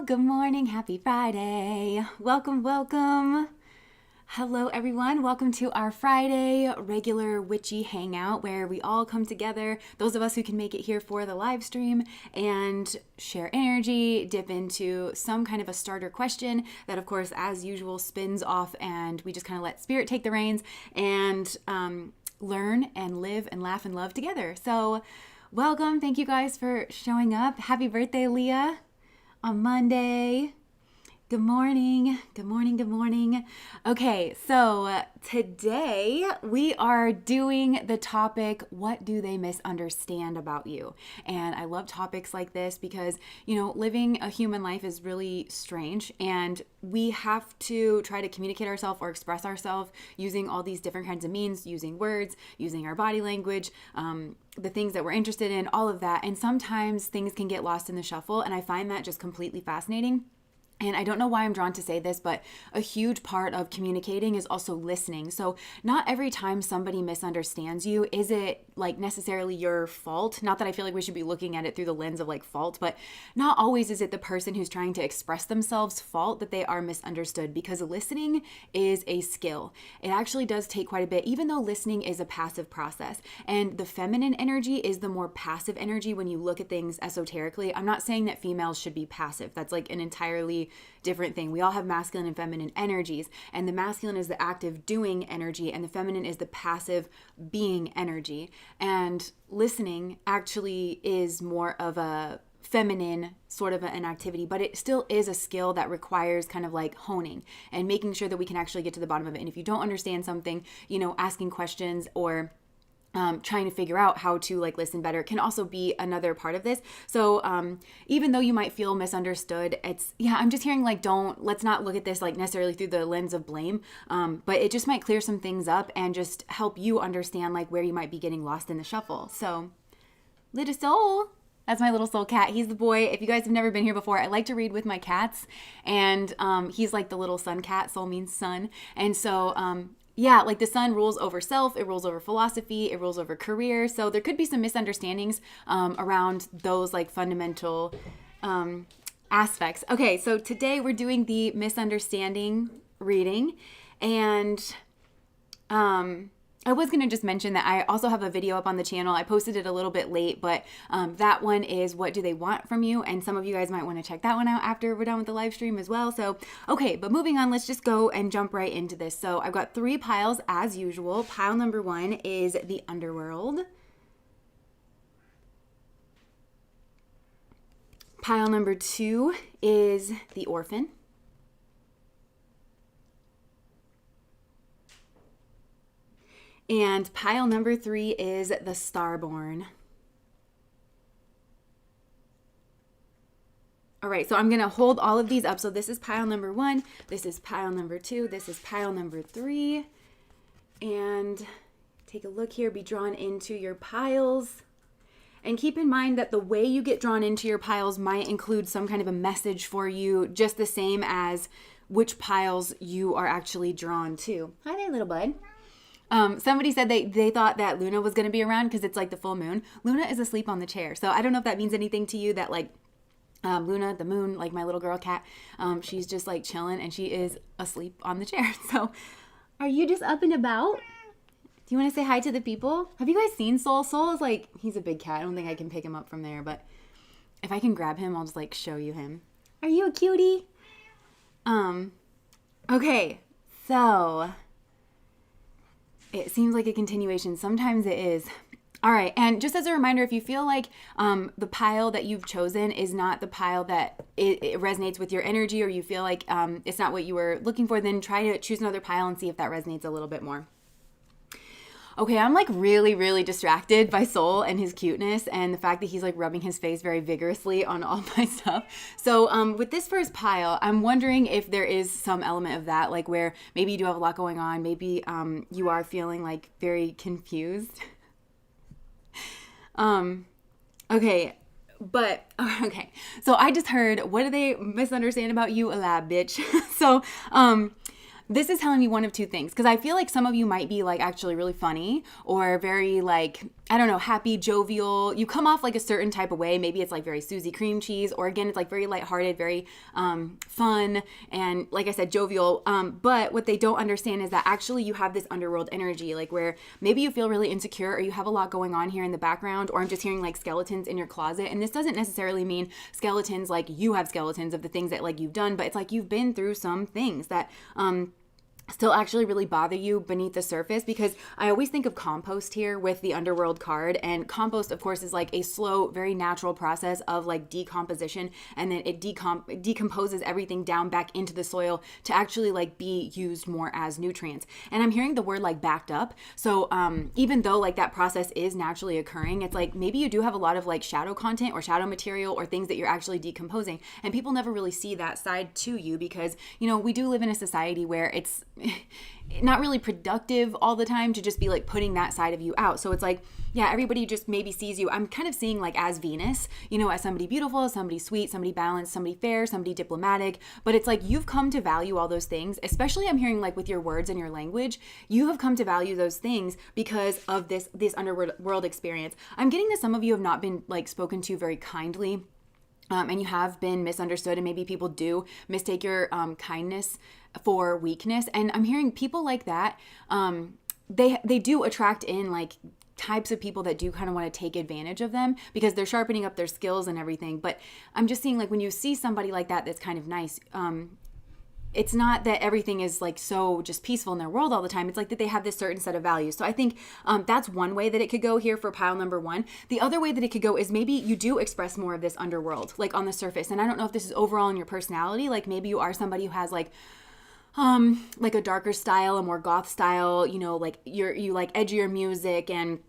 Good morning. Happy Friday. Welcome. Hello, everyone. Welcome to our Friday regular witchy hangout where we all come together, those of us who can make it here for the live stream, and share energy, dip into some kind of a starter question that, of course, as usual, spins off, and we just kind of let spirit take the reins and learn and live and laugh and love together. So welcome. Thank you guys for showing up. Happy birthday, Leah, on Monday. Good morning. Okay, so today we are doing the topic, what do they misunderstand about you? And I love topics like this because, living a human life is really strange, and we have to try to communicate ourselves or express ourselves using all these different kinds of means, using words, using our body language, the things that we're interested in, all of that. And sometimes things can get lost in the shuffle, and I find that just completely fascinating. And I don't know why I'm drawn to say this, but a huge part of communicating is also listening. So not every time somebody misunderstands you, is it like necessarily your fault? Not that I feel like we should be looking at it through the lens of like fault, but not always is it the person who's trying to express themselves' fault that they are misunderstood, because listening is a skill. It actually does take quite a bit, even though listening is a passive process. And the feminine energy is the more passive energy when you look at things esoterically. I'm not saying that females should be passive. That's like an entirely different thing. We all have masculine and feminine energies, and the masculine is the active doing energy, and the feminine is the passive being energy. And listening actually is more of a feminine sort of an activity, but it still is a skill that requires kind of like honing and making sure that we can actually get to the bottom of it. And if you don't understand something, asking questions or trying to figure out how to like listen better can also be another part of this. So even though you might feel misunderstood, I'm just hearing like, let's not look at this like necessarily through the lens of blame, but it just might clear some things up and just help you understand like where you might be getting lost in the shuffle. So little soul. That's my little soul cat. He's the boy. If you guys have never been here before, I like to read with my cats, and he's like the little sun cat. Soul means sun. And so like the sun rules over self, it rules over philosophy, it rules over career. So there could be some misunderstandings around those like fundamental aspects. Okay, so today we're doing the misunderstanding reading, and I was going to just mention that I also have a video up on the channel. I posted it a little bit late, but that one is what do they want from you? And some of you guys might want to check that one out after we're done with the live stream as well. So, okay, but moving on, let's just go and jump right into this. So I've got 3 piles as usual. Pile number 1 is the underworld. Pile number 2 is the orphan. And pile number 3 is the starborn. All right, so I'm going to hold all of these up. So this is pile number 1, this is pile number 2, this is pile number 3. And take a look here, be drawn into your piles. And keep in mind that the way you get drawn into your piles might include some kind of a message for you, just the same as which piles you are actually drawn to. Hi there, little bud. Somebody said they thought that Luna was going to be around because it's like the full moon. Luna is asleep on the chair. So I don't know if that means anything to you that like Luna, the moon, like my little girl cat, she's just like chilling and she is asleep on the chair. So are you just up and about? Do you want to say hi to the people? Have you guys seen Soul? Soul is like, he's a big cat. I don't think I can pick him up from there, but if I can grab him, I'll just like show you him. Are you a cutie? Okay, so it seems like a continuation. Sometimes it is. All right. And just as a reminder, if you feel like the pile that you've chosen is not the pile that it resonates with your energy, or you feel like it's not what you were looking for, then try to choose another pile and see if that resonates a little bit more. Okay, I'm like really, really distracted by Soul and his cuteness and the fact that he's like rubbing his face very vigorously on all my stuff. So with this first pile, I'm wondering if there is some element of that, like where maybe you do have a lot going on. Maybe you are feeling like very confused. Okay. So I just heard, what do they misunderstand about you? A lab, bitch. So, this is telling me one of two things, because I feel like some of you might be like actually really funny or very like, I don't know, happy, jovial. You come off like a certain type of way. Maybe it's like very Susie cream cheese, or again, it's like very lighthearted, very fun, and like I said, jovial. But what they don't understand is that actually you have this underworld energy, like where maybe you feel really insecure or you have a lot going on here in the background, or I'm just hearing like skeletons in your closet. And this doesn't necessarily mean skeletons like you have skeletons of the things that like you've done, but it's like you've been through some things that still actually really bother you beneath the surface, because I always think of compost here with the underworld card, and compost of course is like a slow, very natural process of like decomposition, and then it decomposes everything down back into the soil to actually like be used more as nutrients. And I'm hearing the word like backed up. So even though like that process is naturally occurring, it's like maybe you do have a lot of like shadow content or shadow material or things that you're actually decomposing, and people never really see that side to you, because you know we do live in a society where it's not really productive all the time to just be like putting that side of you out. So it's like, yeah, everybody just maybe sees you. I'm kind of seeing like as Venus, you know, as somebody beautiful, somebody sweet, somebody balanced, somebody fair, somebody diplomatic. But it's like you've come to value all those things, especially I'm hearing like with your words and your language, you have come to value those things because of this underworld experience. I'm getting that some of you have not been like spoken to very kindly. And you have been misunderstood, and maybe people do mistake your kindness for weakness. And I'm hearing people like that, they do attract in like types of people that do kind of want to take advantage of them because they're sharpening up their skills and everything. But I'm just seeing like when you see somebody like that that's kind of nice, it's not that everything is like so just peaceful in their world all the time. It's like that they have this certain set of values. So I think that's one way that it could go here for pile number 1. The other way that it could go is maybe you do express more of this underworld, like on the surface. And I don't know if this is overall in your personality. Like maybe you are somebody who has like a darker style, a more goth style, you know, like you like edgier music and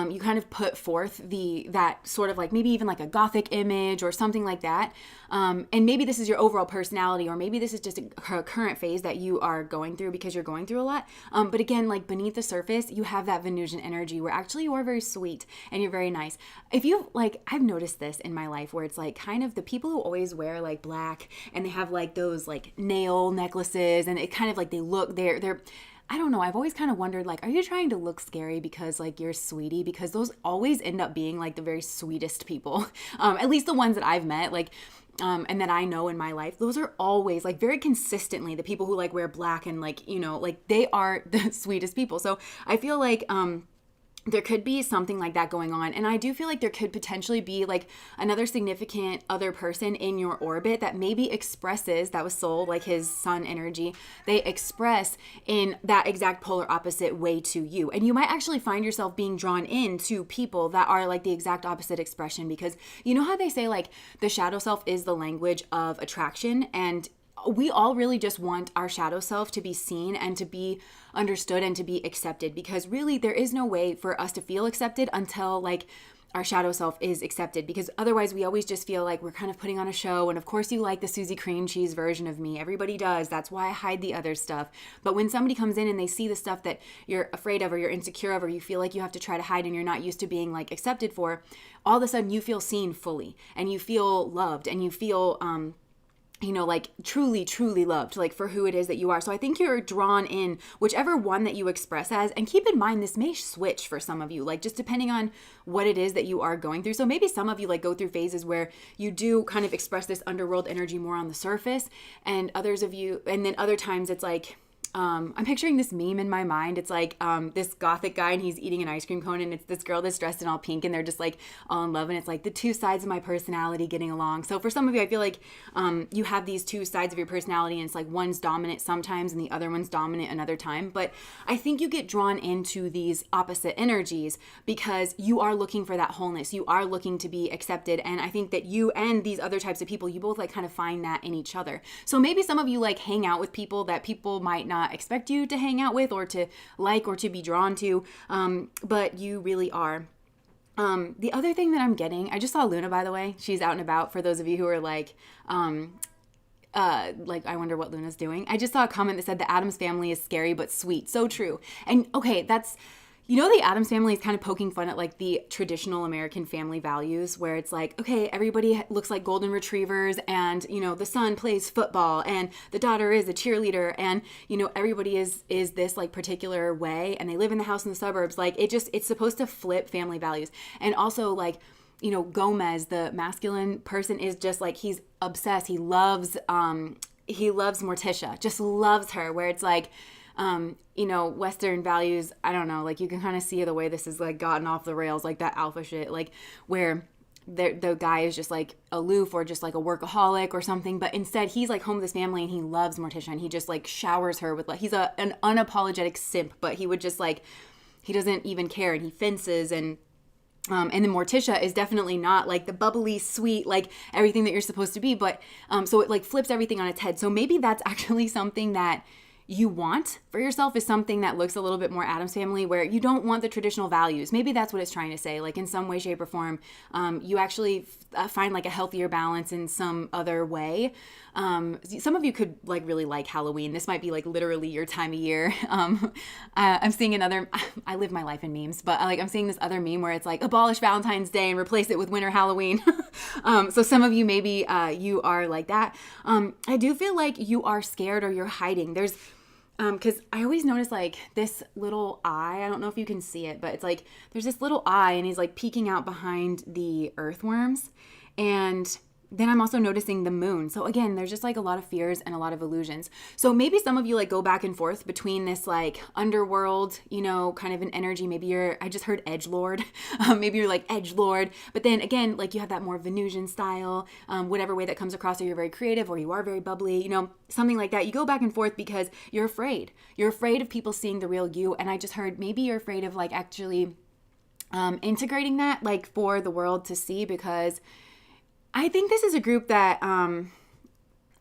you kind of put forth that sort of like maybe even like a gothic image or something like that. And maybe this is your overall personality, or maybe this is just a current phase that you are going through because you're going through a lot. But again, like beneath the surface, you have that Venusian energy where actually you are very sweet and you're very nice. If you like, I've noticed this in my life where it's like kind of the people who always wear like black and they have like those like nail necklaces and it kind of like they're I don't know. I've always kind of wondered, like, are you trying to look scary because, like, you're sweetie? Because those always end up being, like, the very sweetest people. At least the ones that I've met, like, and that I know in my life. Those are always, like, very consistently the people who, like, wear black and, like, you know, like, they are the sweetest people. So I feel like, there could be something like that going on. And I do feel like there could potentially be like another significant other person in your orbit that maybe expresses, that was soul, like his sun energy, they express in that exact polar opposite way to you. And you might actually find yourself being drawn into people that are like the exact opposite expression, because you know how they say like the shadow self is the language of attraction, and we all really just want our shadow self to be seen and to be understood and to be accepted, because really there is no way for us to feel accepted until like our shadow self is accepted, because otherwise we always just feel like we're kind of putting on a show. And of course you like the Susie cream cheese version of me. Everybody does. That's why I hide the other stuff. But when somebody comes in and they see the stuff that you're afraid of or you're insecure of or you feel like you have to try to hide and you're not used to being like accepted for, all of a sudden you feel seen fully and you feel loved and you feel you know, like truly, truly loved, like for who it is that you are. So I think you're drawn in whichever one that you express as. And keep in mind, this may switch for some of you, like just depending on what it is that you are going through. So maybe some of you like go through phases where you do kind of express this underworld energy more on the surface, and others of you, and then other times it's like, I'm picturing this meme in my mind. It's like this gothic guy and he's eating an ice cream cone, and it's this girl that's dressed in all pink and they're just like all in love, and it's like the two sides of my personality getting along. So for some of you, I feel like you have these two sides of your personality, and it's like one's dominant sometimes and the other one's dominant another time. But I think you get drawn into these opposite energies because you are looking for that wholeness. You are looking to be accepted, and I think that you and these other types of people, you both like kind of find that in each other. So maybe some of you like hang out with people that people might not expect you to hang out with or to like or to be drawn to, but you really are. The other thing that I'm getting, I just saw Luna, by the way. She's out and about, for those of you who are like I wonder what Luna's doing. I just saw a comment that said the Addams family is scary but sweet. So true. And okay, that's, you know, the Addams family is kind of poking fun at like the traditional American family values, where it's like, okay, everybody looks like golden retrievers, and you know, the son plays football and the daughter is a cheerleader, and you know, everybody is this like particular way, and they live in the house in the suburbs. Like it's supposed to flip family values. And also like, you know, Gomez, the masculine person, is just like, he's obsessed. He loves Morticia, just loves her, where it's like, you know, Western values, I don't know, like you can kind of see the way this is like gotten off the rails, like that alpha shit, like where the guy is just like aloof or just like a workaholic or something, but instead he's like home with his family and he loves Morticia, and he just like showers her with like, he's an unapologetic simp, but he would just like, he doesn't even care, and he fences, and then Morticia is definitely not like the bubbly, sweet, like everything that you're supposed to be, but so it like flips everything on its head. So maybe that's actually something that you want for yourself, is something that looks a little bit more Addams family, where you don't want the traditional values. Maybe that's what it's trying to say. Like in some way, shape, or form, you actually find like a healthier balance in some other way. Some of you could like really like Halloween. This might be like literally your time of year. I'm seeing another, I live my life in memes, but like I'm seeing this other meme where it's like abolish Valentine's Day and replace it with winter Halloween. So some of you, maybe you are like that. I do feel like you are scared or you're hiding. There's because I always notice like this little eye. I don't know if you can see it, but it's like there's this little eye, and he's like peeking out behind the earthworms. And then I'm also noticing the moon. So again, there's just like a lot of fears and a lot of illusions. So maybe some of you like go back and forth between this like underworld, you know, kind of an energy. Maybe I just heard edgelord. Maybe you're like edgelord. But then again, like you have that more Venusian style, whatever way that comes across, or you're very creative or you are very bubbly, you know, something like that. You go back and forth because you're afraid. You're afraid of people seeing the real you. And I just heard maybe you're afraid of like actually integrating that like for the world to see, because I think this is a group that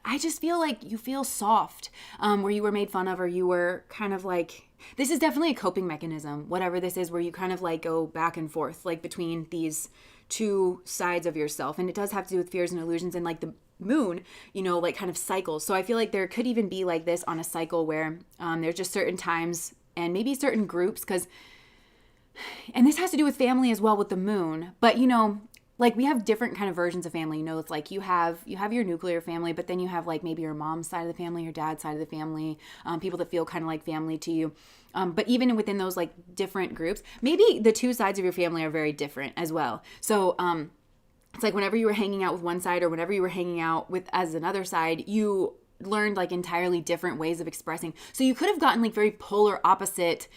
I just feel like you feel soft, where you were made fun of, or you were kind of like, this is definitely a coping mechanism, whatever this is, where you kind of like go back and forth, like between these two sides of yourself. And it does have to do with fears and illusions, and like the moon, like kind of cycles. So I feel like there could even be like this on a cycle where there's just certain times and maybe certain groups, and this has to do with family as well with the moon. But like we have different kind of versions of family. It's like you have your nuclear family, but then you have like maybe your mom's side of the family, your dad's side of the family, people that feel kind of like family to you. But even within those like different groups, maybe the two sides of your family are very different as well. So it's like whenever you were hanging out with one side, or whenever you were hanging out with as another side, you learned like entirely different ways of expressing. So you could have gotten like very polar opposite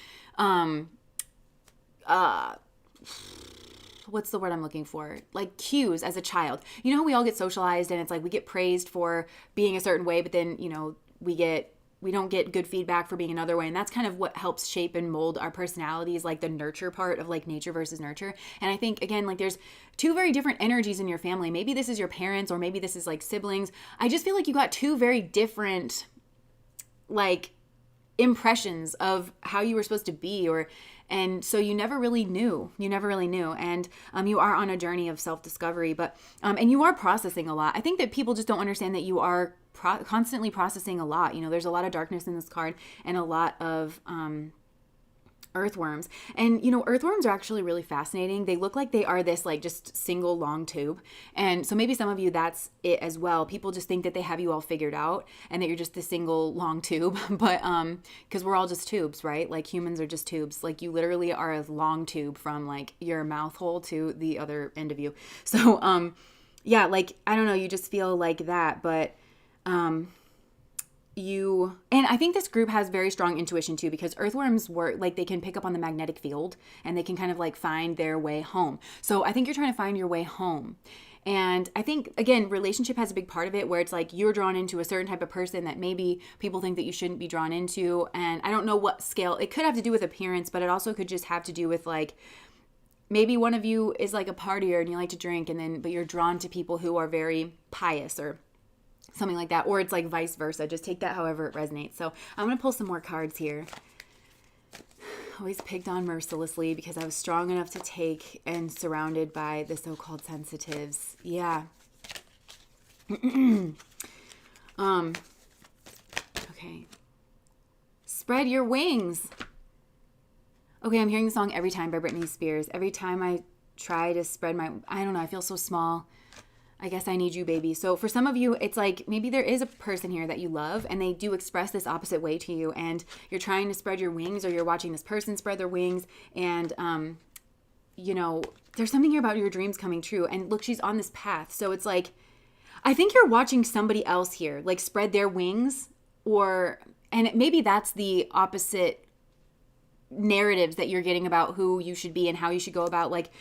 what's the word I'm looking for? Like cues as a child. You know how we all get socialized, and it's like we get praised for being a certain way, but then, we don't get good feedback for being another way. And that's kind of what helps shape and mold our personalities, like the nurture part of like nature versus nurture. And I think, again, like there's two very different energies in your family. Maybe this is your parents, or maybe this is like siblings. I just feel like you got two very different like impressions of how you were supposed to be, and so you never really knew. And you are on a journey of self-discovery, but and you are processing a lot. I think that people just don't understand that you are constantly processing a lot. There's a lot of darkness in this card, and a lot of earthworms. And earthworms are actually really fascinating. They look like they are this like just single long tube, and so maybe some of you, that's it as well. People just think that they have you all figured out, and that you're just this single long tube. But because we're all just tubes, right? Like humans are just tubes. Like you literally are a long tube from like your mouth hole to the other end of you. So yeah, like I don't know, you just feel like that. But and I think this group has very strong intuition too, because earthworms work like they can pick up on the magnetic field, and they can kind of like find their way home. So I think you're trying to find your way home. And I think, again, relationship has a big part of it, where it's like you're drawn into a certain type of person that maybe people think that you shouldn't be drawn into. And I don't know what scale. It could have to do with appearance, but it also could just have to do with like, maybe one of you is like a partier and you like to drink, but you're drawn to people who are very pious, or something like that. Or it's like vice versa. Just take that however it resonates. So I'm going to pull some more cards here. Always picked on mercilessly because I was strong enough to take, and surrounded by the so-called sensitives. Yeah. Okay. Spread your wings. Okay, I'm hearing the song Every Time by Britney Spears. Every time I try to spread I don't know, I feel so small. I guess I need you, baby. So for some of you, it's like maybe there is a person here that you love, and they do express this opposite way to you, and you're trying to spread your wings, or you're watching this person spread their wings, and there's something here about your dreams coming true. And look, she's on this path. So it's like, I think you're watching somebody else here like spread their wings, and maybe that's the opposite narratives that you're getting about who you should be and how you should go about like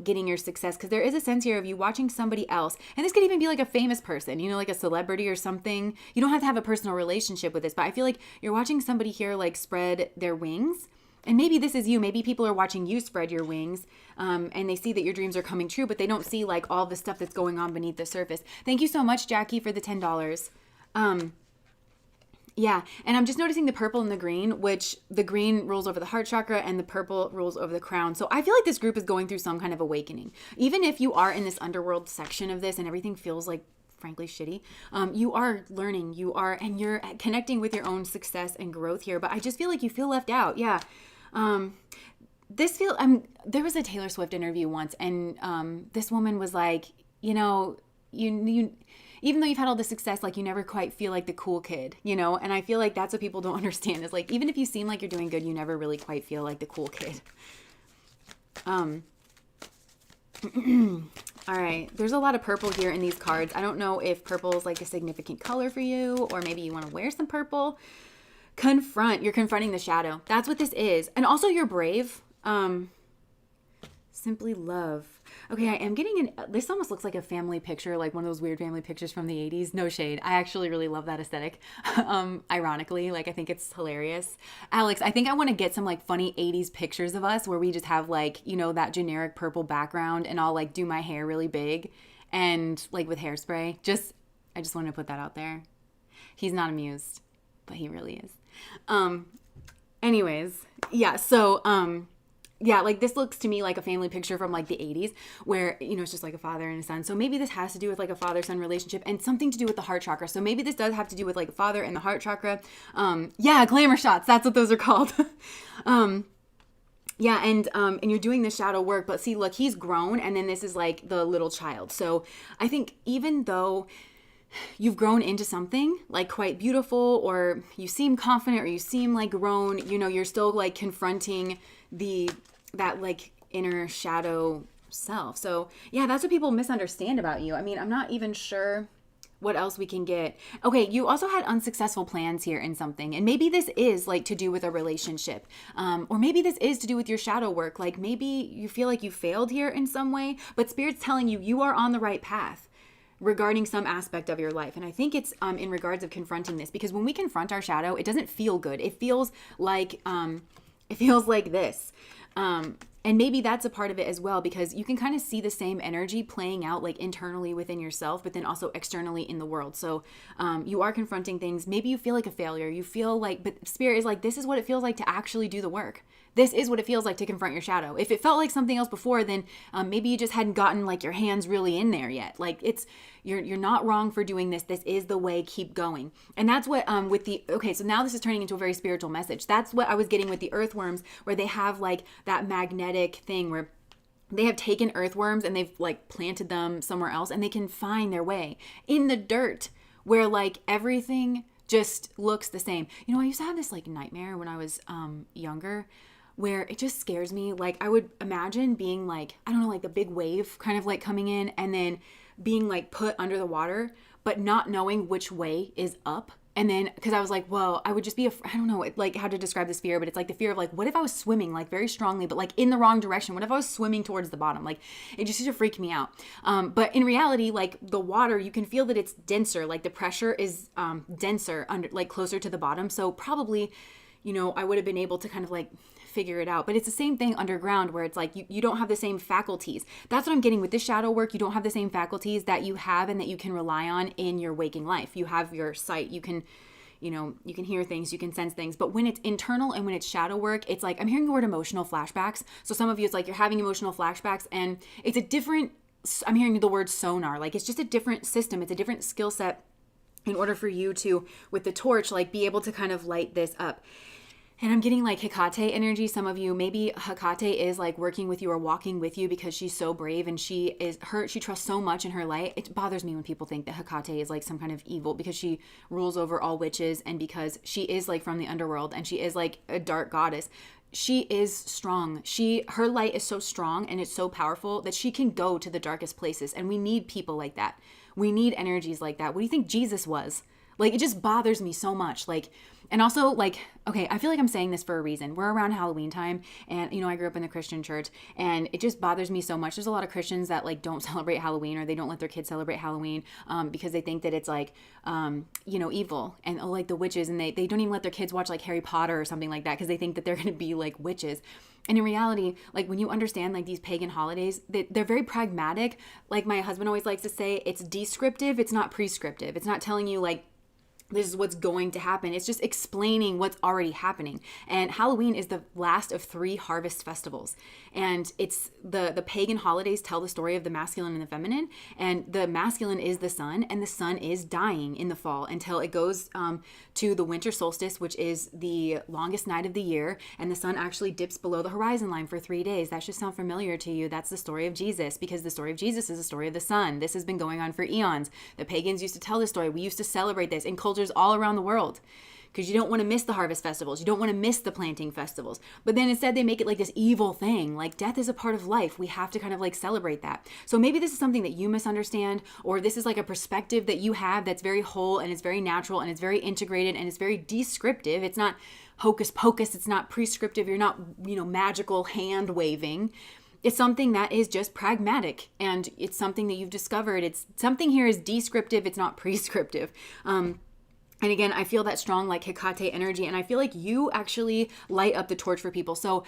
getting your success. Because there is a sense here of you watching somebody else, and this could even be like a famous person, like a celebrity or something. You don't have to have a personal relationship with this, but I feel like you're watching somebody here like spread their wings. And maybe this is you. Maybe people are watching you spread your wings, and they see that your dreams are coming true, but they don't see like all the stuff that's going on beneath the surface. Thank you so much, Jackie, for the $10. Yeah, and I'm just noticing the purple and the green, which the green rules over the heart chakra and the purple rules over the crown. So I feel like this group is going through some kind of awakening. Even if you are in this underworld section of this and everything feels like, frankly, shitty, you are learning, and you're connecting with your own success and growth here. But I just feel like you feel left out. Yeah. There was a Taylor Swift interview once, and this woman was like, you even though you've had all the success, like you never quite feel like the cool kid, And I feel like that's what people don't understand, is like, even if you seem like you're doing good, you never really quite feel like the cool kid. All right. There's a lot of purple here in these cards. I don't know if purple is like a significant color for you, or maybe you want to wear some purple. You're confronting the shadow. That's what this is. And also you're brave. Simply love. Okay, I am getting this almost looks like a family picture, like one of those weird family pictures from the 80s. No shade. I actually really love that aesthetic. Ironically, like I think it's hilarious. Alex, I think I want to get some like funny 80s pictures of us where we just have like, that generic purple background, and I'll like do my hair really big and like with hairspray. I just wanted to put that out there. He's not amused, but he really is. Anyways, yeah, so, yeah, like this looks to me like a family picture from like the 80s where, you know, it's just like a father and a son. So maybe this has to do with like a father-son relationship and something to do with the heart chakra. So maybe this does have to do with like a father and the heart chakra. Yeah, glamour shots. That's what those are called. Yeah, and you're doing the shadow work, but see, look, he's grown, and then this is like the little child. So I think even though you've grown into something like quite beautiful, or you seem confident, or you seem like grown, you know, you're still like confronting that like inner shadow self. So yeah, that's what people misunderstand about you. I mean, I'm not even sure what else we can get. Okay, you also had unsuccessful plans here in something, and maybe this is like to do with a relationship, or maybe this is to do with your shadow work. Like maybe you feel like you failed here in some way, but Spirit's telling you you are on the right path regarding some aspect of your life. And I think it's in regards of confronting this, because when we confront our shadow, it doesn't feel good. It feels like this. And maybe that's a part of it as well, because you can kind of see the same energy playing out like internally within yourself, but then also externally in the world. So you are confronting things. Maybe you feel like a failure. You feel like, but Spirit is like, this is what it feels like to actually do the work. This is what it feels like to confront your shadow. If it felt like something else before, then maybe you just hadn't gotten like your hands really in there yet. Like you're not wrong for doing this. This is the way. Keep going. And that's what okay, so now this is turning into a very spiritual message. That's what I was getting with the earthworms, where they have like that magnetic thing where they have taken earthworms and they've like planted them somewhere else, and they can find their way in the dirt where like everything just looks the same. You know, I used to have this like nightmare when I was younger, where it just scares me. Like I would imagine being like, I don't know, like a big wave kind of like coming in and then being like put under the water, but not knowing which way is up. And then, because I was like, whoa, I would just be, I don't know like how to describe this fear, but it's like the fear of like, what if I was swimming like very strongly, but like in the wrong direction? What if I was swimming towards the bottom? Like it just used to freak me out. But in reality, like the water, you can feel that it's denser, like the pressure is denser under, like closer to the bottom. So probably, you know, I would have been able to kind of like figure it out. But it's the same thing underground, where it's like you don't have the same faculties. That's what I'm getting with this shadow work. You don't have the same faculties that you have and that you can rely on in your waking life. You have your sight. You can, you know, you can hear things, you can sense things. But when it's internal and when it's shadow work, it's like, I'm hearing the word emotional flashbacks. So some of you, it's like you're having emotional flashbacks, and it's a different, I'm hearing the word sonar. Like it's just a different system. It's a different skill set in order for you to, with the torch, like be able to kind of light this up. And I'm getting like Hecate energy. Some of you, maybe Hecate is like working with you or walking with you because she's so brave and she trusts so much in her light. It bothers me when people think that Hecate is like some kind of evil, because she rules over all witches, and because she is like from the underworld and she is like a dark goddess. She is strong. Her light is so strong and it's so powerful that she can go to the darkest places. And we need people like that. We need energies like that. What do you think Jesus was? Like, it just bothers me so much. Like, and also like, okay, I feel like I'm saying this for a reason. We're around Halloween time, and you know, I grew up in the Christian church, and it just bothers me so much. There's a lot of Christians that like don't celebrate Halloween, or they don't let their kids celebrate Halloween because they think that it's like, you know, evil, and like the witches, and they don't even let their kids watch like Harry Potter or something like that because they think that they're going to be like witches. And in reality, like when you understand like these pagan holidays, they're very pragmatic. Like my husband always likes to say, it's descriptive, it's not prescriptive. It's not telling you like, this is what's going to happen. It's just explaining what's already happening. And Halloween is the last of 3 harvest festivals. And it's the pagan holidays tell the story of the masculine and the feminine. And the masculine is the sun, and the sun is dying in the fall until it goes to the winter solstice, which is the longest night of the year. And the sun actually dips below the horizon line for 3 days. That should sound familiar to you. That's the story of Jesus, because the story of Jesus is the story of the sun. This has been going on for eons. The pagans used to tell this story. We used to celebrate this in cultures all around the world, because you don't want to miss the harvest festivals. You don't want to miss the planting festivals. But then instead they make it like this evil thing. Like death is a part of life. We have to kind of like celebrate that. So maybe this is something that you misunderstand, or this is like a perspective that you have that's very whole and it's very natural and it's very integrated and it's very descriptive. It's not hocus pocus. It's not prescriptive. You're not, you know, magical hand waving. It's something that is just pragmatic, and it's something that you've discovered. It's something here is descriptive. It's not prescriptive. And again, I feel that strong like Hecate energy, and I feel like you actually light up the torch for people. So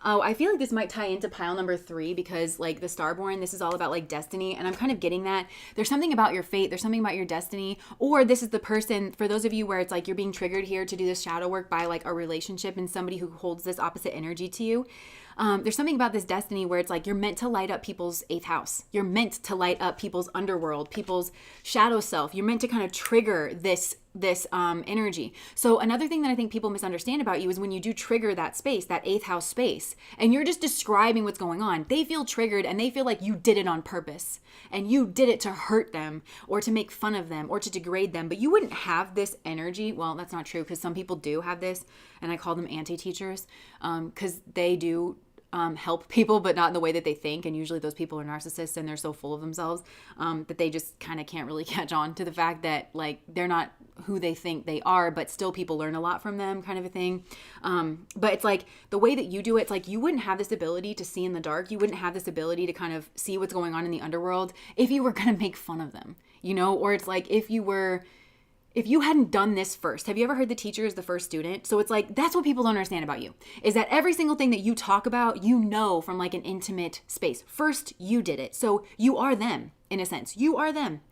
Oh, I feel like this might tie into pile number 3 because like the Starborn, this is all about like destiny. And I'm kind of getting that there's something about your fate. There's something about your destiny. Or this is the person, for those of you where it's like you're being triggered here to do this shadow work by like a relationship and somebody who holds this opposite energy to you. There's something about this destiny where it's like you're meant to light up people's 8th house. You're meant to light up people's underworld, people's shadow self. You're meant to kind of trigger this energy. So another thing that I think people misunderstand about you is when you do trigger that space, that 8th house space, and you're just describing what's going on, they feel triggered and they feel like you did it on purpose and you did it to hurt them or to make fun of them or to degrade them. But you wouldn't have this energy. Well, that's not true because some people do have this, and I call them anti-teachers because they do help people, but not in the way that they think. And usually those people are narcissists and they're so full of themselves that they just kind of can't really catch on to the fact that like they're not who they think they are, but still people learn a lot from them, kind of a thing. But it's like the way that you do it, it's like you wouldn't have this ability to see in the dark. You wouldn't have this ability to kind of see what's going on in the underworld if you were going to make fun of them, you know, or it's like if you hadn't done this first. Have you ever heard the teacher is the first student? So it's like, that's what people don't understand about you, is that every single thing that you talk about, you know, from like an intimate space. First, you did it. So you are them, in a sense. You are them.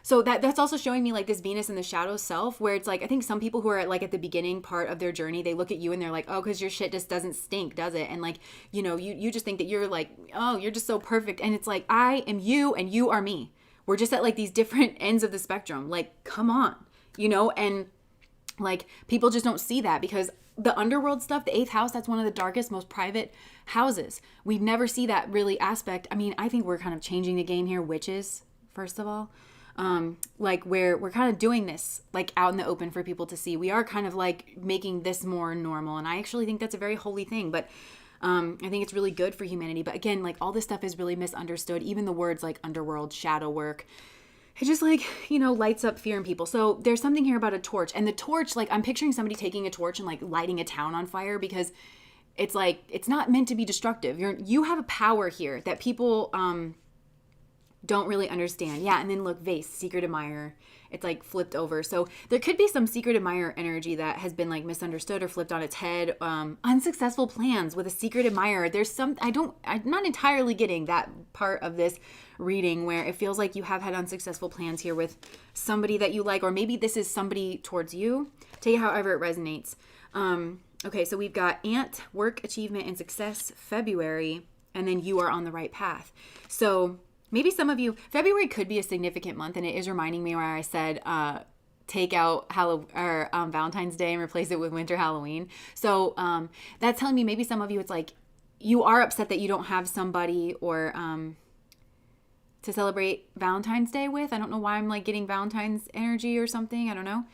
So that's also showing me like this Venus in the shadow self, where it's like, I think some people who are like at the beginning part of their journey, they look at you and they're like, oh, because your shit just doesn't stink, does it? And like, you know, you just think that you're like, oh, you're just so perfect. And it's like, I am you and you are me. We're just at like these different ends of the spectrum. Like, come on. You know, and like people just don't see that because the underworld stuff, the 8th house, that's one of the darkest, most private houses. We never see that really aspect. I mean, I think we're kind of changing the game here, witches, first of all. Like we're kind of doing this like out in the open for people to see. We are kind of like making this more normal. And I actually think that's a very holy thing. But I think it's really good for humanity. But again, like all this stuff is really misunderstood. Even the words like underworld, shadow work. It just like, you know, lights up fear in people. So there's something here about a torch. And the torch, like I'm picturing somebody taking a torch and like lighting a town on fire because it's like, it's not meant to be destructive. You have a power here that people don't really understand. Yeah, and then look, vase, secret admirer. It's like flipped over. So there could be some secret admirer energy that has been like misunderstood or flipped on its head. Unsuccessful plans with a secret admirer. There's some, I'm not entirely getting that part of this reading where it feels like you have had unsuccessful plans here with somebody that you like, or maybe this is somebody towards you. Take it however it resonates. Okay, so we've got Ant, work, achievement, and success, February, and then you are on the right path. So maybe some of you, February could be a significant month, and it is reminding me where I said, take out Valentine's Day and replace it with winter Halloween. So that's telling me maybe some of you, it's like you are upset that you don't have somebody or to celebrate Valentine's Day with. I don't know why I'm like getting Valentine's energy or something. I don't know.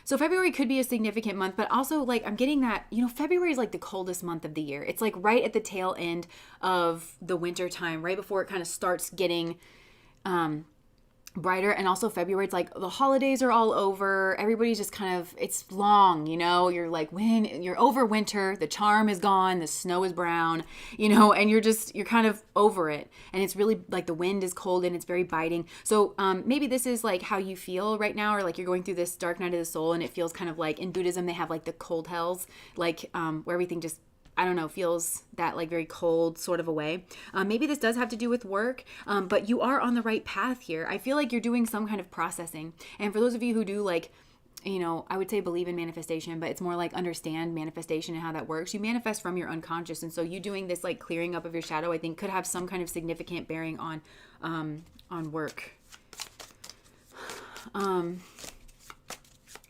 So February could be a significant month, but also like I'm getting that, you know, February is like the coldest month of the year. It's like right at the tail end of the winter time, right before it kind of starts getting brighter. And also February, it's like the holidays are all over. Everybody's just kind of, it's long, you know, you're like, when you're over winter, the charm is gone, the snow is brown, you know, and you're kind of over it. And it's really like the wind is cold and it's very biting. So maybe this is like how you feel right now, or like you're going through this dark night of the soul, and it feels kind of like in Buddhism, they have like the cold hells, like where everything just, I don't know, feels that like very cold sort of a way. Maybe this does have to do with work, but you are on the right path here. I feel like you're doing some kind of processing. And for those of you who do like, you know, I would say believe in manifestation, but it's more like understand manifestation and how that works. You manifest from your unconscious. And so you doing this like clearing up of your shadow, I think could have some kind of significant bearing on work.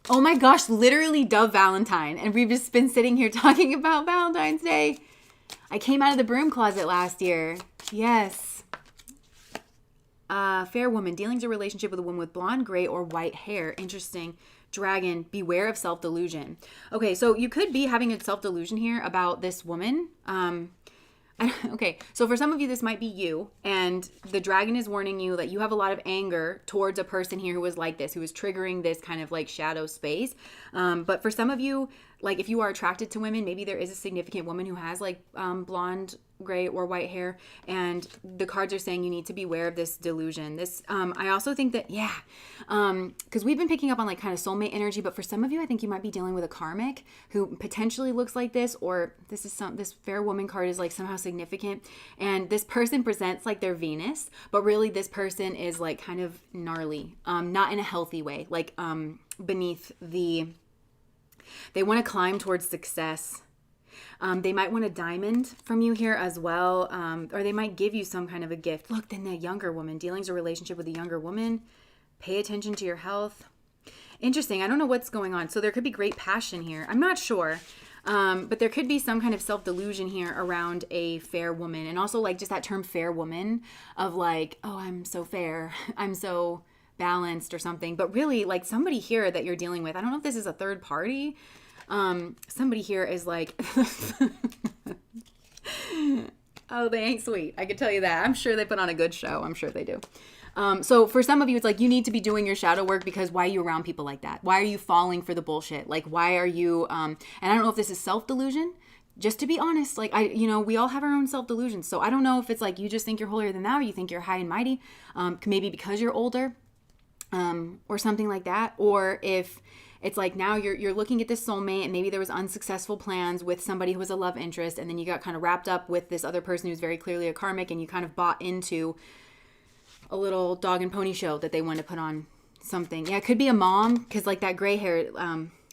Oh my gosh, literally Dove Valentine. And we've just been sitting here talking about Valentine's Day. I came out of the broom closet last year. Yes. Fair woman, dealing with a relationship with a woman with blonde, gray, or white hair. Interesting. Dragon, beware of self-delusion. Okay, so you could be having a self-delusion here about this woman. Okay, so for some of you, this might be you, and the dragon is warning you that you have a lot of anger towards a person here who is like this, who is triggering this kind of like shadow space. But for some of you, like if you are attracted to women, maybe there is a significant woman who has like blonde, gray or white hair, and the cards are saying you need to beware of this delusion. This, I also think that, because we've been picking up on like kind of soulmate energy, but for some of you, I think you might be dealing with a karmic who potentially looks like this, or this fair woman card is like somehow significant, and this person presents like their Venus, but really this person is like kind of gnarly, not in a healthy way, like beneath they want to climb towards success. They might want a diamond from you here as well, or they might give you some kind of a gift. Look, then the younger woman, dealings a relationship with a younger woman. Pay attention to your health. Interesting. I don't know what's going on. So there could be great passion here. I'm not sure. But there could be some kind of self-delusion here around a fair woman. And also like just that term fair woman of like, oh, I'm so fair. I'm so balanced or something. But really like somebody here that you're dealing with, I don't know if this is a third party. Somebody here is like, oh, they ain't sweet. I can tell you that. I'm sure they put on a good show. I'm sure they do. So for some of you, it's like you need to be doing your shadow work, because why are you around people like that? Why are you falling for the bullshit? Like, why are you, and I don't know if this is self-delusion, just to be honest, like we all have our own self-delusions. So I don't know if it's like, you just think you're holier than thou, or you think you're high and mighty, maybe because you're older, or something like that. Or if it's like now you're looking at this soulmate, and maybe there was unsuccessful plans with somebody who was a love interest, and then you got kind of wrapped up with this other person who's very clearly a karmic, and you kind of bought into a little dog and pony show that they want to put on something. Yeah, it could be a mom, because like that gray hair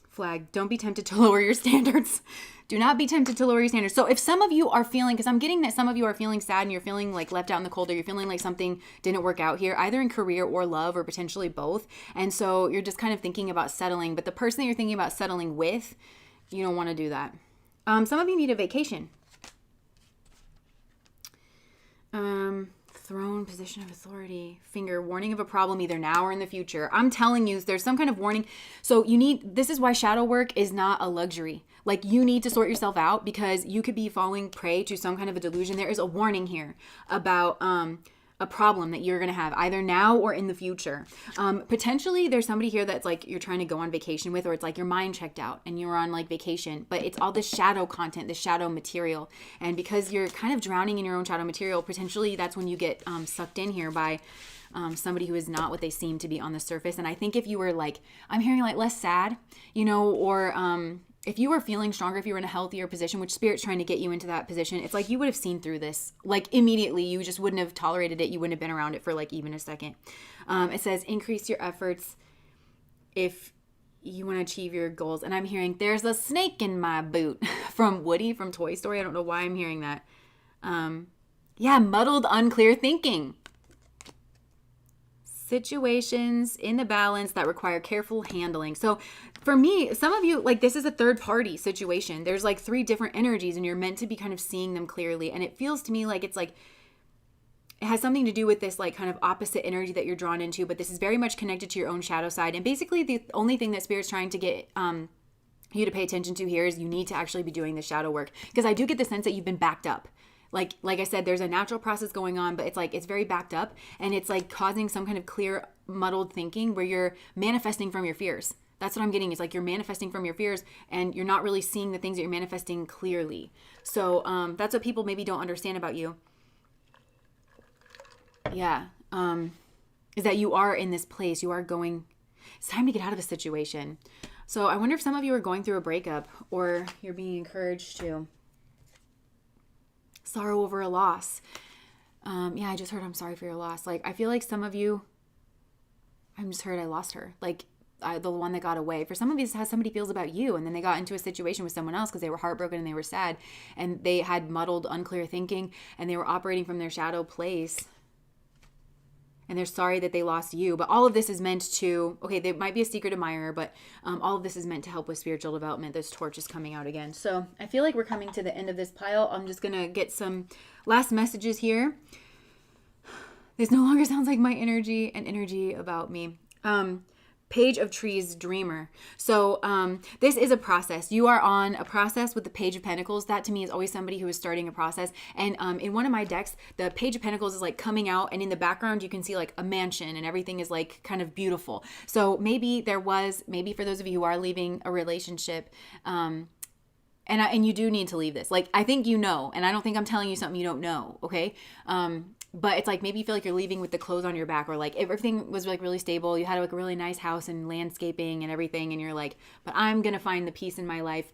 flag, don't be tempted to lower your standards. Do not be tempted to lower your standards. So if some of you are feeling, because I'm getting that some of you are feeling sad and you're feeling like left out in the cold, or you're feeling like something didn't work out here, either in career or love, or potentially both. And so you're just kind of thinking about settling, but the person that you're thinking about settling with, you don't want to do that. Some of you need a vacation. Throne, position of authority, finger, warning of a problem either now or in the future. I'm telling you, there's some kind of warning. So this is why shadow work is not a luxury. Like, you need to sort yourself out, because you could be falling prey to some kind of a delusion. There is a warning here about a problem that you're going to have either now or in the future. Potentially there's somebody here that's like you're trying to go on vacation with, or it's like your mind checked out and you're on like vacation, but it's all this shadow content, this shadow material. And because you're kind of drowning in your own shadow material, potentially that's when you get sucked in here by somebody who is not what they seem to be on the surface. And I think if you were like, I'm hearing like less sad, or if you were feeling stronger, if you were in a healthier position, which Spirit's trying to get you into that position, it's like you would have seen through this. Like immediately, you just wouldn't have tolerated it. You wouldn't have been around it for like even a second. It says, increase your efforts if you want to achieve your goals. And I'm hearing, there's a snake in my boot from Woody from Toy Story. I don't know why I'm hearing that. Muddled, unclear thinking. Situations in the balance that require careful handling. So for me, some of you, like this is a third party situation. There's like 3 different energies and you're meant to be kind of seeing them clearly. And it feels to me like it's like, it has something to do with this like kind of opposite energy that you're drawn into, but this is very much connected to your own shadow side. And basically the only thing that Spirit's trying to get you to pay attention to here is you need to actually be doing the shadow work. Because I do get the sense that you've been backed up. Like I said, there's a natural process going on, but it's like, it's very backed up and it's like causing some kind of clear, muddled thinking where you're manifesting from your fears. That's what I'm getting. It's like you're manifesting from your fears and you're not really seeing the things that you're manifesting clearly. So that's what people maybe don't understand about you. Yeah. Is that you are in this place. You are going, it's time to get out of a situation. So I wonder if some of you are going through a breakup or you're being encouraged to sorrow over a loss. I just heard I'm sorry for your loss. Like, I feel like some of you, I'm just heard I lost her. Like, the one that got away. For some of you, it's how somebody feels about you. And then they got into a situation with someone else because they were heartbroken and they were sad. And they had muddled, unclear thinking. And they were operating from their shadow place. And they're sorry that they lost you. But all of this is meant to, okay, they might be a secret admirer, but all of this is meant to help with spiritual development. This torch is coming out again. So I feel like we're coming to the end of this pile. I'm just going to get some last messages here. This no longer sounds like my energy and energy about me. Page of Trees Dreamer. So this is a process. You are on a process with the Page of Pentacles. That to me is always somebody who is starting a process. And in one of my decks, the Page of Pentacles is like coming out and in the background you can see like a mansion and everything is like kind of beautiful. So maybe for those of you who are leaving a relationship, and you do need to leave this. Like, I think you know, and I don't think I'm telling you something you don't know, okay? But it's like, maybe you feel like you're leaving with the clothes on your back, or like everything was like really stable. You had like a really nice house and landscaping and everything. And you're like, but I'm going to find the peace in my life.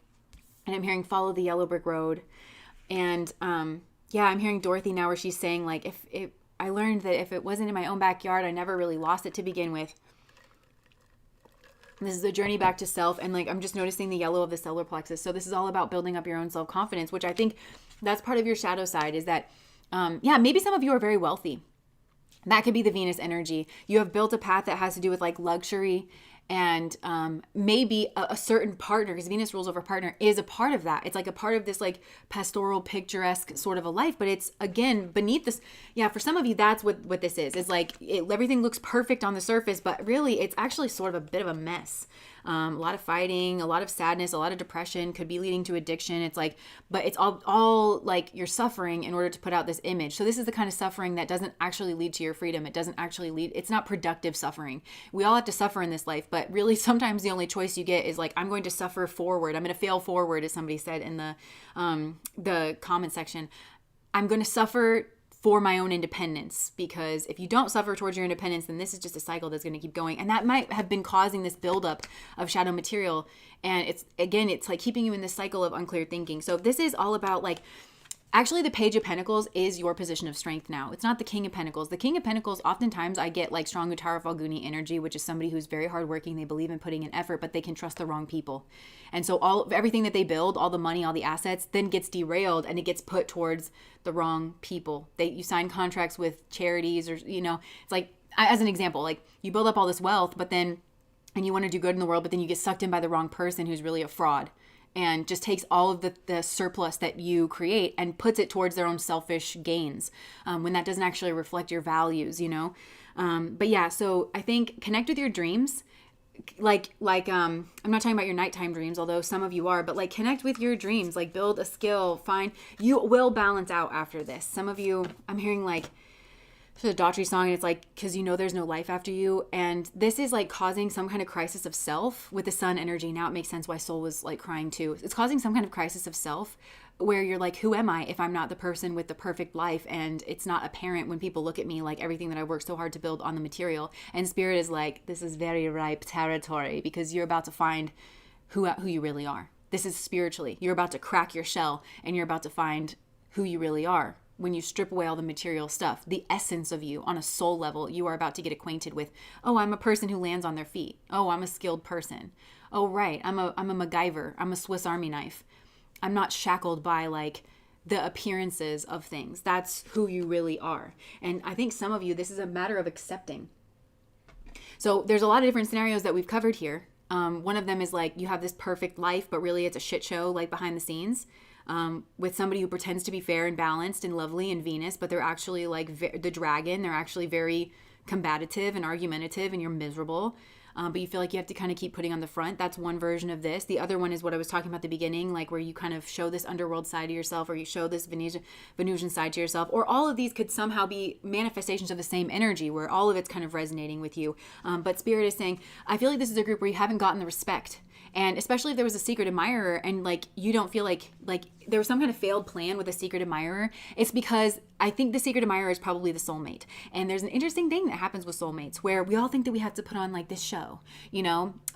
And I'm hearing follow the yellow brick road. And, yeah, I'm hearing Dorothy now where she's saying like, I learned that if it wasn't in my own backyard, I never really lost it to begin with. This is a journey back to self. And like, I'm just noticing the yellow of the solar plexus. So this is all about building up your own self-confidence, which I think that's part of your shadow side, is that, yeah, maybe some of you are very wealthy. That could be the Venus energy. You have built a path that has to do with like luxury, and maybe a certain partner, because Venus rules over partner, is a part of that. It's like a part of this like pastoral, picturesque sort of a life, but it's again beneath this. Yeah, for some of you, that's what this is. It's like everything looks perfect on the surface, but really it's actually sort of a bit of a mess. A lot of fighting, a lot of sadness, a lot of depression, could be leading to addiction. It's like, but it's all like you're suffering in order to put out this image. So this is the kind of suffering that doesn't actually lead to your freedom. It doesn't actually lead, it's not productive suffering. We all have to suffer in this life, but really sometimes the only choice you get is like, I'm going to suffer forward. I'm going to fail forward, as somebody said in the comment section. I'm going to suffer for my own independence, because if you don't suffer towards your independence, then this is just a cycle that's going to keep going. And that might have been causing this buildup of shadow material. And it's like keeping you in this cycle of unclear thinking. So this is all about like, actually the Page of Pentacles is your position of strength now. It's not the King of Pentacles. The King of Pentacles, oftentimes I get like strong Uttara Falguni energy, which is somebody who's very hardworking. They believe in putting in effort, but they can trust the wrong people. And so everything that they build, all the money, all the assets, then gets derailed and it gets put towards the wrong people. You sign contracts with charities, or, it's like, as an example, like you build up all this wealth, and you want to do good in the world, but then you get sucked in by the wrong person who's really a fraud, and just takes all of the surplus that you create and puts it towards their own selfish gains, when that doesn't actually reflect your values, But yeah, so I think connect with your dreams. Like I'm not talking about your nighttime dreams, although some of you are, but like connect with your dreams, like build a skill, you will balance out after this. Some of you, I'm hearing like, the Daughtry song, and it's like, because there's no life after you. And this is like causing some kind of crisis of self with the sun energy. Now it makes sense why Soul was like crying too. It's causing some kind of crisis of self where you're like, who am I if I'm not the person with the perfect life? And it's not apparent when people look at me, like everything that I worked so hard to build on the material. And Spirit is like, this is very ripe territory, because you're about to find who you really are. This is spiritually. You're about to crack your shell and you're about to find who you really are. When you strip away all the material stuff, the essence of you on a soul level, you are about to get acquainted with, oh, I'm a person who lands on their feet. Oh, I'm a skilled person. Oh, right. I'm a MacGyver. I'm a Swiss Army knife. I'm not shackled by like the appearances of things. That's who you really are. And I think some of you, this is a matter of accepting. So there's a lot of different scenarios that we've covered here. One of them is like, you have this perfect life, but really it's a shit show, like behind the scenes. With somebody who pretends to be fair and balanced and lovely and Venus, but they're actually like the dragon. They're actually very combative and argumentative, and you're miserable. But you feel like you have to kind of keep putting on the front. That's one version of this. The other one is what I was talking about at the beginning, like where you kind of show this underworld side to yourself, or you show this Venusian side to yourself, or all of these could somehow be manifestations of the same energy where all of it's kind of resonating with you. But Spirit is saying, I feel like this is a group where you haven't gotten the respect. And especially if there was a secret admirer and like you don't feel like there was some kind of failed plan with a secret admirer, it's because I think the secret admirer is probably the soulmate. And there's an interesting thing that happens with soulmates where we all think that we have to put on like this show,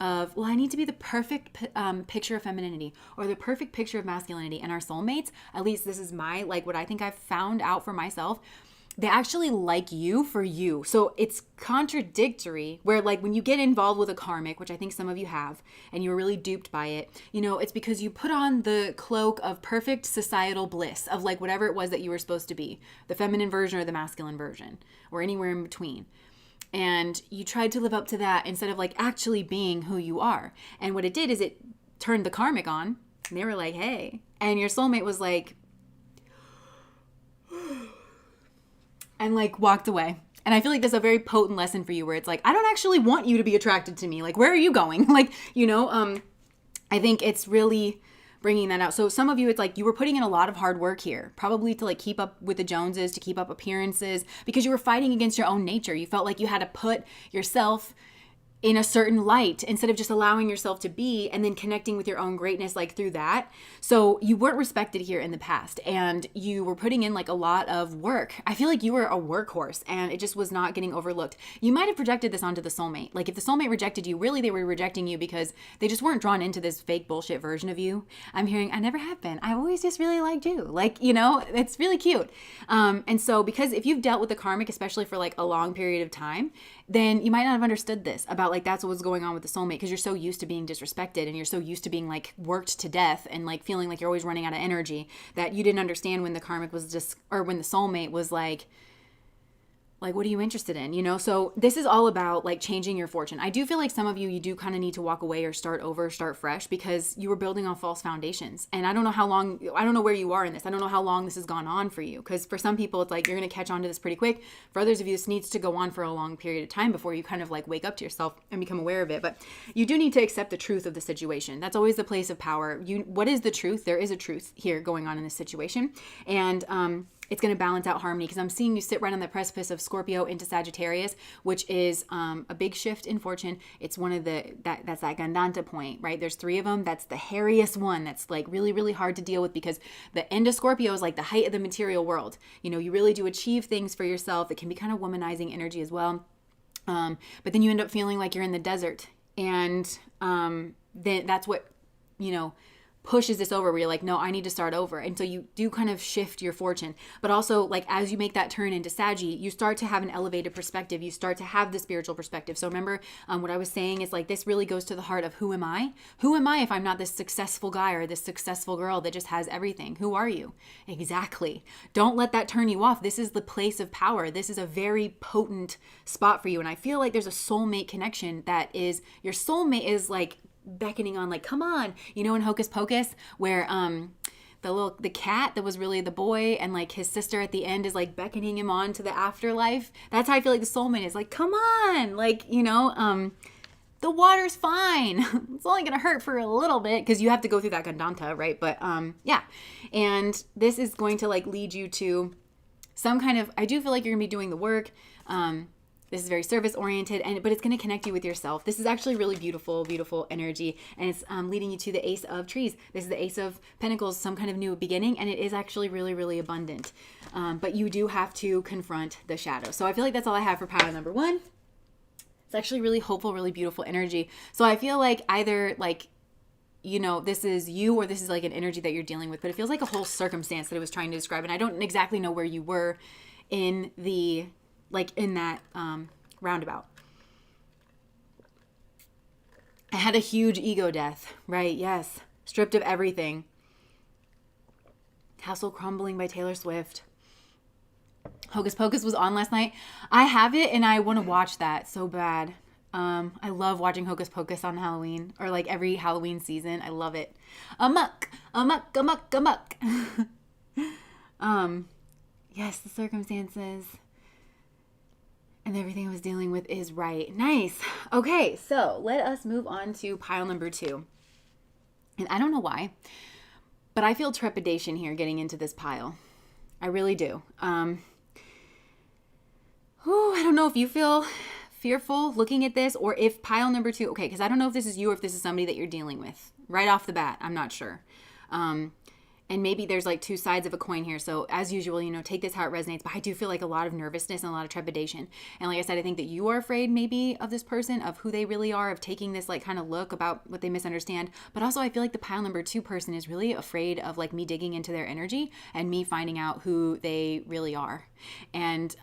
of, well, I need to be the perfect picture of femininity or the perfect picture of masculinity. And our soulmates, at least this is my, like what I think I've found out for myself, they actually like you for you. So it's contradictory where like when you get involved with a karmic, which I think some of you have, and you were really duped by it, it's because you put on the cloak of perfect societal bliss of like whatever it was that you were supposed to be, the feminine version or the masculine version or anywhere in between. And you tried to live up to that instead of like actually being who you are. And what it did is it turned the karmic on and they were like, hey, and your soulmate was like, and like walked away. And I feel like that's a very potent lesson for you where it's like, I don't actually want you to be attracted to me. Like, where are you going? Like, I think it's really bringing that out. So some of you, it's like you were putting in a lot of hard work here, probably to like keep up with the Joneses, to keep up appearances, because you were fighting against your own nature. You felt like you had to put yourself in a certain light instead of just allowing yourself to be and then connecting with your own greatness like through that. So you weren't respected here in the past and you were putting in like a lot of work. I feel like you were a workhorse and it just was not getting overlooked. You might have projected this onto the soulmate. Like if the soulmate rejected you, really they were rejecting you because they just weren't drawn into this fake bullshit version of you. I'm hearing, I never have been. I always just really liked you. Like, you know, it's really cute. And so because if you've dealt with the karmic, especially for like a long period of time, then you might not have understood this about like that's what was going on with the soulmate because you're so used to being disrespected and you're so used to being like worked to death and like feeling like you're always running out of energy that you didn't understand when the karmic was just, or when the soulmate was like, what are you interested in? You know, so this is all about like changing your fortune. I do feel like some of you do kind of need to walk away or start over, start fresh because you were building on false foundations. And I don't know how long, I don't know where you are in this. I don't know how long this has gone on for you. Because for some people, it's like you're going to catch on to this pretty quick. For others of you, this needs to go on for a long period of time before you kind of like wake up to yourself and become aware of it. But you do need to accept the truth of the situation. That's always the place of power. What is the truth? There is a truth here going on in this situation. And, it's going to balance out harmony because I'm seeing you sit right on the precipice of Scorpio into Sagittarius, which is a big shift in fortune. It's one of that's that Gandanta point, right? There's 3 of them. That's the hairiest one. That's like really, really hard to deal with because the end of Scorpio is like the height of the material world. You know, you really do achieve things for yourself. It can be kind of womanizing energy as well. But then you end up feeling like you're in the desert. And then that's what, you know, pushes this over where you're like, no, I need to start over. And so you do kind of shift your fortune. But also like as you make that turn into Saggy, you start to have an elevated perspective. You start to have the spiritual perspective. So remember what I was saying is like this really goes to the heart of who am I? Who am I if I'm not this successful guy or this successful girl that just has everything? Who are you? Exactly. Don't let that turn you off. This is the place of power. This is a very potent spot for you. And I feel like there's a soulmate connection that is, your soulmate is like beckoning on, like, come on, you know, in Hocus Pocus where the cat that was really the boy and like his sister at the end is like beckoning him on to the afterlife. That's how I feel like the soulmate is like, come on, like, you know, the water's fine. It's only gonna hurt for a little bit because you have to go through that Gandanta, right? But yeah, and this is going to like lead you to some kind of, I do feel like you're gonna be doing the work. This is very service oriented, but it's going to connect you with yourself. This is actually really beautiful, beautiful energy, and it's leading you to the Ace of Trees. This is the Ace of Pentacles, some kind of new beginning, and it is actually really, really abundant. But you do have to confront the shadow. So I feel like that's all I have for pile number 1. It's actually really hopeful, really beautiful energy. So I feel like either like, you know, this is you or this is like an energy that you're dealing with, but it feels like a whole circumstance that I was trying to describe, and I don't exactly know where you were in the like in that roundabout. I had a huge ego death, right? Yes. Stripped of everything. Castle Crumbling by Taylor Swift. Hocus Pocus was on last night. I have it and I want to watch that so bad. I love watching Hocus Pocus on Halloween or like every Halloween season. I love it. Amok, amok, amok, amok. Yes, the circumstances and everything I was dealing with is right. Nice. Okay, so let us move on to pile number 2. And I don't know why, but I feel trepidation here getting into this pile. I really do. I don't know if you feel fearful looking at this or if pile number 2, okay, because I don't know if this is you or if this is somebody that you're dealing with. Right off the bat, I'm not sure. And maybe there's like 2 sides of a coin here. So as usual, you know, take this how it resonates. But I do feel like a lot of nervousness and a lot of trepidation. And like I said, I think that you are afraid maybe of this person, of who they really are, of taking this like kind of look about what they misunderstand. But also I feel like the pile number 2 person is really afraid of like me digging into their energy and me finding out who they really are. And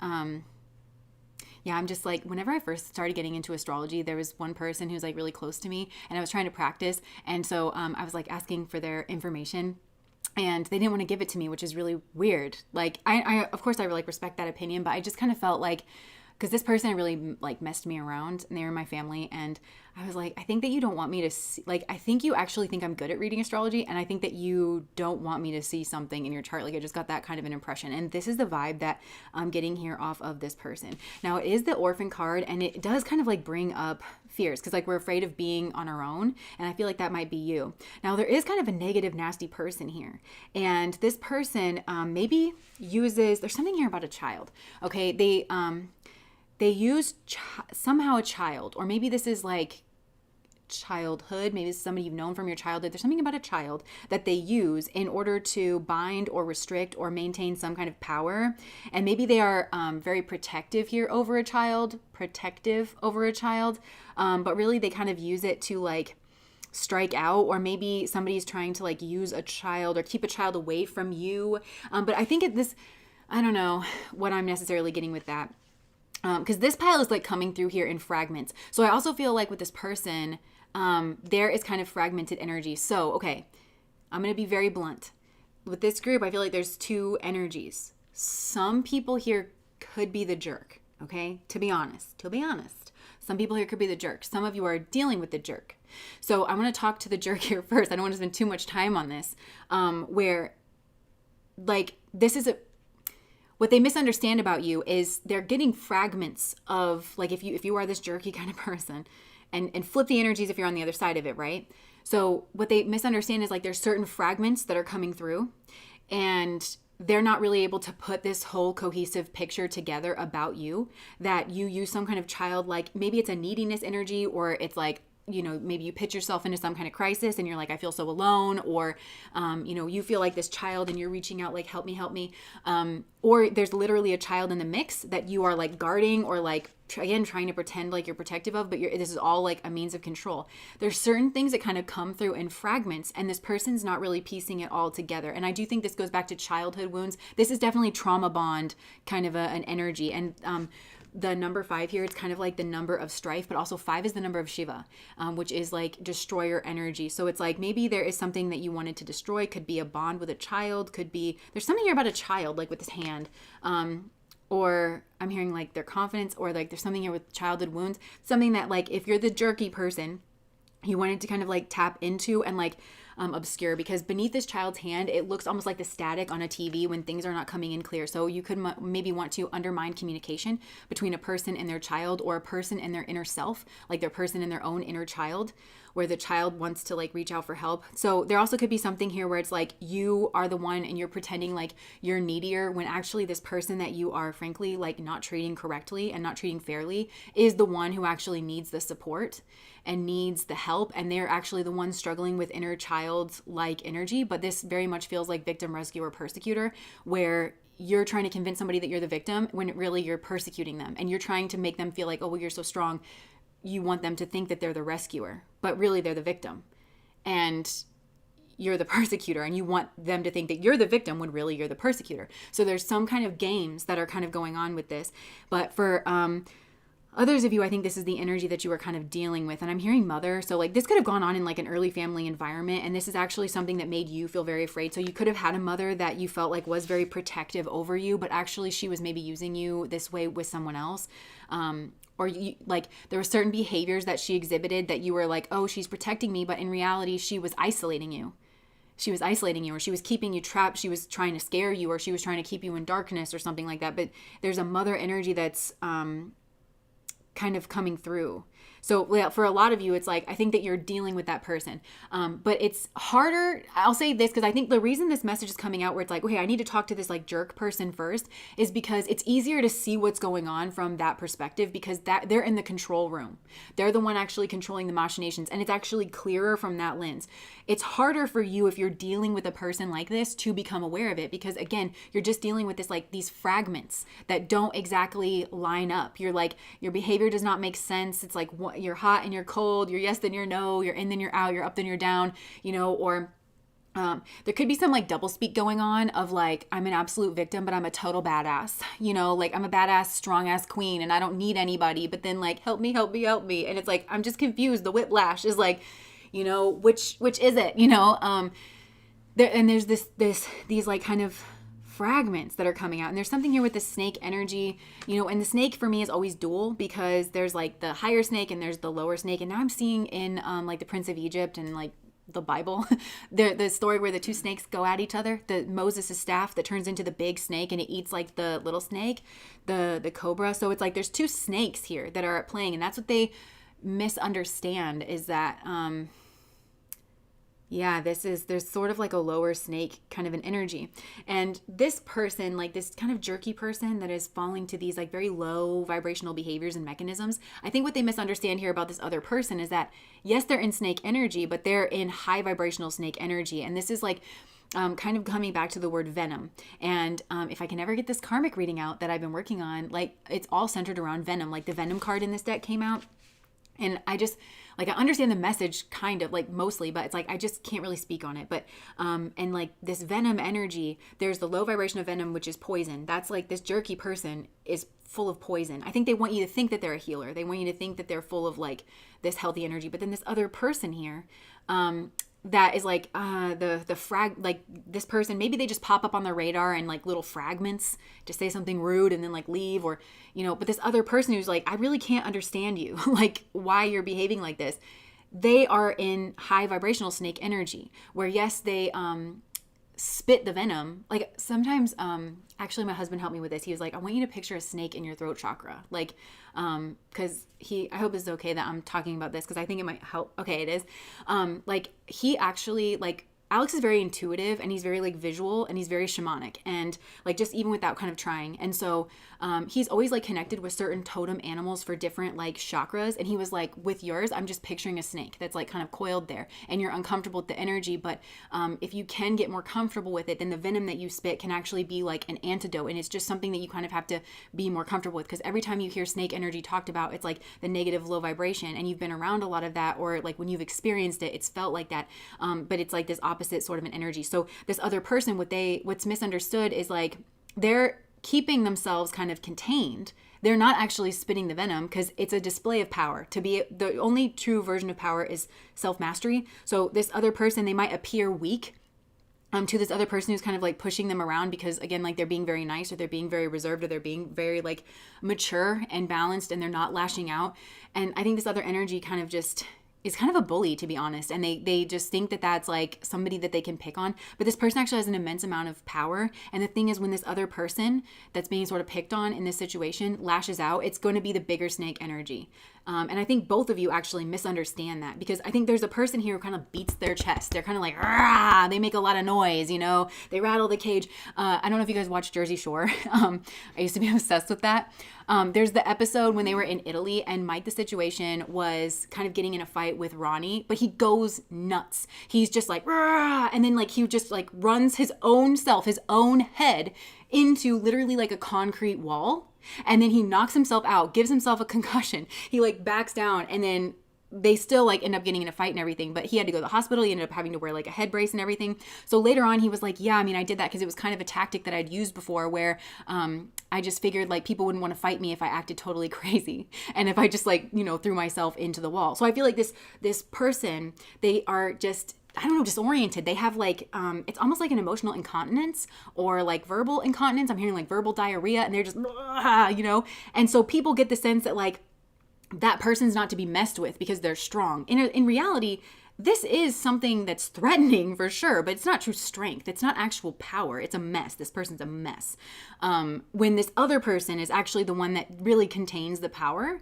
yeah, I'm just like, whenever I first started getting into astrology, there was one person who's like really close to me and I was trying to practice. And so I was like asking for their information. And they didn't want to give it to me, which is really weird. Like, I of course, I like respect that opinion, but I just kind of felt like, because this person really like messed me around and they were my family. And I was like, I think that you don't want me to see, like, I think you actually think I'm good at reading astrology. And I think that you don't want me to see something in your chart. Like I just got that kind of an impression. And this is the vibe that I'm getting here off of this person. Now it is the Orphan card and it does kind of like bring up fears because like we're afraid of being on our own. And I feel like that might be you. Now there is kind of a negative, nasty person here. And this person maybe uses, there's something here about a child. Okay. they use somehow a child, or maybe this is like childhood, maybe it's somebody you've known from your childhood. There's something about a child that they use in order to bind or restrict or maintain some kind of power. And maybe they are very protective here over a child, but really they kind of use it to like strike out, or maybe somebody's trying to like use a child or keep a child away from you. But I think I don't know what I'm necessarily getting with that. Because this pile is like coming through here in fragments. So I also feel like with this person, there is kind of fragmented energy. So, okay, I'm going to be very blunt. With this group, I feel like there's two energies. Some people here could be the jerk, okay? To be honest. Some people here could be the jerk. Some of you are dealing with the jerk. So I want to talk to the jerk here first. I don't want to spend too much time on this, where like this is what they misunderstand about you is they're getting fragments of, like, if you are this jerky kind of person, and flip the energies if you're on the other side of it, right? So what they misunderstand is like there's certain fragments that are coming through, and they're not really able to put this whole cohesive picture together about you, that you use some kind of childlike, maybe it's a neediness energy, or it's like, you know, maybe you pitch yourself into some kind of crisis and you're like, I feel so alone, or, you know, you feel like this child and you're reaching out like, help me. Or there's literally a child in the mix that you are like guarding, or like, again, trying to pretend like you're protective of, but this is all like a means of control. There's certain things that kind of come through in fragments, and this person's not really piecing it all together. And I do think this goes back to childhood wounds. This is definitely trauma bond kind of an energy. And, the number 5 here, it's kind of like the number of strife, but also 5 is the number of Shiva, which is like destroyer energy. So it's like maybe there is something that you wanted to destroy. Could be a bond with a child, could be, there's something here about a child, like with this hand, or I'm hearing like their confidence, or like there's something here with childhood wounds, something that like if you're the jerky person, you wanted to kind of like tap into and like obscure, because beneath this child's hand, it looks almost like the static on a TV when things are not coming in clear. So you could maybe want to undermine communication between a person and their child, or a person and their inner self, like their person and their own inner child, where the child wants to like reach out for help. So there also could be something here where it's like you are the one and you're pretending like you're needier, when actually this person that you are frankly like not treating correctly and not treating fairly is the one who actually needs the support and needs the help, and they're actually the one struggling with inner child like energy. But this very much feels like victim, rescuer, persecutor, where you're trying to convince somebody that you're the victim when really you're persecuting them, and you're trying to make them feel like, oh well, you're so strong. You want them to think that they're the rescuer, but really they're the victim, and you're the persecutor, and you want them to think that you're the victim when really you're the persecutor. So there's some kind of games that are kind of going on with this. But for others of you, I think this is the energy that you are kind of dealing with. And I'm hearing mother. So like this could have gone on in like an early family environment. And this is actually something that made you feel very afraid. So you could have had a mother that you felt like was very protective over you, but actually she was maybe using you this way with someone else. Or you, like there were certain behaviors that she exhibited that you were like, oh, she's protecting me. But in reality, she was isolating you. Or she was keeping you trapped. She was trying to scare you, or she was trying to keep you in darkness or something like that. But there's a mother energy that's kind of coming through. So for a lot of you, it's like, I think that you're dealing with that person. But it's harder. I'll say this, because I think the reason this message is coming out where it's like, okay, I need to talk to this like jerk person first, is because it's easier to see what's going on from that perspective, because that they're in the control room. They're the one actually controlling the machinations. And it's actually clearer from that lens. It's harder for you if you're dealing with a person like this to become aware of it, because again, you're just dealing with this, like these fragments that don't exactly line up. You're like, your behavior does not make sense. It's like, you're hot and you're cold, you're yes then you're no, you're in then you're out, you're up then you're down, you know, or there could be some like double speak going on of like, I'm an absolute victim, but I'm a total badass, you know, like I'm a badass, strong ass queen and I don't need anybody, but then like, help me. And it's like, I'm just confused. The whiplash is like, you know, which is it, you know, there's these like kind of fragments that are coming out. And there's something here with the snake energy, you know, and the snake for me is always dual, because there's like the higher snake and there's the lower snake. And now I'm seeing in like the Prince of Egypt and like the Bible, the story where the two snakes go at each other, the Moses' staff that turns into the big snake and it eats like the little snake, the cobra. So it's like there's two snakes here that are playing, and that's what they misunderstand, is that Yeah, there's sort of like a lower snake kind of an energy. And this person, like this kind of jerky person that is falling to these like very low vibrational behaviors and mechanisms, I think what they misunderstand here about this other person is that, yes, they're in snake energy, but they're in high vibrational snake energy. And this is like, kind of coming back to the word venom. And if I can ever get this karmic reading out that I've been working on, like it's all centered around venom. Like the venom card in this deck came out. And I just like I understand the message kind of like mostly, but it's like I just can't really speak on it. But and like this venom energy, there's the low vibration of venom, which is poison. That's like this jerky person is full of poison. I think they want you to think that they're a healer. They want you to think that they're full of like this healthy energy. But then this other person here, that is like the frag, like this person, maybe they just pop up on their radar and like little fragments to say something rude and then like leave, or but this other person who's like, I really can't understand you, like why you're behaving like this. They are in high vibrational snake energy where, yes, they spit the venom. Like sometimes actually my husband helped me with this. He was like, I want you to picture a snake in your throat chakra, like because I hope this is okay that I'm talking about this because I think it might help. Okay, it is. Like he actually, like Alex is very intuitive and he's very like visual and he's very shamanic and like just even without kind of trying. And so he's always like connected with certain totem animals for different like chakras. And he was like, with yours, I'm just picturing a snake that's like kind of coiled there and you're uncomfortable with the energy. But if you can get more comfortable with it, then the venom that you spit can actually be like an antidote. And it's just something that you kind of have to be more comfortable with, because every time you hear snake energy talked about, it's like the negative low vibration, and you've been around a lot of that, or like when you've experienced it, it's felt like that. But it's like this opposite sort of an energy. So this other person, what's misunderstood is like they're keeping themselves kind of contained. They're not actually spitting the venom because it's a display of power. To be the only true version of power is self-mastery. So this other person, they might appear weak to this other person who's kind of like pushing them around because, again, like they're being very nice, or they're being very reserved, or they're being very like mature and balanced, and they're not lashing out. And I think this other energy kind of just is kind of a bully, to be honest. And they just think that that's like somebody that they can pick on. But this person actually has an immense amount of power. And the thing is, when this other person that's being sort of picked on in this situation lashes out, it's going to be the bigger snake energy. And I think both of you actually misunderstand that, because I think there's a person here who kind of beats their chest. They're kind of like, rah! They make a lot of noise, they rattle the cage. I don't know if you guys watch Jersey Shore. I used to be obsessed with that. There's the episode when they were in Italy and Mike the Situation was kind of getting in a fight with Ronnie, but he goes nuts. He's just like, rah! And then like he just like runs his own self, his own head into literally like a concrete wall. And then he knocks himself out, gives himself a concussion. He like backs down, and then they still like end up getting in a fight and everything, but he had to go to the hospital. He ended up having to wear like a head brace and everything. So later on he was like, yeah, I mean, I did that because it was kind of a tactic that I'd used before where I just figured like people wouldn't want to fight me if I acted totally crazy. And if I just like, threw myself into the wall. So I feel like this person, they are just, I don't know, disoriented. They have like, it's almost like an emotional incontinence or like verbal incontinence. I'm hearing like verbal diarrhea, and they're just, and so people get the sense that like that person's not to be messed with because they're strong. In reality, this is something that's threatening for sure, but it's not true strength. It's not actual power. It's a mess. This person's a mess. When this other person is actually the one that really contains the power,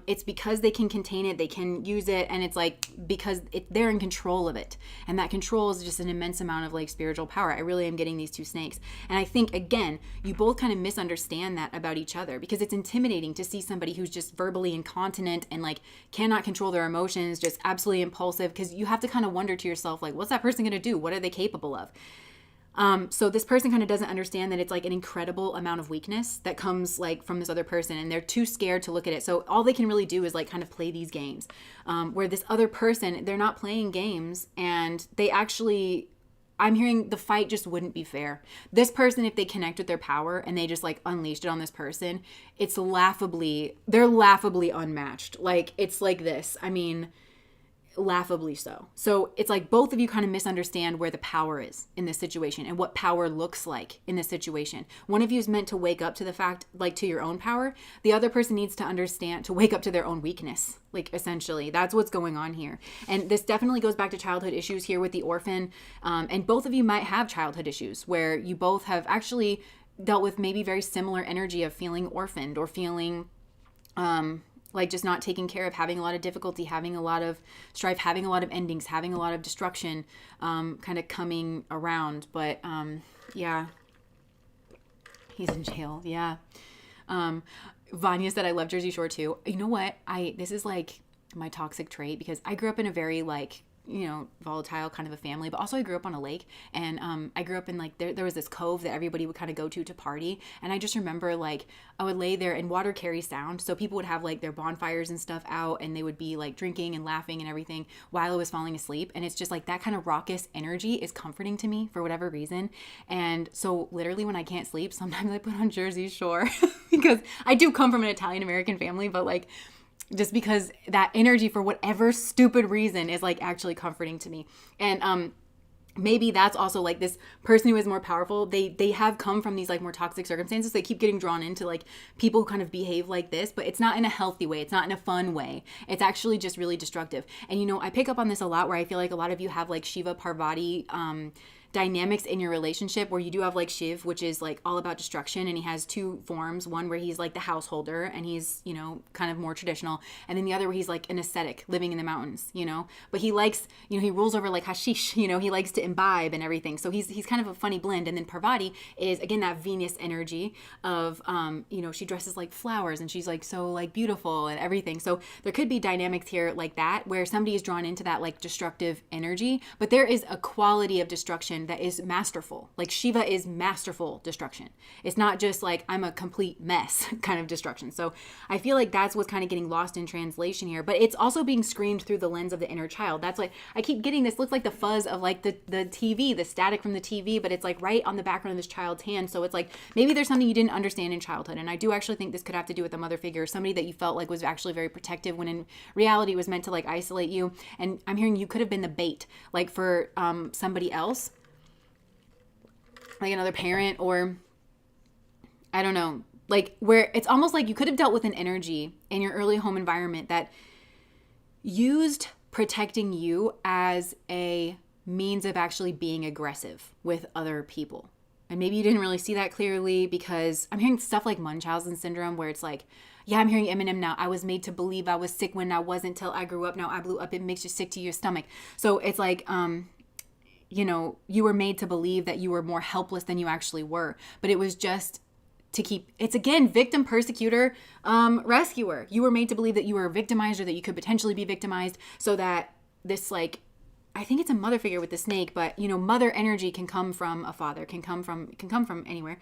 it's because they can contain it, they can use it, and it's like because they're in control of it. And that control is just an immense amount of like spiritual power. I really am getting these two snakes. And I think, again, you both kind of misunderstand that about each other, because it's intimidating to see somebody who's just verbally incontinent and like cannot control their emotions, just absolutely impulsive, because you have to kind of wonder to yourself, like, what's that person going to do? What are they capable of? So this person kind of doesn't understand that it's like an incredible amount of weakness that comes like from this other person, and they're too scared to look at it. So all they can really do is like kind of play these games, where this other person, they're not playing games, and they actually, I'm hearing the fight just wouldn't be fair. This person, if they connect with their power and they just like unleashed it on this person, they're laughably unmatched. Like it's like this. I mean, laughably so. So it's like both of you kind of misunderstand where the power is in this situation and what power looks like in this situation. One of you is meant to wake up to the fact, like to your own power. The other person needs to understand, to wake up to their own weakness. Like essentially, that's what's going on here. And this definitely goes back to childhood issues here with the orphan. And both of you might have childhood issues where you both have actually dealt with maybe very similar energy of feeling orphaned or feeling, like just not taking care of, having a lot of difficulty, having a lot of strife, having a lot of endings, having a lot of destruction, kind of coming around. But yeah, he's in jail. Yeah. Vanya said, I love Jersey Shore too. You know what? This is like my toxic trait, because I grew up in a very like, volatile kind of a family, but also I grew up on a lake, and I grew up in like, there was this cove that everybody would kind of go to party. And I just remember like, I would lay there, and water carries sound. So people would have like their bonfires and stuff out, and they would be like drinking and laughing and everything while I was falling asleep. And it's just like that kind of raucous energy is comforting to me for whatever reason. And so literally when I can't sleep, sometimes I put on Jersey Shore because I do come from an Italian American family, but like, just because that energy for whatever stupid reason is like actually comforting to me. And maybe that's also like this person who is more powerful, they have come from these like more toxic circumstances. They keep getting drawn into like people who kind of behave like this, but it's not in a healthy way. It's not in a fun way. It's actually just really destructive. And I pick up on this a lot, where I feel like a lot of you have like Shiva Parvati dynamics in your relationship, where you do have like Shiv, which is like all about destruction, and he has two forms, one where he's like the householder and he's kind of more traditional, and then the other where he's like an ascetic living in the mountains, but he likes, he rules over like hashish, he likes to imbibe and everything, so he's kind of a funny blend. And then Parvati is again that Venus energy of she dresses like flowers, and she's like so like beautiful and everything. So there could be dynamics here like that, where somebody is drawn into that like destructive energy, but there is a quality of destruction that is masterful. Like Shiva is masterful destruction. It's not just like I'm a complete mess kind of destruction. So I feel like that's what's kind of getting lost in translation here, but it's also being screened through the lens of the inner child. That's like, I keep getting this, looks like the fuzz of like the TV, the static from the TV, but it's like right on the background of this child's hand. So it's like, maybe there's something you didn't understand in childhood. And I do actually think this could have to do with a mother figure, somebody that you felt like was actually very protective, when in reality was meant to like isolate you. And I'm hearing you could have been the bait, like for somebody else, like another parent, or I don't know, like where it's almost like you could have dealt with an energy in your early home environment that used protecting you as a means of actually being aggressive with other people. And maybe you didn't really see that clearly, because I'm hearing stuff like Munchausen syndrome, where it's like, yeah, I'm hearing Eminem now. I was made to believe I was sick when I wasn't till I grew up. Now I blew up. It makes you sick to your stomach. So it's like, you were made to believe that you were more helpless than you actually were. But it was just to keep, it's again, victim, persecutor, rescuer. You were made to believe that you were victimized, or that you could potentially be victimized, so that this like, I think it's a mother figure with the snake, but mother energy can come from a father, can come from anywhere.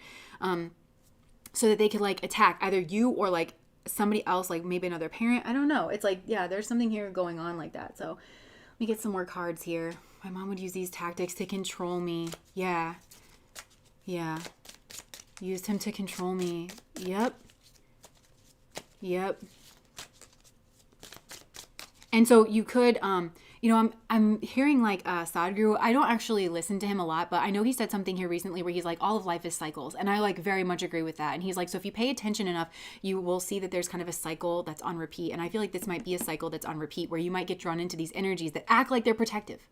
So that they could like attack either you or like somebody else, like maybe another parent. I don't know. It's like, yeah, there's something here going on like that. So let me get some more cards here. My mom would use these tactics to control me. Yeah. Used him to control me. Yep. And so you could, I'm hearing like Sadhguru. I don't actually listen to him a lot, but I know he said something here recently where he's like, all of life is cycles. And I like very much agree with that. And he's like, so if you pay attention enough, you will see that there's kind of a cycle that's on repeat. And I feel like this might be a cycle that's on repeat, where you might get drawn into these energies that act like they're protective.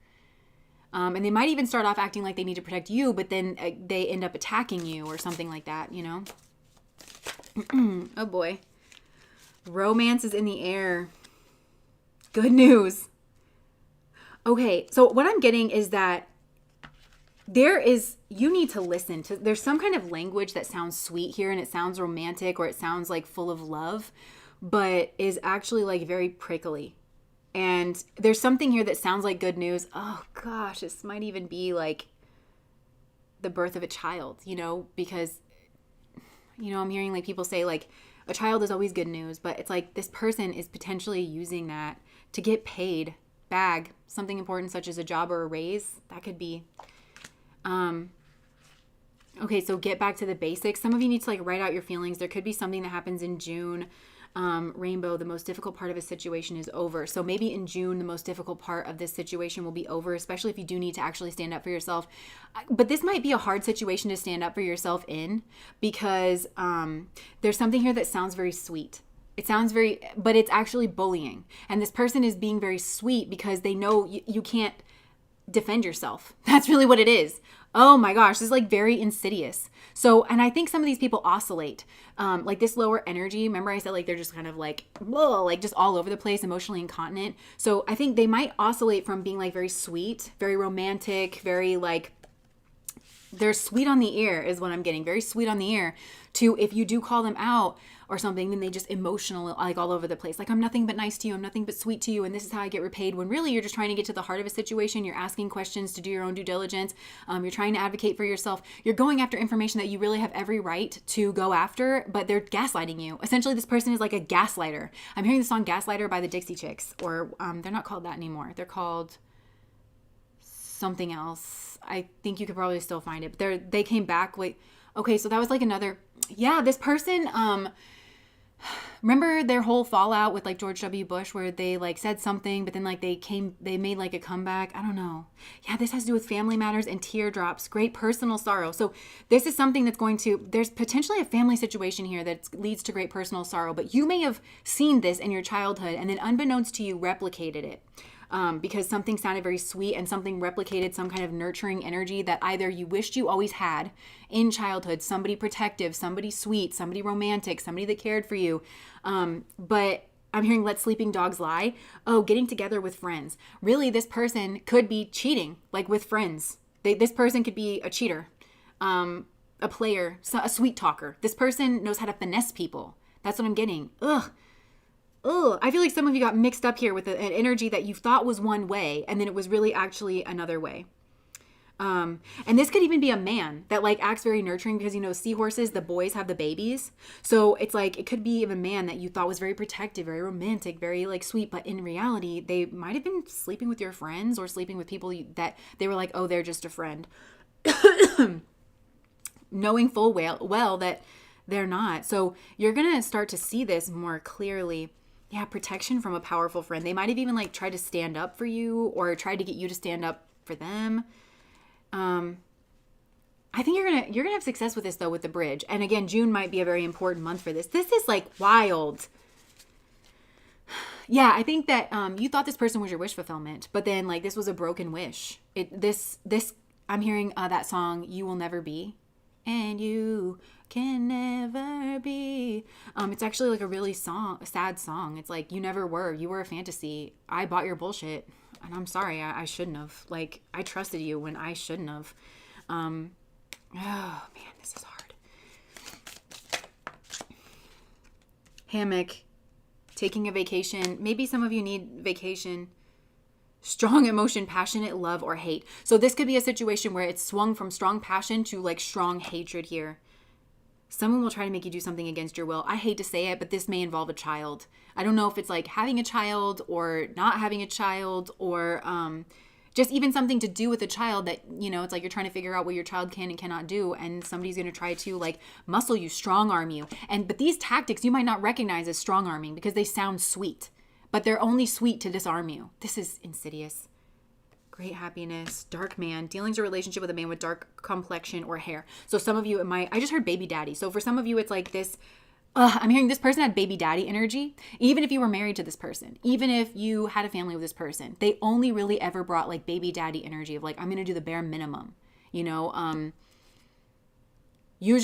And they might even start off acting like they need to protect you, but then they end up attacking you or something like that, Oh boy. Romance is in the air. Good news. Okay, so what I'm getting is that you need to listen to, there's some kind of language that sounds sweet here, and it sounds romantic, or it sounds like full of love, but is actually like very prickly. And there's something here that sounds like good news. Oh gosh, this might even be like the birth of a child, because, I'm hearing like people say like a child is always good news, but it's like this person is potentially using that to get paid, bag something important such as a job or a raise. That could be, okay, so get back to the basics. Some of you need to like write out your feelings. There could be something that happens in June. Rainbow, the most difficult part of a situation is over. So maybe in June, the most difficult part of this situation will be over, especially if you do need to actually stand up for yourself. But this might be a hard situation to stand up for yourself in, because there's something here that sounds very sweet. It sounds but it's actually bullying. And this person is being very sweet because they know you can't defend yourself. That's really what it is. Oh my gosh, this is like very insidious. So, and I think some of these people oscillate, like this lower energy. Remember I said like they're just kind of like, whoa, like just all over the place, emotionally incontinent. So I think they might oscillate from being like very sweet, very romantic, very like, they're sweet on the ear is what I'm getting. Very sweet on the ear to if you do call them out or something, then they just emotional, like all over the place. Like, I'm nothing but nice to you. I'm nothing but sweet to you. And this is how I get repaid. When really you're just trying to get to the heart of a situation. You're asking questions to do your own due diligence. You're trying to advocate for yourself. You're going after information that you really have every right to go after, but they're gaslighting you. Essentially, this person is like a gaslighter. I'm hearing the song Gaslighter by the Dixie Chicks, or they're not called that anymore. They're called something else. I think you could probably still find it, but they came back. Wait, okay, so that was like another, yeah, this person, remember their whole fallout with like George W. Bush where they like said something, but then like they made like a comeback. I don't know. Yeah, this has to do with family matters and teardrops, great personal sorrow. So this is something that's there's potentially a family situation here that leads to great personal sorrow, but you may have seen this in your childhood and then unbeknownst to you replicated it. Because something sounded very sweet and something replicated some kind of nurturing energy that either you wished you always had in childhood, somebody protective, somebody sweet, somebody romantic, somebody that cared for you. But I'm hearing let sleeping dogs lie. Oh, getting together with friends. Really, this person could be cheating, like with friends. This person could be a cheater, a player, a sweet talker. This person knows how to finesse people. That's what I'm getting. Ugh, I feel like some of you got mixed up here with an energy that you thought was one way, and then it was really actually another way. And this could even be a man that like acts very nurturing because, seahorses, the boys have the babies. So it's like, it could be a man that you thought was very protective, very romantic, very like sweet. But in reality, they might have been sleeping with your friends or sleeping with people that they were like, oh, they're just a friend. Knowing full well that they're not. So you're going to start to see this more clearly. Yeah, protection from a powerful friend. They might have even like tried to stand up for you or tried to get you to stand up for them. I think you're gonna have success with this though with the bridge. And again, June might be a very important month for this. This is like wild. Yeah, I think that you thought this person was your wish fulfillment, but then like this was a broken wish. I'm hearing that song, "You Will Never Be," and you can never be. It's actually like a really sad song. It's like, you never were. You were a fantasy. I bought your bullshit. And I'm sorry, I shouldn't have. Like, I trusted you when I shouldn't have. Oh, man, this is hard. Hammock. Taking a vacation. Maybe some of you need vacation. Strong emotion, passionate love, or hate. So this could be a situation where it's swung from strong passion to like strong hatred here. Someone will try to make you do something against your will. I hate to say it, but this may involve a child. I don't know if it's like having a child or not having a child or just even something to do with a child that, it's like you're trying to figure out what your child can and cannot do. And somebody's going to try to like muscle you, strong arm you. But these tactics you might not recognize as strong arming because they sound sweet, but they're only sweet to disarm you. This is insidious. Great happiness, dark man, dealings or relationship with a man with dark complexion or hair. So some of you, I just heard baby daddy. So for some of you, it's like this, I'm hearing this person had baby daddy energy. Even if you were married to this person, even if you had a family with this person, they only really ever brought like baby daddy energy of like, I'm going to do the bare minimum, use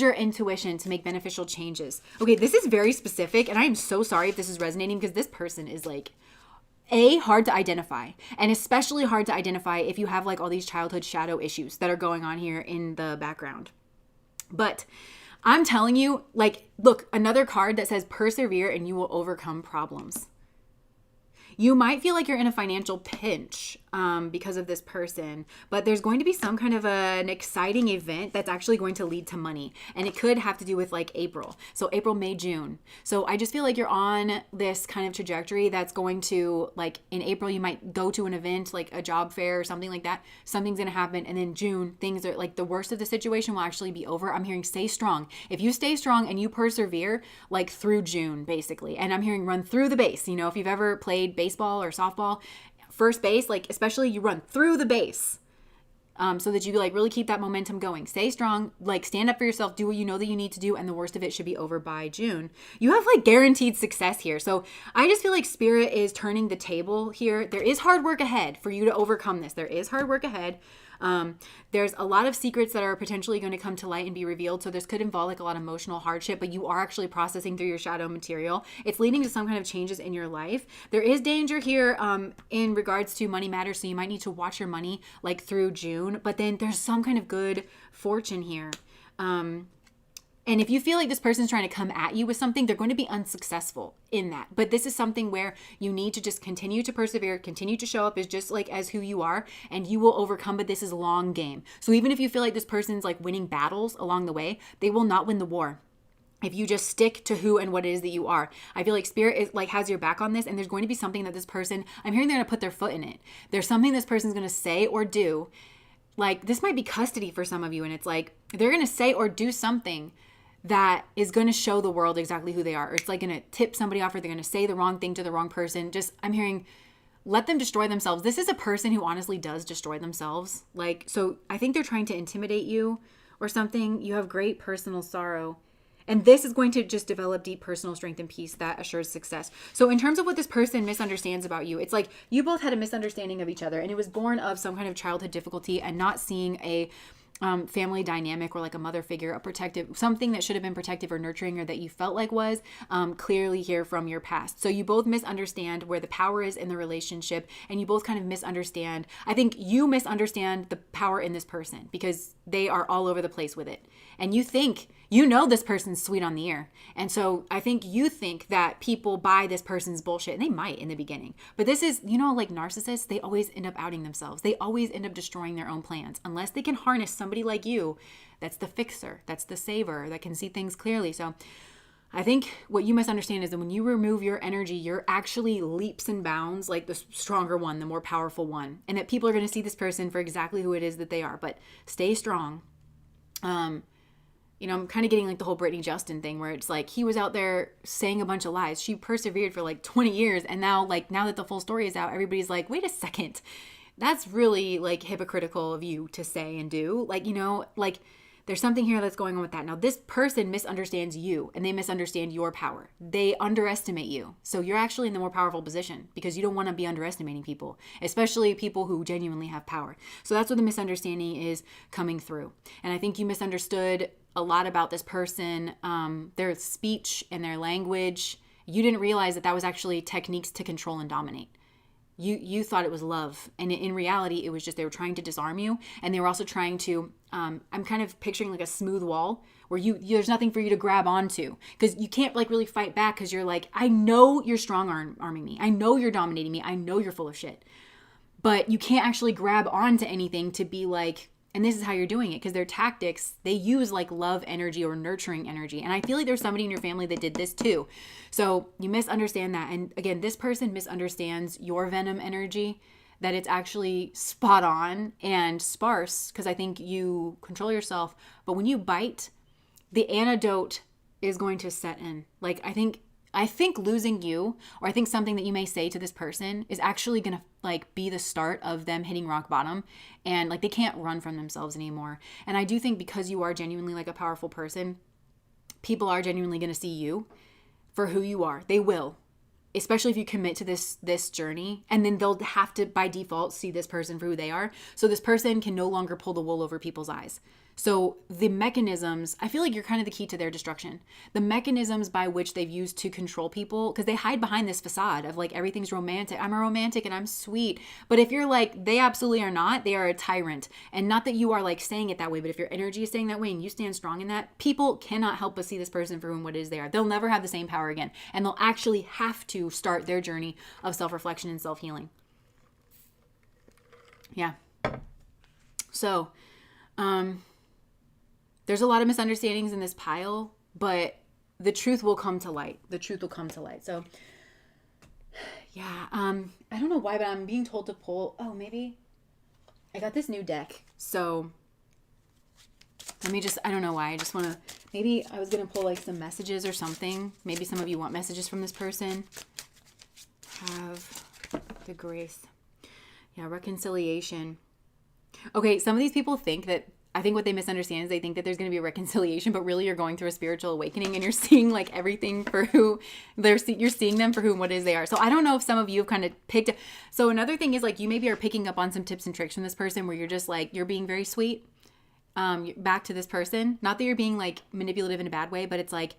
your intuition to make beneficial changes. Okay, this is very specific. And I am so sorry if this is resonating because this person is like, hard to identify, and especially hard to identify if you have like all these childhood shadow issues that are going on here in the background. But I'm telling you, like, look, another card that says persevere and you will overcome problems. You might feel like you're in a financial pinch because of this person, but there's going to be some kind of an exciting event that's actually going to lead to money. And it could have to do with like April. So April, May, June. So I just feel like you're on this kind of trajectory that's going to, like, in April, you might go to an event, like a job fair or something like that. Something's going to happen. And then June, things are like the worst of the situation will actually be over. I'm hearing stay strong. If you stay strong and you persevere, like through June, basically. And I'm hearing run through the base. If you've ever played baseball or softball, first base, like especially you run through the base. so that you like really keep that momentum going. Stay strong, like stand up for yourself, do what you know that you need to do, and the worst of it should be over by June. You have like guaranteed success here. So I just feel like Spirit is turning the table here. There is hard work ahead for you to overcome this. There is hard work ahead. There's a lot of secrets that are potentially going to come to light and be revealed. So this could involve like a lot of emotional hardship, but you are actually processing through your shadow material. It's leading to some kind of changes in your life. There is danger here in regards to money matters. So you might need to watch your money like through June, but then there's some kind of good fortune here. And if you feel like this person's trying to come at you with something, they're going to be unsuccessful in that. But this is something where you need to just continue to persevere, continue to show up as just like as who you are, and you will overcome. But this is a long game. So even if you feel like this person's like winning battles along the way, they will not win the war if you just stick to who and what it is that you are. I feel like Spirit is like has your back on this, and there's going to be something that this person, I'm hearing they're going to put their foot in it. There's something this person's going to say or do. Like this might be custody for some of you, and it's like they're going to say or do something that is going to show the world exactly who they are. Or it's like going to tip somebody off, or they're going to say the wrong thing to the wrong person. Just, I'm hearing, let them destroy themselves. This is a person who honestly does destroy themselves. Like, so I think they're trying to intimidate you or something. You have great personal sorrow. And this is going to just develop deep personal strength and peace that assures success. So in terms of what this person misunderstands about you, it's like you both had a misunderstanding of each other, and it was born of some kind of childhood difficulty and not seeing a family dynamic or like a mother figure, a protective, something that should have been protective or nurturing or that you felt like was clearly here from your past. So you both misunderstand where the power is in the relationship, and you both kind of misunderstand. I think you misunderstand the power in this person because they are all over the place with it. And you think, you know, this person's sweet on the ear. And so I think you think that people buy this person's bullshit, and they might in the beginning. But this is, you know, like narcissists, they always end up outing themselves. They always end up destroying their own plans unless they can harness somebody like you that's the fixer, that's the saver, that can see things clearly. So I think what you misunderstand is that when you remove your energy, you're actually leaps and bounds like the stronger one, the more powerful one. And that people are going to see this person for exactly who it is that they are. But stay strong. You know, I'm kind of getting like the whole Brittany Justin thing where it's like he was out there saying a bunch of lies. She persevered for like 20 years. And now that the full story is out, everybody's like, wait a second. That's really like hypocritical of you to say and do. Like, you know, like there's something here that's going on with that. Now, this person misunderstands you, and they misunderstand your power. They underestimate you. So you're actually in the more powerful position because you don't want to be underestimating people, especially people who genuinely have power. So that's what the misunderstanding is coming through. And I think you misunderstood a lot about this person, their speech and their language. You didn't realize that was actually techniques to control and dominate. You thought it was love. And in reality, it was just they were trying to disarm you. And they were also trying to, I'm kind of picturing like a smooth wall where there's nothing for you to grab onto. Because you can't like really fight back because you're like, I know you're strong arming me. I know you're dominating me. I know you're full of shit. But you can't actually grab onto anything to be like, and this is how you're doing it, because their tactics, they use like love energy or nurturing energy. And I feel like there's somebody in your family that did this too. So you misunderstand that. And again, this person misunderstands your venom energy, that it's actually spot on and sparse, because I think you control yourself. But when you bite, the antidote is going to set in. Like, I think losing you, or I think something that you may say to this person is actually going to like be the start of them hitting rock bottom, and like they can't run from themselves anymore. And I do think because you are genuinely like a powerful person, people are genuinely going to see you for who you are. They will, especially if you commit to this journey, and then they'll have to by default see this person for who they are. So this person can no longer pull the wool over people's eyes. So the mechanisms, I feel like you're kind of the key to their destruction. The mechanisms by which they've used to control people, because they hide behind this facade of like everything's romantic. I'm a romantic and I'm sweet. But if you're like, they absolutely are not, they are a tyrant. And not that you are like saying it that way, but if your energy is saying that way and you stand strong in that, people cannot help but see this person for whom what it is they are. They'll never have the same power again. And they'll actually have to start their journey of self-reflection and self-healing. Yeah. So, there's a lot of misunderstandings in this pile, but the truth will come to light. The truth will come to light. So, yeah, I don't know why, but I'm being told to pull. Oh, maybe I got this new deck. So let me I don't know why. I just want to, maybe I was going to pull like some messages or something. Maybe some of you want messages from this person. Have the grace. Yeah, reconciliation. Okay, some of these people think that, I think what they misunderstand is they think that there's going to be a reconciliation, but really you're going through a spiritual awakening and you're seeing like everything for who you're seeing them for who and what it is they are. So I don't know if some of you have kind of picked. So another thing is like you maybe are picking up on some tips and tricks from this person where you're just like, you're being very sweet back to this person. Not that you're being like manipulative in a bad way, but it's like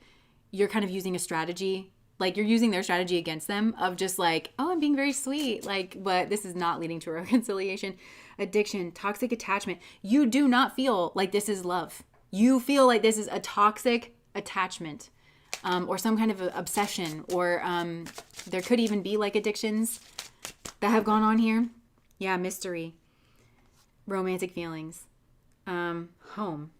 you're kind of using a strategy. Like you're using their strategy against them of just like, oh, I'm being very sweet. Like, but this is not leading to a reconciliation. Addiction, toxic attachment. You do not feel like this is love. You feel like this is a toxic attachment or some kind of obsession, or there could even be like addictions that have gone on here. Yeah, mystery, romantic feelings, home.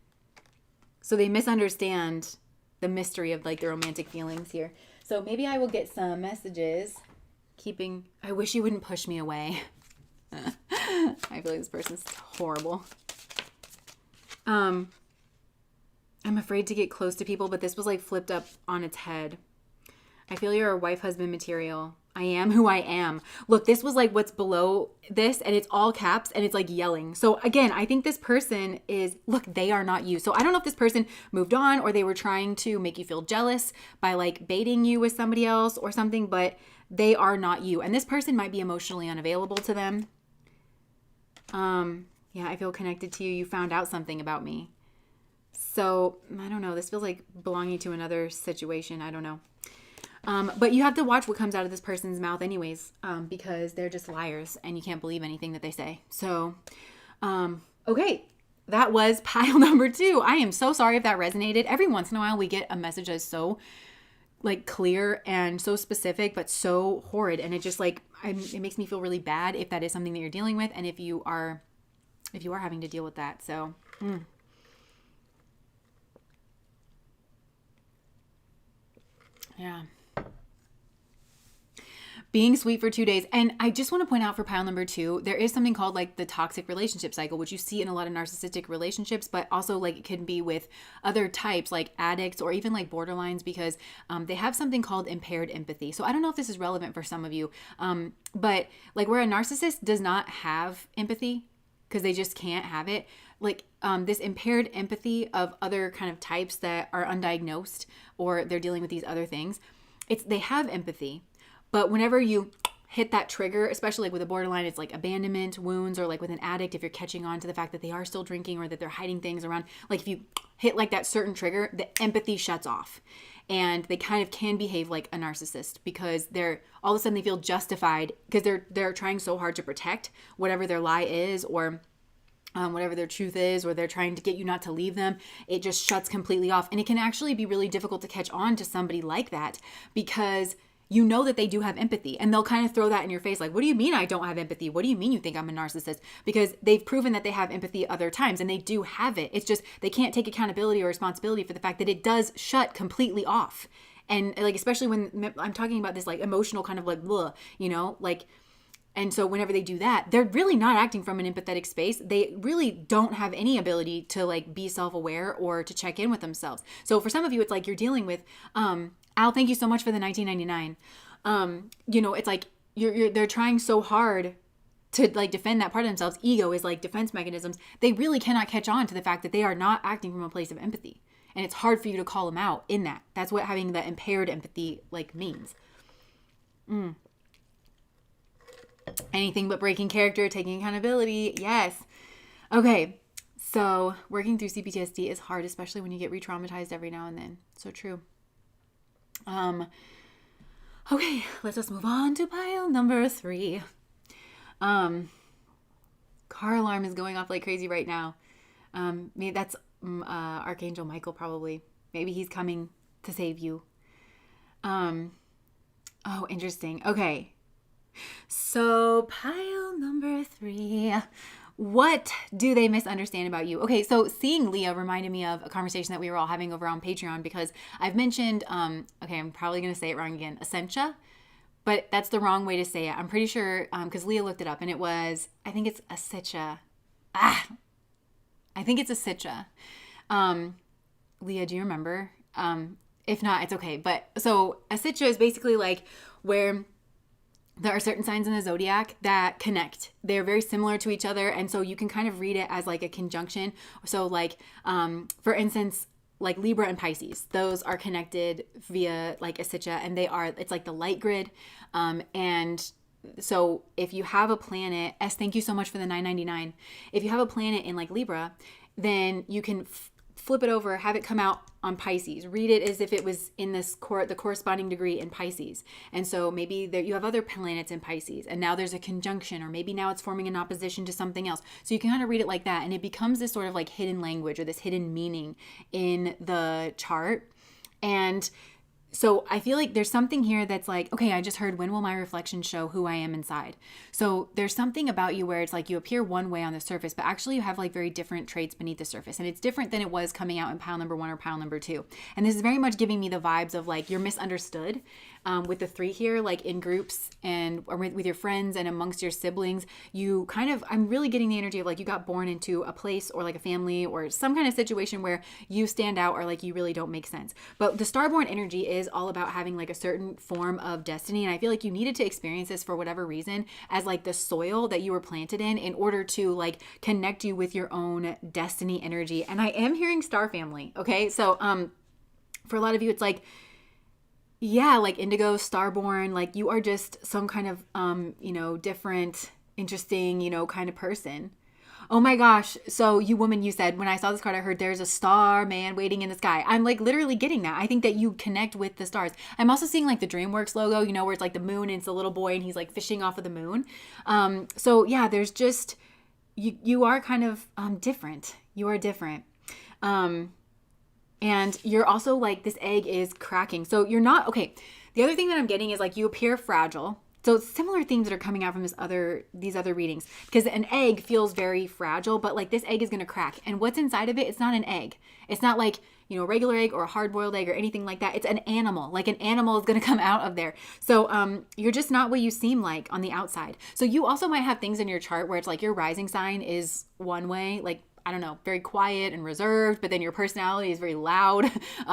So they misunderstand the mystery of like the romantic feelings here. So maybe I will get some messages. I wish you wouldn't push me away. I feel like this person's horrible. I'm afraid to get close to people, but this was like flipped up on its head. I feel you're a wife husband material. I am who I am. Look, this was like what's below this, and it's all caps and it's like yelling. So again, I think this person is, look, they are not you. So I don't know if this person moved on or they were trying to make you feel jealous by like baiting you with somebody else or something, but they are not you. And this person might be emotionally unavailable to them. Yeah, I feel connected to you. You found out something about me. So I don't know. This feels like belonging to another situation. I don't know. But you have to watch what comes out of this person's mouth anyways, because they're just liars and you can't believe anything that they say. So, okay. That was pile number 2. I am so sorry if that resonated. Every once in a while we get a message that's so like clear and so specific, but so horrid. And it just like, it makes me feel really bad if that is something that you're dealing with. And if you are having to deal with that. So, yeah. Being sweet for 2 days. And I just want to point out for pile number 2, there is something called like the toxic relationship cycle, which you see in a lot of narcissistic relationships, but also like it can be with other types like addicts or even like borderlines, because they have something called impaired empathy. So I don't know if this is relevant for some of you, but like where a narcissist does not have empathy because they just can't have it, like this impaired empathy of other kind of types that are undiagnosed or they're dealing with these other things, they have empathy. But whenever you hit that trigger, especially like with a borderline, it's like abandonment wounds, or like with an addict, if you're catching on to the fact that they are still drinking or that they're hiding things around, like if you hit like that certain trigger, the empathy shuts off and they kind of can behave like a narcissist because they're all of a sudden they feel justified because they're trying so hard to protect whatever their lie is or whatever their truth is, or they're trying to get you not to leave them. It just shuts completely off. And it can actually be really difficult to catch on to somebody like that because you know that they do have empathy, and they'll kind of throw that in your face. Like, what do you mean I don't have empathy? What do you mean you think I'm a narcissist? Because they've proven that they have empathy other times, and they do have it. It's just they can't take accountability or responsibility for the fact that it does shut completely off. And like, especially when I'm talking about this like emotional kind of like, blah, you know, like, and so whenever they do that, they're really not acting from an empathetic space. They really don't have any ability to like be self-aware or to check in with themselves. So for some of you, it's like you're dealing with, Al, thank you so much for the 1999. You know, it's like they're trying so hard to like defend that part of themselves. Ego is like defense mechanisms. They really cannot catch on to the fact that they are not acting from a place of empathy. And it's hard for you to call them out in that. That's what having the impaired empathy like means. Anything but breaking character, taking accountability. Yes. Okay. So working through CPTSD is hard, especially when you get re-traumatized every now and then. So true. Okay, let's just move on to pile number 3. Car alarm is going off like crazy right now. Maybe that's Archangel Michael probably. Maybe he's coming to save you. Oh, interesting. Okay. So pile number 3. What do they misunderstand about you? Okay, so seeing Leah reminded me of a conversation that we were all having over on Patreon, because I've mentioned, okay, I'm probably going to say it wrong again, Essentia, but that's the wrong way to say it. I'm pretty sure, because Leah looked it up, and it was, I think it's Essentia. I think it's Essentia. Leah, do you remember? If not, it's okay. But so Essentia is basically like where there are certain signs in the zodiac that connect. They're very similar to each other. And so you can kind of read it as like a conjunction. So like, for instance, like Libra and Pisces, those are connected via like a Sitcha, and it's like the light grid. And so if you have a planet, thank you so much for the $9.99. If you have a planet in like Libra, then you can flip it over, have it come out on Pisces. Read it as if it was in the corresponding degree in Pisces. And so maybe you have other planets in Pisces, and now there's a conjunction, or maybe now it's forming an opposition to something else. So you can kind of read it like that, and it becomes this sort of like hidden language or this hidden meaning in the chart. And so I feel like there's something here that's like, okay, I just heard, when will my reflection show who I am inside? So there's something about you where it's like you appear one way on the surface, but actually you have like very different traits beneath the surface. And it's different than it was coming out in pile number 1 or pile number 2. And this is very much giving me the vibes of like you're misunderstood with the 3 here, like in groups or with your friends and amongst your siblings. I'm really getting the energy of like you got born into a place or like a family or some kind of situation where you stand out or like you really don't make sense. But the starborn energy is all about having like a certain form of destiny. And I feel like you needed to experience this for whatever reason as like the soil that you were planted in order to like connect you with your own destiny energy. And I am hearing star family. Okay. So, for a lot of you, it's like, yeah, like indigo, starborn, like you are just some kind of, different, interesting, kind of person. Oh my gosh. So you woman, you said, when I saw this card, I heard there's a star man waiting in the sky. I'm like literally getting that. I think that you connect with the stars. I'm also seeing like the DreamWorks logo, where it's like the moon and it's a little boy and he's like fishing off of the moon. So yeah, there's just, you are kind of different. You are different. And you're also like, this egg is cracking. So you're not, okay. The other thing that I'm getting is like you appear fragile. So similar themes that are coming out from these other readings, because an egg feels very fragile, but like this egg is going to crack. And what's inside of it, it's not an egg. It's not like, a regular egg or a hard-boiled egg or anything like that. It's an animal. Like an animal is going to come out of there. So you're just not what you seem like on the outside. So you also might have things in your chart where it's like your rising sign is one way, like, I don't know, very quiet and reserved, but then your personality is very loud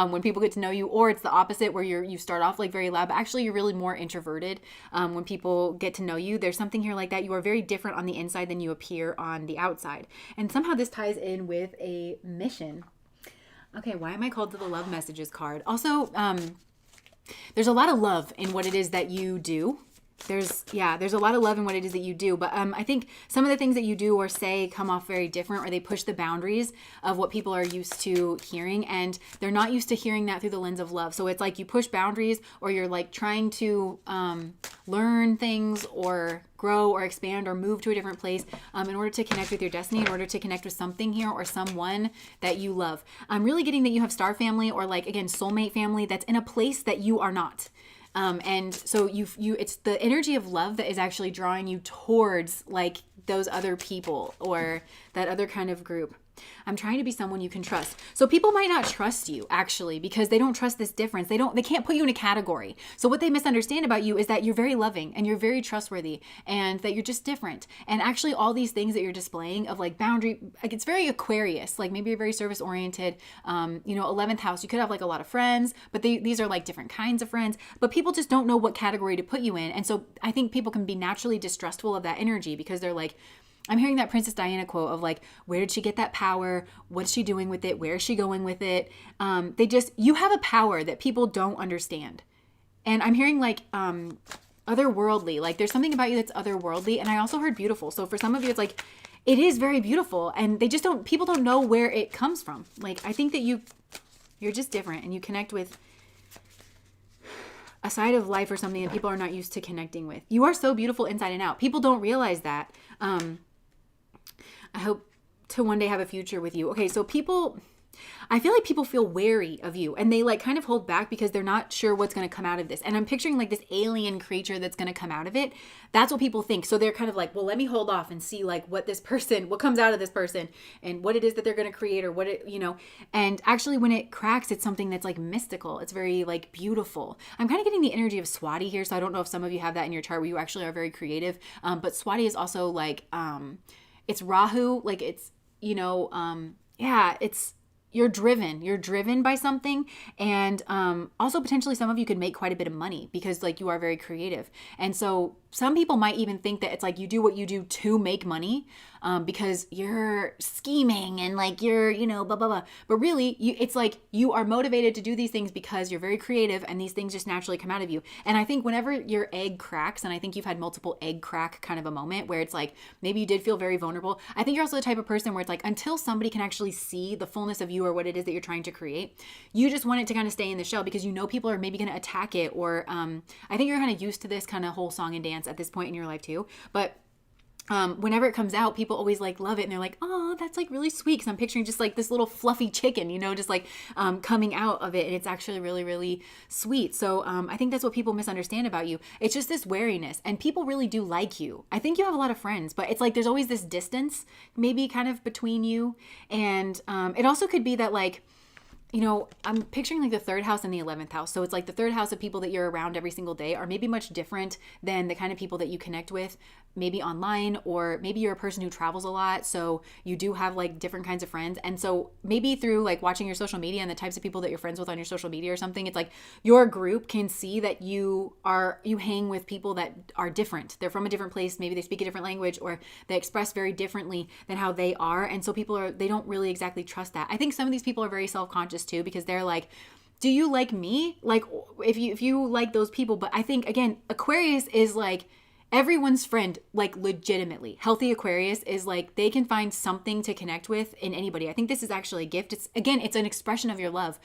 when people get to know you, or it's the opposite where you start off like very loud, but actually you're really more introverted when people get to know you. There's something here like that. You are very different on the inside than you appear on the outside. And somehow this ties in with a mission. Okay, why am I called to the love messages card? Also, there's a lot of love in what it is that you do. There's a lot of love in what it is that you do, but I think some of the things that you do or say come off very different, or they push the boundaries of what people are used to hearing, and they're not used to hearing that through the lens of love. So it's like you push boundaries, or you're like trying to learn things or grow or expand or move to a different place in order to connect with your destiny, in order to connect with something here or someone that you love. I'm really getting that you have star family, or like, again, soulmate family that's in a place that you are not. And so it's the energy of love that is actually drawing you towards like those other people or that other kind of group. I'm trying to be someone you can trust. So people might not trust you actually because they don't trust this difference. They can't put you in a category. So what they misunderstand about you is that you're very loving and you're very trustworthy and that you're just different. And actually all these things that you're displaying of like boundary, like it's very Aquarius, like maybe you're very service oriented, 11th house, you could have like a lot of friends, but these are like different kinds of friends, but people just don't know what category to put you in. And so I think people can be naturally distrustful of that energy because they're like, I'm hearing that Princess Diana quote of like, where did she get that power? What's she doing with it? Where is she going with it? You have a power that people don't understand. And I'm hearing like otherworldly, like there's something about you that's otherworldly. And I also heard beautiful. So for some of you, it's like, it is very beautiful. And people don't know where it comes from. Like, I think that you're just different and you connect with a side of life or something that people are not used to connecting with. You are so beautiful inside and out. People don't realize that. I hope to one day have a future with you. Okay, so I feel like people feel wary of you and they like kind of hold back because they're not sure what's going to come out of this. And I'm picturing like this alien creature that's going to come out of it. That's what people think. So they're kind of like, well, let me hold off and see like what comes out of this person and what it is that they're going to create or and actually when it cracks, it's something that's like mystical. It's very like beautiful. I'm kind of getting the energy of Swati here. So I don't know if some of you have that in your chart where you actually are very creative. But Swati is also like, it's Rahu, like it's, you're driven by something. And also potentially some of you could make quite a bit of money because like you are very creative. And so some people might even think that it's like you do what you do to make money, because you're scheming and like you're, blah, blah, blah. But really, it's like you are motivated to do these things because you're very creative and these things just naturally come out of you. And I think whenever your egg cracks, and I think you've had multiple egg crack kind of a moment where it's like maybe you did feel very vulnerable. I think you're also the type of person where it's like until somebody can actually see the fullness of you or what it is that you're trying to create, you just want it to kind of stay in the shell because people are maybe going to attack it. Or I think you're kind of used to this kind of whole song and dance at this point in your life too. But whenever it comes out, people always like love it and they're like, oh, that's like really sweet, because I'm picturing just like this little fluffy chicken, just like coming out of it, and it's actually really, really sweet. So I think that's what people misunderstand about you. It's just this wariness, and people really do like you. I think you have a lot of friends, but it's like there's always this distance maybe kind of between you. And it also could be that like, I'm picturing like the third house and the 11th house. So it's like the third house of people that you're around every single day are maybe much different than the kind of people that you connect with maybe online, or maybe you're a person who travels a lot. So you do have like different kinds of friends. And so maybe through like watching your social media and the types of people that you're friends with on your social media or something, it's like your group can see that you hang with people that are different. They're from a different place. Maybe they speak a different language, or they express very differently than how they are. And so they don't really exactly trust that. I think some of these people are very self-conscious too, because they're like, do you like me? Like if you like those people. But I think again, Aquarius is like everyone's friend, like legitimately. Healthy Aquarius is like they can find something to connect with in anybody. I think this is actually a gift. It's an expression of your love.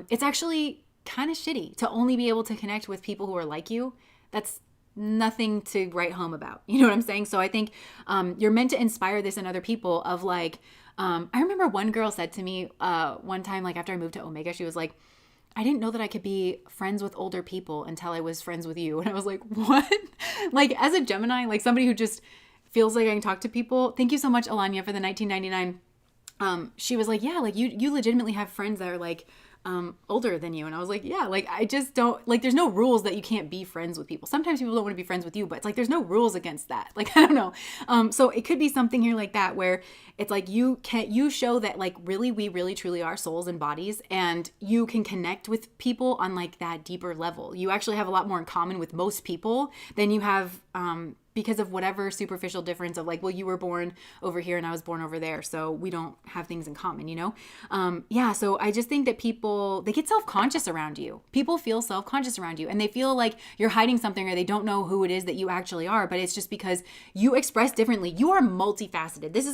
It's actually kind of shitty to only be able to connect with people who are like you. That's nothing to write home about. You know what I'm saying? So I think you're meant to inspire this in other people of like, I remember one girl said to me one time, like after I moved to Omega, she was like, I didn't know that I could be friends with older people until I was friends with you. And I was like, what? Like as a Gemini, like somebody who just feels like I can talk to people. Thank you so much, Alanya, for the 1999. She was like, yeah, like you legitimately have friends that are like older than you. And I was like, yeah, like I just don't like, there's no rules that you can't be friends with people. Sometimes people don't want to be friends with you, but it's like there's no rules against that. Like I don't know. So it could be something here like that where it's like you show that like really we really truly are souls and bodies, and you can connect with people on like that deeper level. You actually have a lot more in common with most people than you have because of whatever superficial difference of like, well, you were born over here and I was born over there, so we don't have things in common, Yeah, so I just think that people, they get self-conscious around you. People feel self-conscious around you, and they feel like you're hiding something, or they don't know who it is that you actually are, but it's just because you express differently. You are multifaceted. This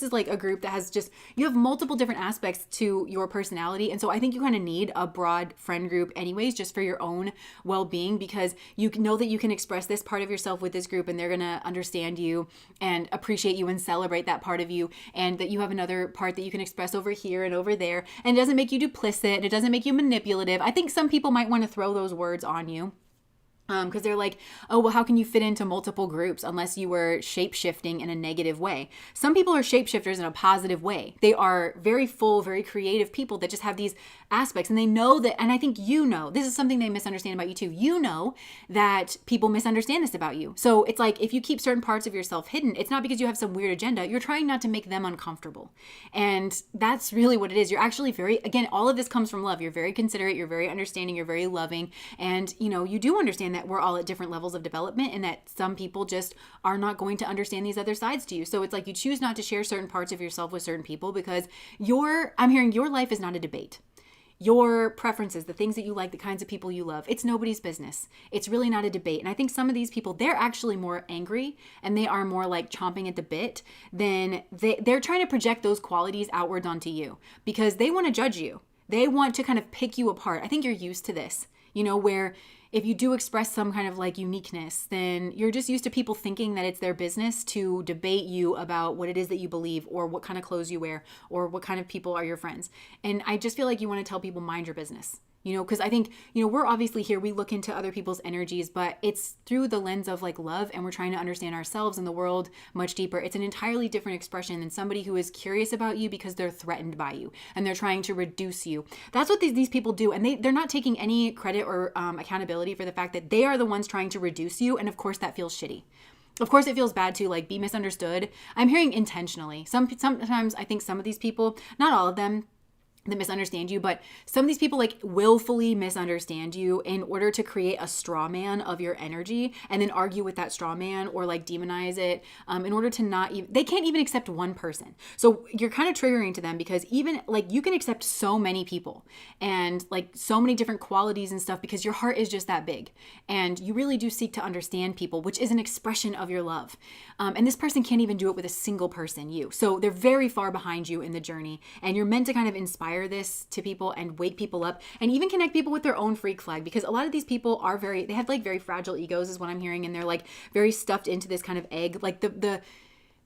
is like a group that has just, you have multiple different aspects to your personality, and so I think you kind of need a broad friend group anyways, just for your own well-being, because you know that you can express this part of yourself with this group, and they're going to understand you and appreciate you and celebrate that part of you, and that you have another part that you can express over here and over there, and it doesn't make you duplicit, it doesn't make you manipulative. I think some people might want to throw those words on you because they're like, oh, well, how can you fit into multiple groups unless you were shape-shifting in a negative way? Some people are shapeshifters in a positive way. They are very full, very creative people that just have these aspects, and they know that, and I think this is something they misunderstand about you too. You know that people misunderstand this about you. So it's like, if you keep certain parts of yourself hidden, it's not because you have some weird agenda. You're trying not to make them uncomfortable. And that's really what it is. You're actually again, all of this comes from love. You're very considerate, you're very understanding, you're very loving, and you do understand that we're all at different levels of development, and that some people just are not going to understand these other sides to you. So it's like you choose not to share certain parts of yourself with certain people because I'm hearing your life is not a debate. Your preferences, the things that you like, the kinds of people you love, it's nobody's business. It's really not a debate. And I think some of these people, they're actually more angry, and they are more like chomping at the bit than they're trying to project those qualities outwards onto you because they want to judge you. They want to kind of pick you apart. I think you're used to this, where if you do express some kind of like uniqueness, then you're just used to people thinking that it's their business to debate you about what it is that you believe, or what kind of clothes you wear, or what kind of people are your friends. And I just feel like you want to tell people, mind your business. Because I think, we're obviously here, we look into other people's energies, but it's through the lens of like love, and we're trying to understand ourselves and the world much deeper. It's an entirely different expression than somebody who is curious about you because they're threatened by you and they're trying to reduce you. That's what these people do. And they're not taking any credit or accountability for the fact that they are the ones trying to reduce you. And of course that feels shitty. Of course it feels bad to like be misunderstood. I'm hearing intentionally. Sometimes I think some of these people, not all of them, that misunderstand you, but some of these people like willfully misunderstand you in order to create a straw man of your energy and then argue with that straw man or like demonize it in order to not even, they can't even accept one person. So you're kind of triggering to them because even like you can accept so many people and like so many different qualities and stuff because your heart is just that big and you really do seek to understand people, which is an expression of your love. And this person can't even do it with a single person, you. So they're very far behind you in the journey and you're meant to kind of inspire this to people and wake people up and even connect people with their own freak flag, because a lot of these people are they have like very fragile egos is what I'm hearing, and they're like very stuffed into this kind of egg, like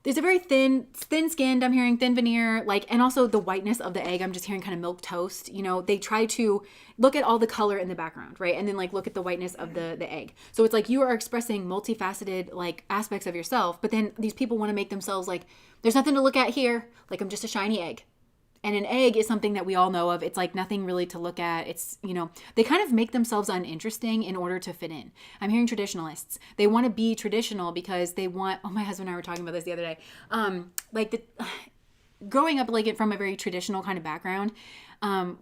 there's a very thin skinned, I'm hearing thin veneer, like, and also the whiteness of the egg, I'm just hearing kind of milk toast, you know, they try to look at all the color in the background, right? And then like look at the whiteness of the egg. So it's like you are expressing multifaceted like aspects of yourself, but then these people want to make themselves like, there's nothing to look at here, like I'm just a shiny egg. And an egg is something that we all know of. It's like nothing really to look at. It's, you know, they kind of make themselves uninteresting in order to fit in. I'm hearing traditionalists. They want to be traditional because they want, oh, my husband and I were talking about this the other day. Growing up like from a very traditional kind of background, how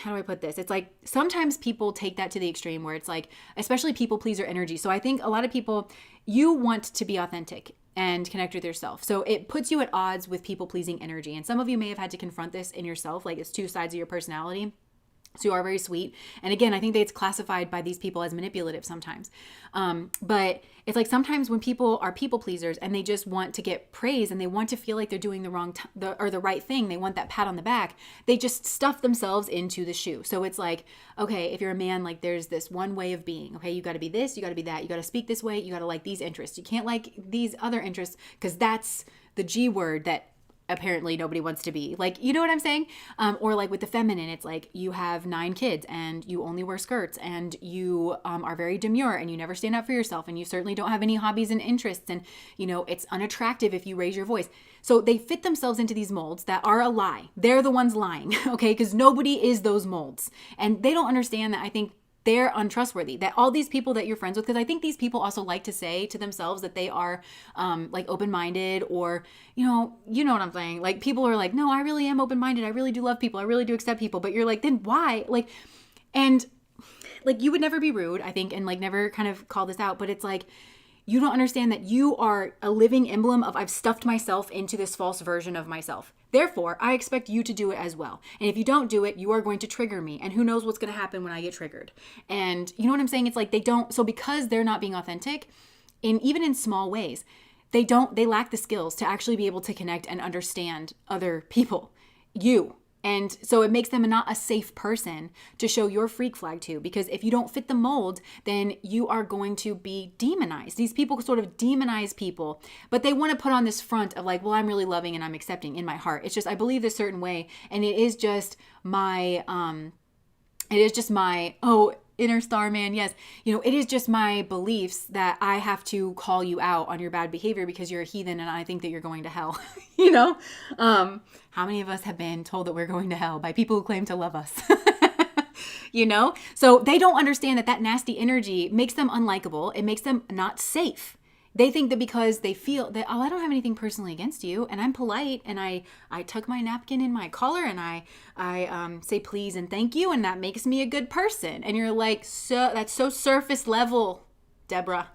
do I put this? It's like sometimes people take that to the extreme where it's like, especially people pleaser energy. So I think a lot of people, you want to be authentic and connect with yourself. So it puts you at odds with people pleasing energy. And some of you may have had to confront this in yourself, like it's two sides of your personality. So you are very sweet. And again, I think that it's classified by these people as manipulative sometimes. But it's like sometimes when people are people pleasers and they just want to get praise and they want to feel like they're doing the right thing, they want that pat on the back, they just stuff themselves into the shoe. So it's like, okay, if you're a man, like there's this one way of being, okay, you got to be this, you got to be that, you got to speak this way, you got to like these interests. You can't like these other interests because that's the G word that apparently nobody wants to be, like, you know what I'm saying? Or like with the feminine, it's like you have 9 kids and you only wear skirts and you are very demure and you never stand up for yourself and you certainly don't have any hobbies and interests, and you know it's unattractive if you raise your voice. So they fit themselves into these molds that are a lie. They're the ones lying, okay? Because nobody is those molds, and they don't understand that. I think they're untrustworthy, that all these people that you're friends with, because I think these people also like to say to themselves that they are like open-minded, or you know what I'm saying, like people are like, no, I really am open-minded, I really do love people, I really do accept people, but you're like, then why? Like, and like you would never be rude, I think, and like never kind of call this out, but it's like you don't understand that you are a living emblem of I've stuffed myself into this false version of myself. Therefore, I expect you to do it as well. And if you don't do it, you are going to trigger me. And who knows what's going to happen when I get triggered. And you know what I'm saying? It's like they don't, so because they're not being authentic, even in small ways, they lack the skills to actually be able to connect and understand other people, you. And so it makes them not a safe person to show your freak flag to, because if you don't fit the mold, then you are going to be demonized. These people sort of demonize people, but they want to put on this front of like, well, I'm really loving and I'm accepting in my heart. It's just, I believe this certain way. And it is just my, inner star man, yes. You know, it is just my beliefs that I have to call you out on your bad behavior because you're a heathen and I think that you're going to hell. You know? How many of us have been told that we're going to hell by people who claim to love us? You know? So they don't understand that nasty energy makes them unlikable. It makes them not safe. They think that because they feel that, oh, I don't have anything personally against you, and I'm polite, and I tuck my napkin in my collar, and I say please and thank you, and that makes me a good person. And you're like, so that's so surface level, Deborah.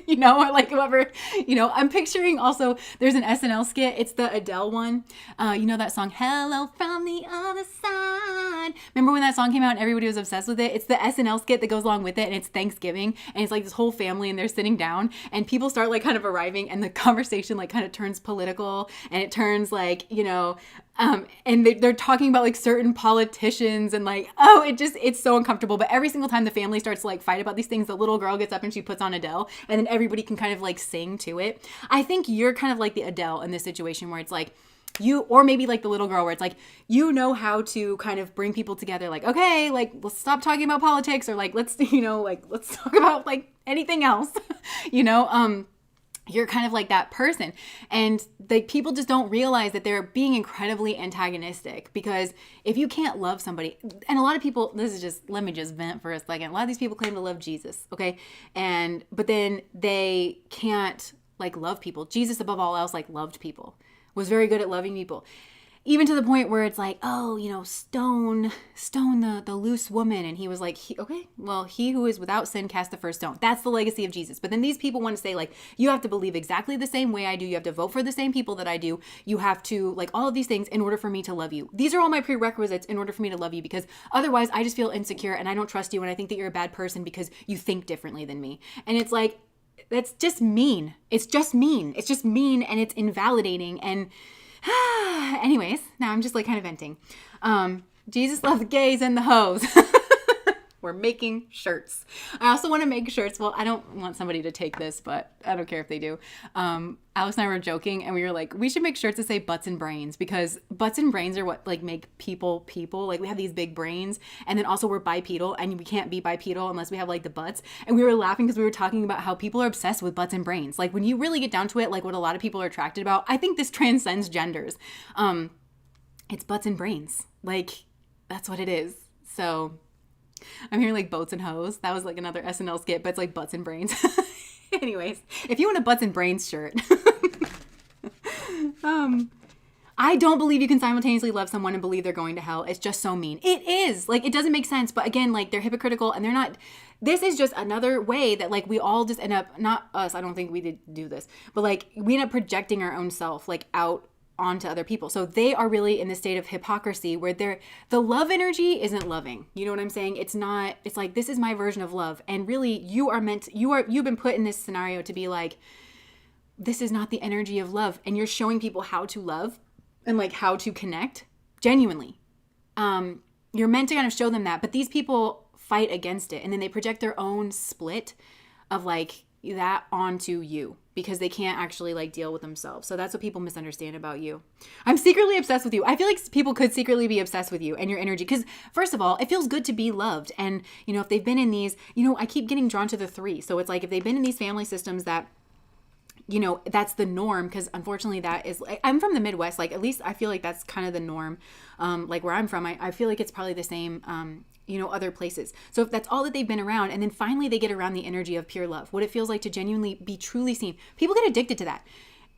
You know, or like whoever, you know, I'm picturing also, there's an SNL skit. It's the Adele one. You know that song, Hello from the Other Side. Remember when that song came out and everybody was obsessed with it? It's the SNL skit that goes along with it, and it's Thanksgiving, and it's like this whole family and they're sitting down and people start like kind of arriving and the conversation like kind of turns political and it turns like, you know, and they're talking about like certain politicians and like, oh, it's so uncomfortable. But every single time the family starts to like fight about these things, the little girl gets up and she puts on Adele, and then everybody can kind of like sing to it. I think you're kind of like the Adele in this situation where it's like you, or maybe like the little girl where it's like, you know how to kind of bring people together. Like, okay, like let's stop talking about politics, or like, let's, you know, like let's talk about like anything else, you know, you're kind of like that person. And the people just don't realize that they're being incredibly antagonistic, because if you can't love somebody, and a lot of people, let me just vent for a second. A lot of these people claim to love Jesus. Okay. But then they can't like love people. Jesus above all else, like loved people, was very good at loving people. even to the point where it's like, oh, stone the loose woman. And he was like, okay, well, he who is without sin cast the first stone. That's the legacy of Jesus. But then these people want to say, like, you have to believe exactly the same way I do. You have to vote for the same people that I do. You have to, like, all of these things in order for me to love you. These are all my prerequisites in order for me to love you, because otherwise I just feel insecure and I don't trust you and I think that you're a bad person because you think differently than me. And it's like, that's just mean. It's just mean. It's just mean, and it's invalidating. And anyways, now I'm just like kind of venting. Jesus loves the gays and the hoes. We're making shirts. I also want to make shirts. Well, I don't want somebody to take this, but I don't care if they do. Alex and I were joking, and we were like, we should make shirts that say butts and brains, because butts and brains are what like make people. Like, we have these big brains, and then also we're bipedal, and we can't be bipedal unless we have like the butts. And we were laughing because we were talking about how people are obsessed with butts and brains. Like, when you really get down to it, like what a lot of people are attracted about, I think this transcends genders. It's butts and brains. Like, that's what it is. So I'm hearing like boats and hoes. That was like another SNL skit, but it's like butts and brains. Anyways, if you want a butts and brains shirt. I don't believe you can simultaneously love someone and believe they're going to hell. It's just so mean. It is. Like, it doesn't make sense. But again, like, they're hypocritical and they're not. This is just another way that, like, we all just end up, not us, I don't think we did do this, but like, we end up projecting our own self, like, out onto other people. So they are really in the state of hypocrisy where the love energy isn't loving. You know what I'm saying? It's not, it's like, this is my version of love. And really you've been put in this scenario to be like, this is not the energy of love. And you're showing people how to love and like how to connect genuinely. You're meant to kind of show them that, but these people fight against it. And then they project their own split of like that onto you, because they can't actually like deal with themselves. So that's what people misunderstand about you. I'm secretly obsessed with you. I feel like people could secretly be obsessed with you and your energy. Because first of all, it feels good to be loved. And, if they've been in these, I keep getting drawn to the 3. So it's like, if they've been in these family systems that, that's the norm, because unfortunately that is, I'm from the Midwest, like at least I feel like that's kind of the norm. Like where I'm from, I feel like it's probably the same, other places. So if that's all that they've been around, and then finally they get around the energy of pure love, what it feels like to genuinely be truly seen, people get addicted to that.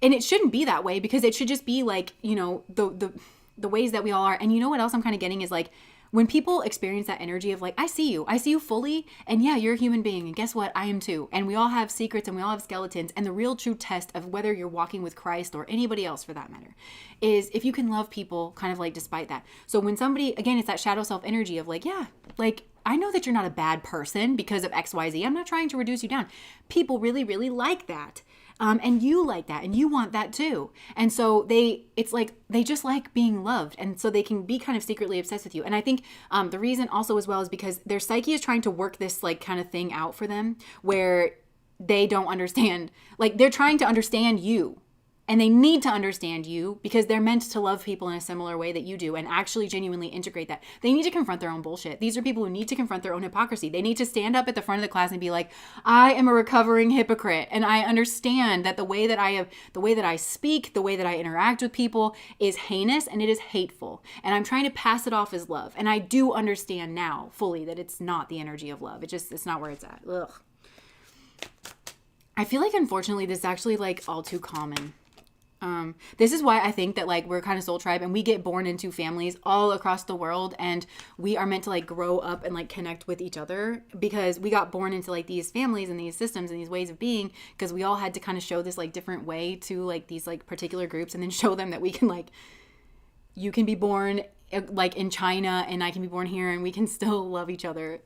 And it shouldn't be that way, because it should just be like, the ways that we all are. And you know what else I'm kind of getting is like, when people experience that energy of like, I see you fully, and yeah, you're a human being, and guess what? I am too. And we all have secrets and we all have skeletons. And the real true test of whether you're walking with Christ or anybody else for that matter is if you can love people kind of like despite that. So when somebody, again, it's that shadow self energy of like, yeah, like, I know that you're not a bad person because of XYZ. I'm not trying to reduce you down. People really, really like that. And you like that, and you want that too. And so it's like, they just like being loved. And so they can be kind of secretly obsessed with you. And I think the reason also as well is because their psyche is trying to work this like kind of thing out for them where they don't understand, like they're trying to understand you. And they need to understand you because they're meant to love people in a similar way that you do and actually genuinely integrate that. They need to confront their own bullshit. These are people who need to confront their own hypocrisy. They need to stand up at the front of the class and be like, I am a recovering hypocrite. And I understand that the way that I speak, the way that I interact with people is heinous and it is hateful. And I'm trying to pass it off as love. And I do understand now fully that it's not the energy of love. It's not where it's at. Ugh. I feel like, unfortunately, this is actually like all too common. This is why I think that like we're kind of soul tribe and we get born into families all across the world and we are meant to like grow up and like connect with each other because we got born into like these families and these systems and these ways of being because we all had to kind of show this like different way to like these like particular groups and then show them that we can like, you can be born like in China and I can be born here and we can still love each other.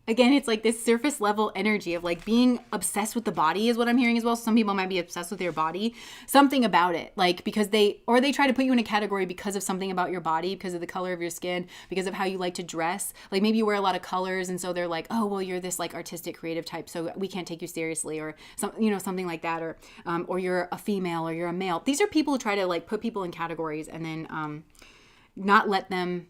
Again, it's like this surface level energy of like being obsessed with the body is what I'm hearing as well. Some people might be obsessed with your body, something about it, like because they try to put you in a category because of something about your body, because of the color of your skin, because of how you like to dress. Like maybe you wear a lot of colors. And so they're like, oh, well, you're this like artistic creative type. So we can't take you seriously or something like that. Or you're a female or you're a male. These are people who try to like put people in categories and then not let them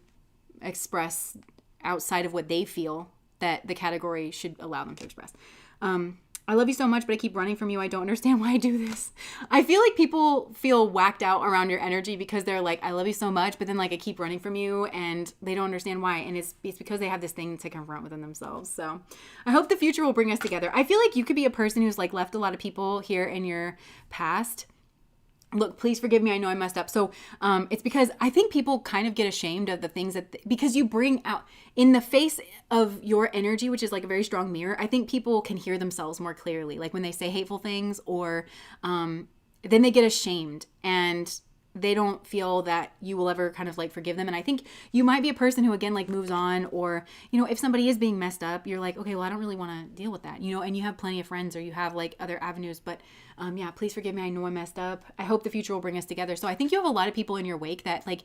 express outside of what they feel that the category should allow them to express. I love you so much, but I keep running from you. I don't understand why I do this. I feel like people feel whacked out around your energy because they're like, I love you so much, but then like I keep running from you and they don't understand why. And it's because they have this thing to confront within themselves. So I hope the future will bring us together. I feel like you could be a person who's like left a lot of people here in your past look, please forgive me. I know I messed up. So it's because I think people kind of get ashamed of the things that, because you bring out in the face of your energy, which is like a very strong mirror. I think people can hear themselves more clearly. Like when they say hateful things, or then they get ashamed and they don't feel that you will ever kind of like forgive them. And I think you might be a person who, again, like moves on, or, you know, if somebody is being messed up, you're like, okay, well, I don't really want to deal with that, you know, and you have plenty of friends, or you have like other avenues, but yeah, please forgive me. I know I messed up. I hope the future will bring us together. So I think you have a lot of people in your wake that, like,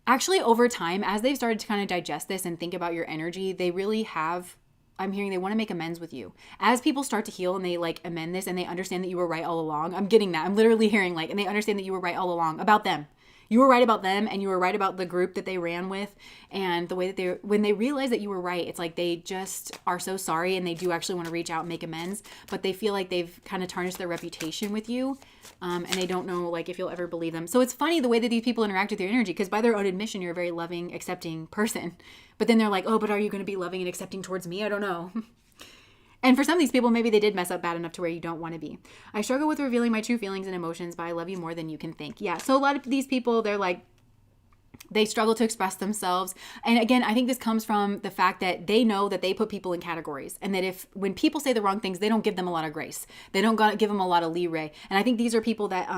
actually over time, as they've started to kind of digest this and think about your energy, they really have, I'm hearing they want to make amends with you. As people start to heal and they like amend this and they understand that you were right all along. I'm getting that. I'm literally hearing like, and they understand that you were right all along about them. You were right about them, and you were right about the group that they ran with, and the way that they, when they realize that you were right, it's like they just are so sorry, and they do actually want to reach out and make amends, but they feel like they've kind of tarnished their reputation with you, and they don't know like if you'll ever believe them. So it's funny the way that these people interact with your energy, because by their own admission, you're a very loving, accepting person, but then they're like, oh, but are you going to be loving and accepting towards me? I don't know. And for some of these people, maybe they did mess up bad enough to where you don't want to be. I struggle with revealing my true feelings and emotions, but I love you more than you can think. Yeah. So a lot of these people, they're like, they struggle to express themselves. And again, I think this comes from the fact that they know that they put people in categories, and that when people say the wrong things, they don't give them a lot of grace. They don't give them a lot of leeway. And I think these are people that,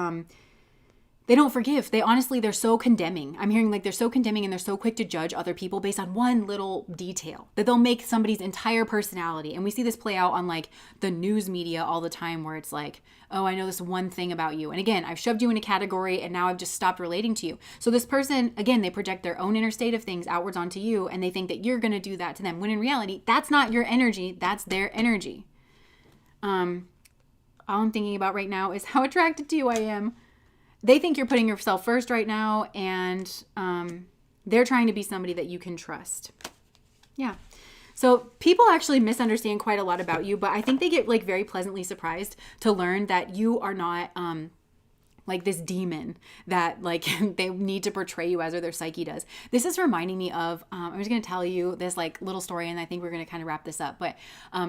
they don't forgive. They're so condemning. I'm hearing like they're so condemning, and they're so quick to judge other people based on one little detail, that they'll make somebody's entire personality. And we see this play out on like the news media all the time, where it's like, oh, I know this one thing about you. And again, I've shoved you in a category, and now I've just stopped relating to you. So this person, again, they project their own inner state of things outwards onto you, and they think that you're going to do that to them, when in reality, that's not your energy. That's their energy. All I'm thinking about right now is how attracted to you I am. They think you're putting yourself first right now, and they're trying to be somebody that you can trust. Yeah. So people actually misunderstand quite a lot about you, but I think they get like very pleasantly surprised to learn that you are not like this demon that like they need to portray you as, or their psyche does. This is reminding me of, I'm just going to tell you this like little story, and I think we're going to kind of wrap this up. But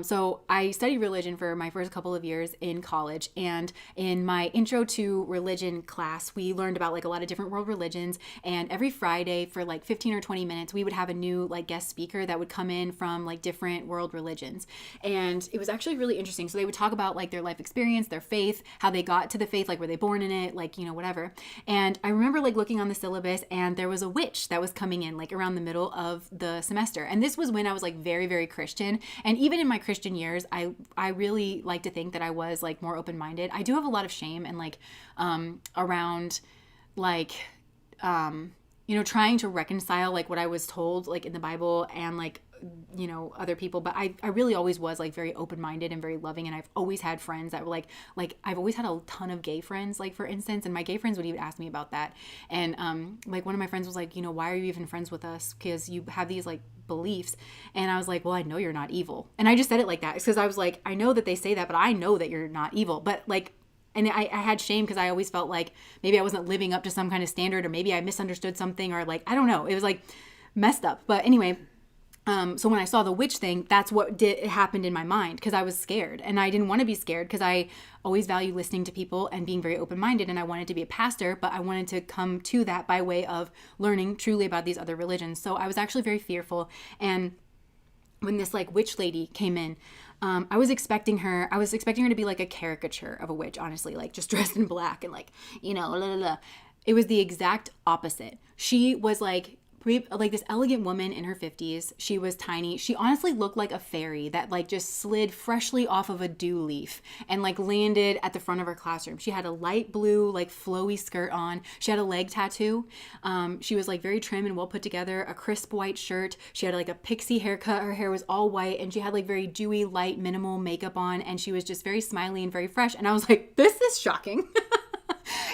so I studied religion for my first couple of years in college, and in my intro to religion class, we learned about like a lot of different world religions, and every Friday for like 15 or 20 minutes, we would have a new like guest speaker that would come in from like different world religions. And it was actually really interesting. So they would talk about like their life experience, their faith, how they got to the faith, like were they born in it, like, you know, whatever. And I remember like looking on the syllabus, and there was a witch that was coming in like around the middle of the semester. And this was when I was like very, very Christian. And even in my Christian years, I really like to think that I was like more open-minded. I do have a lot of shame and like around like you know, trying to reconcile like what I was told like in the Bible and like, you know, other people. But I really always was like very open-minded and very loving, and I've always had friends that were like I've always had a ton of gay friends, like for instance, and my gay friends would even ask me about that. And like one of my friends was like, you know, why are you even friends with us, because you have these like beliefs? And I was like, well, I know you're not evil. And I just said it like that because I was like, I know that they say that, but I know that you're not evil. But like, and I had shame because I always felt like maybe I wasn't living up to some kind of standard, or maybe I misunderstood something, or like, I don't know, it was like messed up. But anyway, so when I saw the witch thing, that's what it happened in my mind, because I was scared, and I didn't want to be scared because I always value listening to people and being very open-minded, and I wanted to be a pastor, but I wanted to come to that by way of learning truly about these other religions. So I was actually very fearful. And when this like witch lady came in, I was expecting her to be like a caricature of a witch, honestly, like just dressed in black and like, you know, blah, blah, blah. It was the exact opposite. She was like this elegant woman in her 50s. She was tiny. She honestly looked like a fairy that like just slid freshly off of a dew leaf and like landed at the front of her classroom. She had a light blue like flowy skirt on. She had a leg tattoo. She was like very trim and well put together, a crisp white shirt. She had like a pixie haircut. Her hair was all white, and she had like very dewy, light, minimal makeup on, and she was just very smiley and very fresh. And I was like, this is shocking.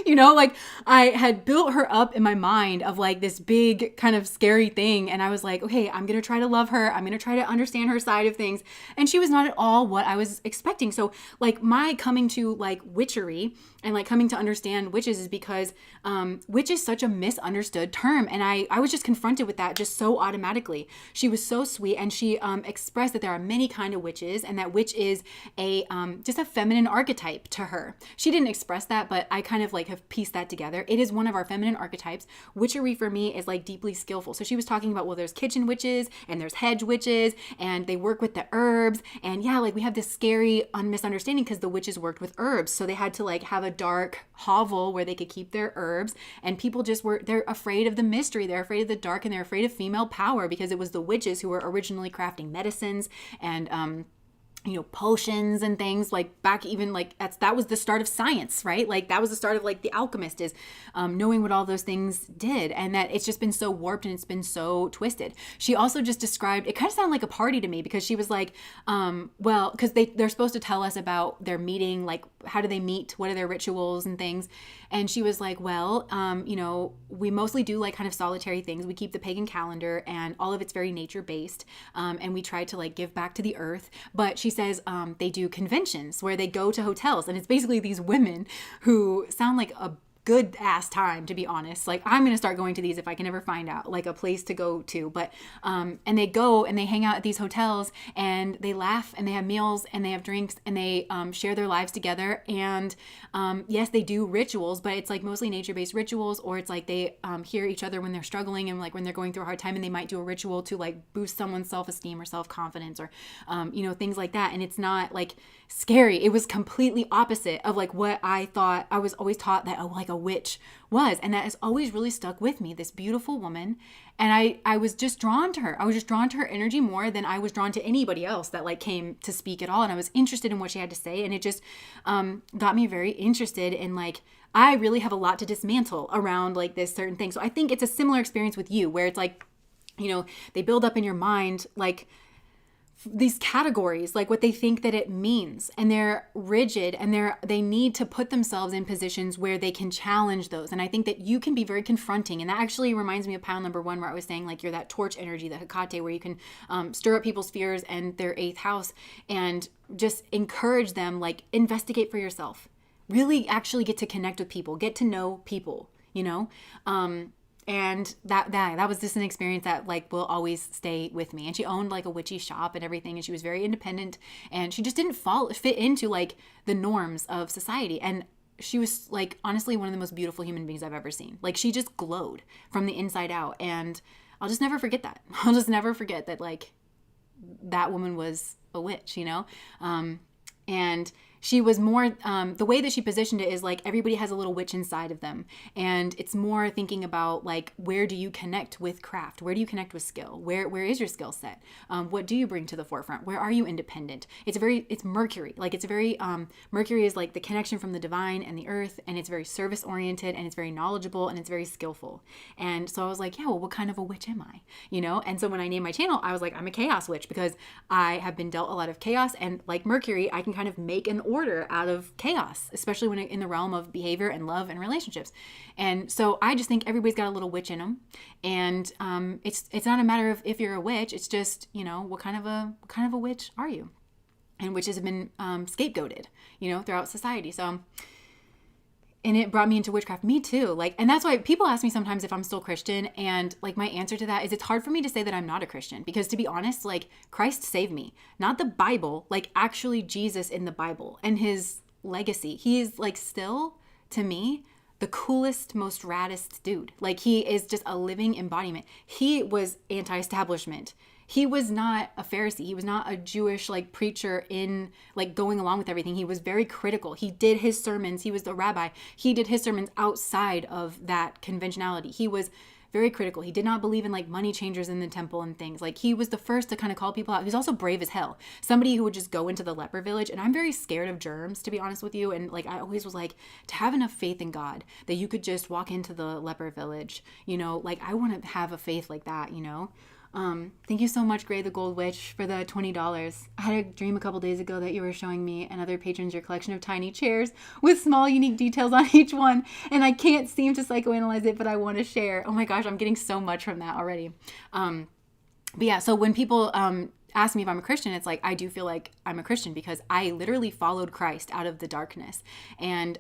You know, like I had built her up in my mind of like this big kind of scary thing. And I was like, okay, I'm going to try to love her. I'm going to try to understand her side of things. And she was not at all what I was expecting. So like my coming to like witchery and like coming to understand witches is because witch is such a misunderstood term. And I was just confronted with that just so automatically. She was so sweet. And she expressed that there are many kind of witches, and that witch is a just a feminine archetype to her. She didn't express that, but I kind of like have piece that together. It is one of our feminine archetypes. Witchery for me is like deeply skillful. So she was talking about, well, there's kitchen witches and there's hedge witches and they work with the herbs. And yeah, like we have this scary misunderstanding because the witches worked with herbs. So they had to like have a dark hovel where they could keep their herbs. And people just they're afraid of the mystery. They're afraid of the dark and they're afraid of female power because it was the witches who were originally crafting medicines and, potions and things like back even like that was the start of science, right? Like that was the start of like the alchemist is knowing what all those things did, and that it's just been so warped and it's been so twisted. She also just described, it kind of sounded like a party to me because she was like, well, because they're supposed to tell us about their meeting, like how do they meet, what are their rituals and things. And she was like, well, we mostly do like kind of solitary things. We keep the pagan calendar and all of it's very nature based. And we try to like give back to the earth. But she says they do conventions where they go to hotels. And it's basically these women who sound like a good ass time, to be honest. Like I'm going to start going to these if I can ever find out like a place to go to. But, and they go and they hang out at these hotels and they laugh and they have meals and they have drinks and they share their lives together. And yes, they do rituals, but it's like mostly nature-based rituals, or it's like they hear each other when they're struggling and like when they're going through a hard time, and they might do a ritual to like boost someone's self-esteem or self-confidence or, things like that. And it's not like scary. It was completely opposite of like what I thought. I was always taught that like a witch was, and that has always really stuck with me, this beautiful woman. And I was just drawn to her. I was just drawn to her energy more than I was drawn to anybody else that like came to speak at all. And I was interested in what she had to say, and it just got me very interested in like, I really have a lot to dismantle around like this certain thing. So I think it's a similar experience with you where it's like, they build up in your mind like these categories, like what they think that it means, and they're rigid, and they need to put themselves in positions where they can challenge those. And I think that you can be very confronting, and that actually reminds me of pile number 1, where I was saying like you're that torch energy, the vacate, where you can stir up people's fears and their 8th house and just encourage them, like investigate for yourself, really actually get to connect with people, get to know people, and that was just an experience that like will always stay with me. And she owned like a witchy shop and everything. And she was very independent, and she just didn't fit into like the norms of society. And she was like, honestly, one of the most beautiful human beings I've ever seen. Like she just glowed from the inside out. And I'll just never forget that. I'll just never forget that like that woman was a witch, and she was more, the way that she positioned it is like everybody has a little witch inside of them. And it's more thinking about like, where do you connect with craft? Where do you connect with skill? Where is your skill set? What do you bring to the forefront? Where are you independent? It's Mercury. Like it's very, Mercury is like the connection from the divine and the earth. And it's very service oriented, and it's very knowledgeable, and it's very skillful. And so I was like, yeah, well, what kind of a witch am I? And so when I named my channel, I was like, I'm a chaos witch, because I have been dealt a lot of chaos, and like Mercury, I can kind of make an order out of chaos, especially when in the realm of behavior and love and relationships. And so I just think everybody's got a little witch in them, and it's not a matter of if you're a witch. It's just what kind of a witch are you? And witches have been scapegoated throughout society. So. And it brought me into witchcraft. Me too. Like, and that's why people ask me sometimes if I'm still Christian. And like, my answer to that is it's hard for me to say that I'm not a Christian, because to be honest, like Christ saved me, not the Bible, like actually Jesus in the Bible and his legacy. He is like still to me, the coolest, most raddest dude. Like he is just a living embodiment. He was anti-establishment. He was not a Pharisee. He was not a Jewish like preacher in like going along with everything. He was very critical. He did his sermons. He was the rabbi. He did his sermons outside of that conventionality. He was very critical. He did not believe in like money changers in the temple and things. Like he was the first to kind of call people out. He's also brave as hell. Somebody who would just go into the leper village. And I'm very scared of germs, to be honest with you. And like, I always was like, to have enough faith in God that you could just walk into the leper village, like I want to have a faith like that, Thank you so much, Gray the Gold Witch, for the $20. I had a dream a couple days ago that you were showing me and other patrons your collection of tiny chairs with small, unique details on each one. And I can't seem to psychoanalyze it, but I want to share. Oh my gosh, I'm getting so much from that already. But yeah, so when people ask me if I'm a Christian, it's like, I do feel like I'm a Christian because I literally followed Christ out of the darkness. And,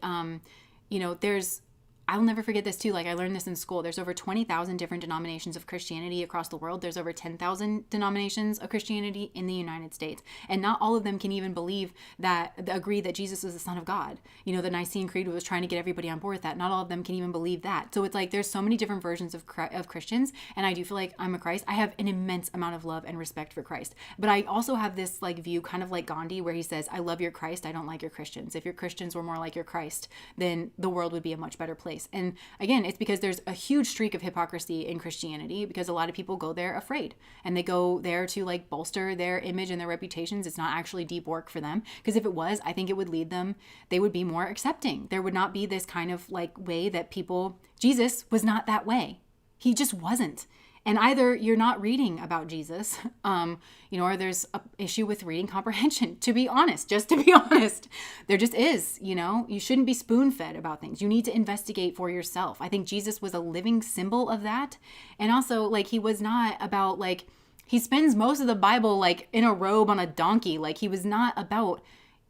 I'll never forget this too. Like I learned this in school. There's over 20,000 different denominations of Christianity across the world. There's over 10,000 denominations of Christianity in the United States. And not all of them can even believe that, agree that Jesus is the Son of God. You know, the Nicene Creed was trying to get everybody on board with that. Not all of them can even believe that. So it's like there's so many different versions of Christians. And I do feel like I'm a Christ. I have an immense amount of love and respect for Christ. But I also have this like view, kind of like Gandhi, where he says, I love your Christ. I don't like your Christians. If your Christians were more like your Christ, then the world would be a much better place. And again, it's because there's a huge streak of hypocrisy in Christianity, because a lot of people go there afraid, and they go there to like bolster their image and their reputations. It's not actually deep work for them, because if it was, I think it would lead them, they would be more accepting. There would not be this kind of like way that people, Jesus was not that way. He just wasn't. And either you're not reading about Jesus, or there's an issue with reading comprehension, to be honest, just to be honest. There just is, you shouldn't be spoon-fed about things. You need to investigate for yourself. I think Jesus was a living symbol of that. And also, like, he was not about, like, he spends most of the Bible, like, in a robe on a donkey. Like, he was not about,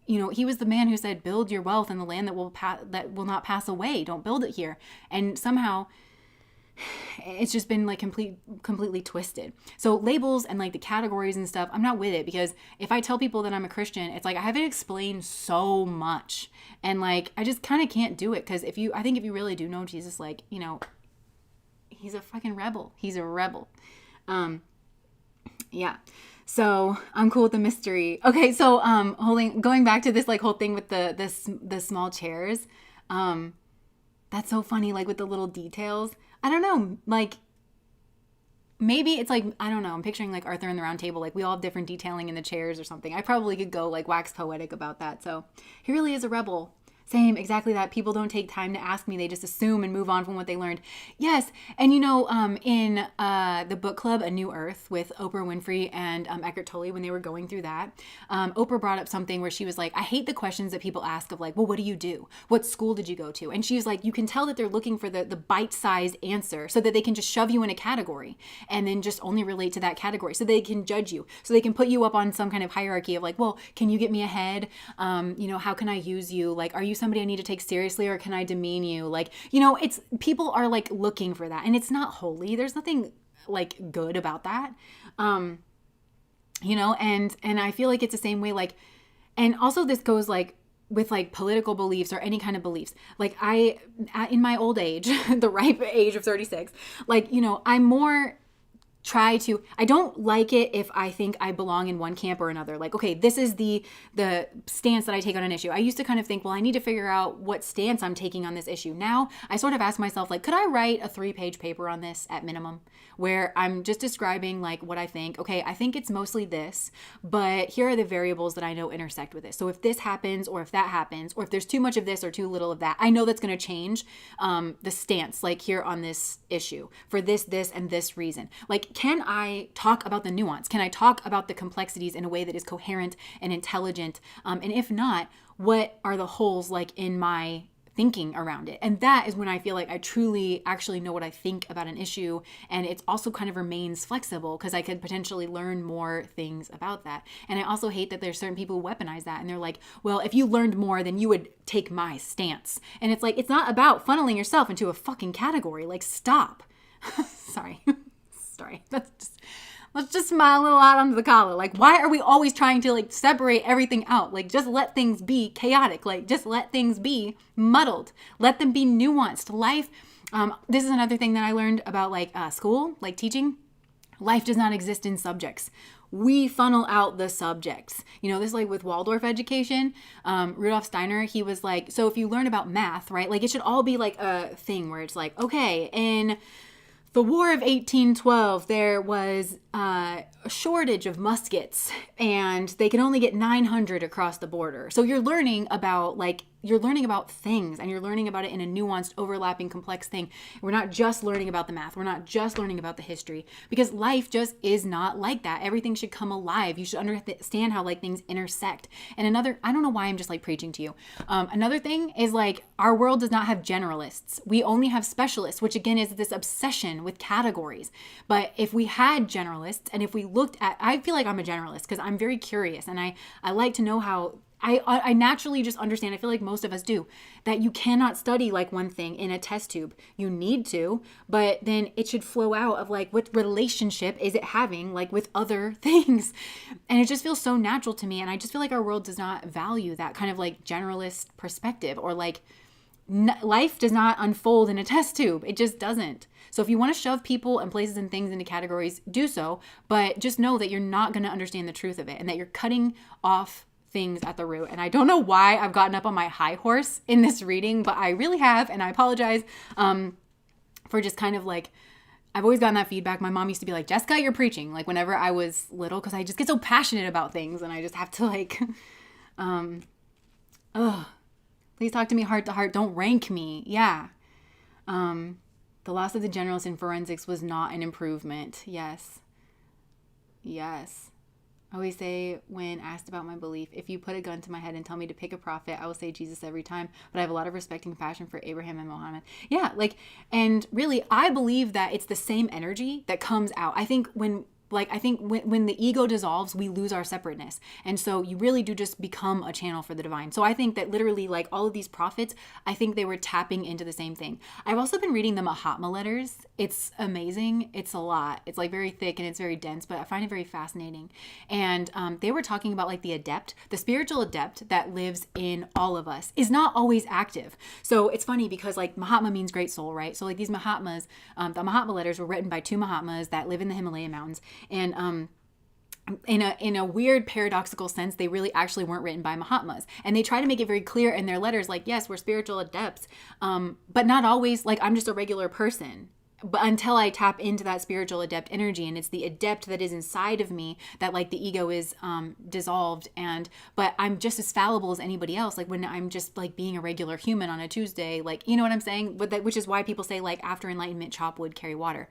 he was the man who said, build your wealth in the land that will not pass away. Don't build it here. And somehow it's just been like completely twisted. So labels and like the categories and stuff, I'm not with it, because if I tell people that I'm a Christian, it's like I have to explain so much, and like I just kind of can't do it, because I think if you really do know Jesus, like, he's a fucking rebel. He's a rebel. Yeah. So I'm cool with the mystery. Okay, so going back to this like whole thing with the small chairs. That's so funny, like with the little details. I don't know, like maybe it's like, I don't know, I'm picturing like Arthur and the Round Table, like we all have different detailing in the chairs or something. I probably could go like wax poetic about that. So he really is a rebel. Same, exactly that. People don't take time to ask me. They just assume and move on from what they learned. Yes. And in the book club, A New Earth, with Oprah Winfrey and Eckhart Tolle, when they were going through that, Oprah brought up something where she was like, I hate the questions that people ask of like, well, what do you do? What school did you go to? And she was like, you can tell that they're looking for the bite-sized answer, so that they can just shove you in a category and then just only relate to that category, so they can judge you, so they can put you up on some kind of hierarchy of like, well, can you get me ahead? How can I use you? Like, are you somebody I need to take seriously, or can I demean you? Like, it's people are like looking for that, and it's not holy. There's nothing like good about that. And I feel like it's the same way, like, and also this goes like with like political beliefs or any kind of beliefs. Like in my old age, the ripe age of 36, like, I'm more I don't like it if I think I belong in one camp or another. Like, okay, this is the stance that I take on an issue. I used to kind of think, well, I need to figure out what stance I'm taking on this issue. Now I sort of ask myself, like, could I write a 3-page paper on this at minimum, where I'm just describing like what I think? Okay, I think it's mostly this, but here are the variables that I know intersect with this. So if this happens, or if that happens, or if there's too much of this or too little of that, I know that's going to change the stance, like here on this issue for this, and this reason. Like, can I talk about the nuance? Can I talk about the complexities in a way that is coherent and intelligent? And if not, what are the holes like in my thinking around it? And that is when I feel like I truly actually know what I think about an issue. And it also kind of remains flexible, because I could potentially learn more things about that. And I also hate that there's certain people who weaponize that, and they're like, well, if you learned more, then you would take my stance. And it's like, it's not about funneling yourself into a fucking category. Like, stop. Sorry. Let's just smile a little out under the collar. Like, why are we always trying to like separate everything out? Like, just let things be chaotic. Like, just let things be muddled. Let them be nuanced. Life. This is another thing that I learned about like school, like teaching. Life does not exist in subjects. We funnel out the subjects. This is like with Waldorf education. Rudolf Steiner, he was like, so if you learn about math, right? Like, it should all be like a thing where it's like, okay, in the War of 1812, there was a shortage of muskets, and they could only get 900 across the border. So you're learning about things, and you're learning about it in a nuanced, overlapping, complex thing. We're not just learning about the math. We're not just learning about the history, because life just is not like that. Everything should come alive. You should understand how like things intersect. And I don't know why I'm just like preaching to you. Another thing is like, our world does not have generalists. We only have specialists, which again is this obsession with categories. But if we had generalists, and if we looked at, I feel like I'm a generalist because I'm very curious, and I like to know how I naturally just understand, I feel like most of us do, that you cannot study like one thing in a test tube. You need to, but then it should flow out of like what relationship is it having like with other things. And it just feels so natural to me. And I just feel like our world does not value that kind of like generalist perspective, or like life does not unfold in a test tube. It just doesn't. So if you want to shove people and places and things into categories, do so. But just know that you're not going to understand the truth of it, and that you're cutting off things at the root. And I don't know why I've gotten up on my high horse in this reading, but I really have. And I apologize for just kind of like, I've always gotten that feedback. My mom used to be like, Jessica, you're preaching. Like whenever I was little, because I just get so passionate about things, and I just have to like, please talk to me heart to heart. Don't rank me. Yeah. The loss of the generals in forensics was not an improvement. Yes. Yes. I always say when asked about my belief, if you put a gun to my head and tell me to pick a prophet, I will say Jesus every time. But I have a lot of respect and compassion for Abraham and Muhammad. Yeah, like, and really, I believe that it's the same energy that comes out. I think when the ego dissolves, we lose our separateness. And so you really do just become a channel for the divine. So I think that literally like all of these prophets, I think they were tapping into the same thing. I've also been reading the Mahatma letters. It's amazing. It's a lot. It's like very thick and it's very dense, but I find it very fascinating. And they were talking about like the adept, the spiritual adept that lives in all of us is not always active. So it's funny because like Mahatma means great soul, right? So like these Mahatmas, the Mahatma letters were written by two Mahatmas that live in the Himalayan mountains. And in a weird paradoxical sense, they really actually weren't written by Mahatmas. And they try to make it very clear in their letters, like, yes, we're spiritual adepts, but not always like I'm just a regular person. But until I tap into that spiritual adept energy, and it's the adept that is inside of me that like the ego is dissolved, but I'm just as fallible as anybody else. Like when I'm just like being a regular human on a Tuesday, like, you know what I'm saying? But which is why people say like after enlightenment, chop wood, carry water.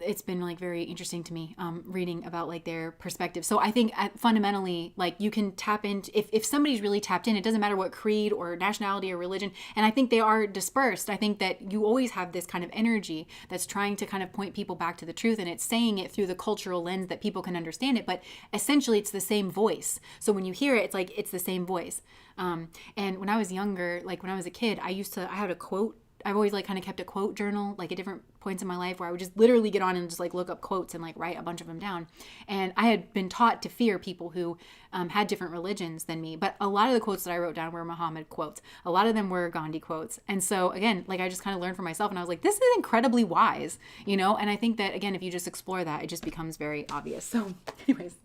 It's been like very interesting to me reading about like their perspective. So I think fundamentally like you can tap into, if somebody's really tapped in, it doesn't matter what creed or nationality or religion, and I think they are dispersed. I think that you always have this kind of energy that's trying to kind of point people back to the truth, and it's saying it through the cultural lens that people can understand it, but essentially it's the same voice. So when you hear it, it's like it's the same voice. And when I was younger, like when I was a kid, I had a quote. I've always like kind of kept a quote journal like at different points in my life where I would just literally get on and just like look up quotes and like write a bunch of them down. And I had been taught to fear people who had different religions than me. But a lot of the quotes that I wrote down were Muhammad quotes. A lot of them were Gandhi quotes. And so again, like I just kind of learned for myself, and I was like, this is incredibly wise, you know? And I think that again, if you just explore that, it just becomes very obvious. So anyways,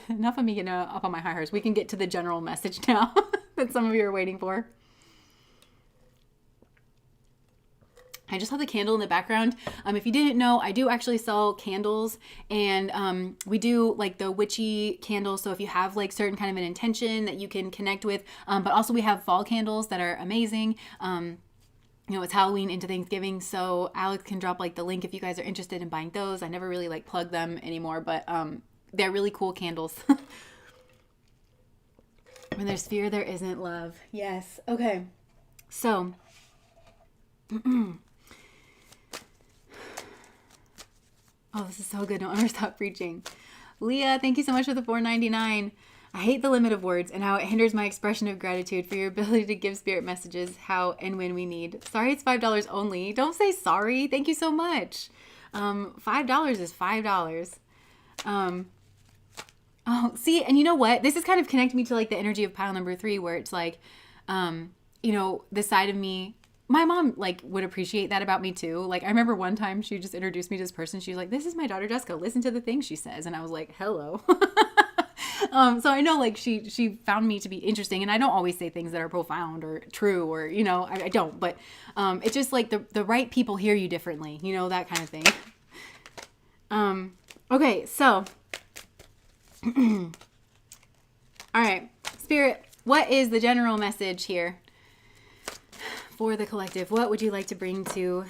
enough of me getting up on my high horse. We can get to the general message now that some of you are waiting for. I just have the candle in the background. If you didn't know, I do actually sell candles, and we do like the witchy candles. So if you have like certain kind of an intention that you can connect with, but also we have fall candles that are amazing. You know, it's Halloween into Thanksgiving, so Alex can drop like the link if you guys are interested in buying those. I never really like plug them anymore, but they're really cool candles. When there's fear, there isn't love. Yes. Okay. So. Oh, this is so good. Don't ever stop preaching. Leah, thank you so much for the $4.99. I hate the limit of words and how it hinders my expression of gratitude for your ability to give spirit messages how and when we need. Sorry, it's $5 only. Don't say sorry. Thank you so much. $5 is $5. Oh, see, and you know what? This is kind of connecting me to like the energy of pile number 3, where it's like, you know, the side of me. My mom like would appreciate that about me too. Like I remember one time she just introduced me to this person. She was like, this is my daughter Jessica. Listen to the things she says. And I was like, hello. So I know like she found me to be interesting, and I don't always say things that are profound or true, or, you know, I don't, but it's just like the right people hear you differently, you know, that kind of thing. Okay. So, all right, Spirit, what is the general message here for the collective? What would you like to bring to,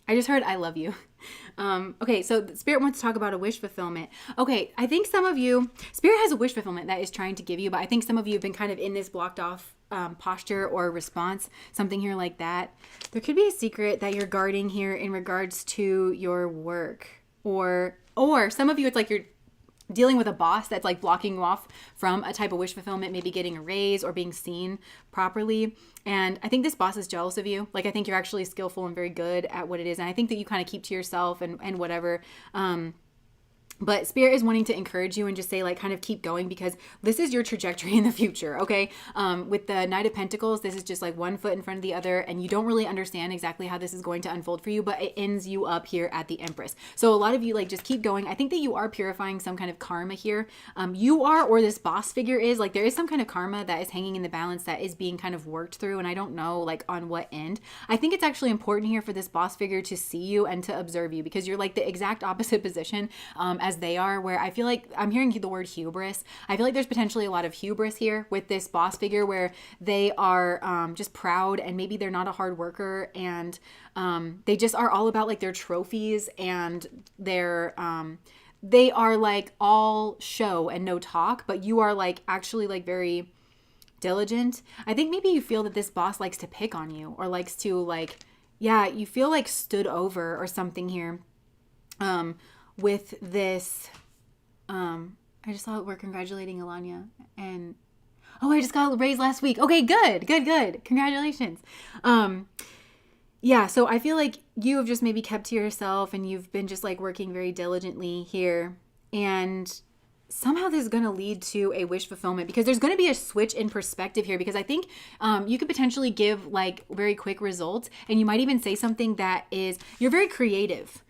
I just heard I love you. Okay, so the Spirit wants to talk about a wish fulfillment. Okay, I think some of you, Spirit has a wish fulfillment that is trying to give you, but I think some of you have been kind of in this blocked off posture or response, something here like that. There could be a secret that you're guarding here in regards to your work, or some of you, it's like you're dealing with a boss that's like blocking you off from a type of wish fulfillment, maybe getting a raise or being seen properly. And I think this boss is jealous of you. Like, I think you're actually skillful and very good at what it is. And I think that you kind of keep to yourself and whatever. But Spirit is wanting to encourage you and just say, like, kind of keep going, because this is your trajectory in the future, okay? With the Knight of Pentacles, this is just like one foot in front of the other, and you don't really understand exactly how this is going to unfold for you, but it ends you up here at the Empress. So a lot of you, like, just keep going. I think that you are purifying some kind of karma here. You are, or this boss figure is, like, there is some kind of karma that is hanging in the balance that is being kind of worked through, and I don't know, like, on what end. I think it's actually important here for this boss figure to see you and to observe you, because you're like the exact opposite position as they are, where I feel like I'm hearing the word hubris. I feel like there's potentially a lot of hubris here with this boss figure, where they are just proud, and maybe they're not a hard worker, and they just are all about like their trophies, and their they are like all show and no talk, but you are like actually like very diligent. I think maybe you feel that this boss likes to pick on you, or likes to like, yeah, you feel like stood over or something here. With this, I just saw we're congratulating Alanya, and oh, I just got raised last week. Okay, good. Congratulations. Yeah, so I feel like you have just maybe kept to yourself, and you've been just like working very diligently here, and somehow this is going to lead to a wish fulfillment, because there's going to be a switch in perspective here, because I think you could potentially give like very quick results, and you might even say something that is, you're very creative.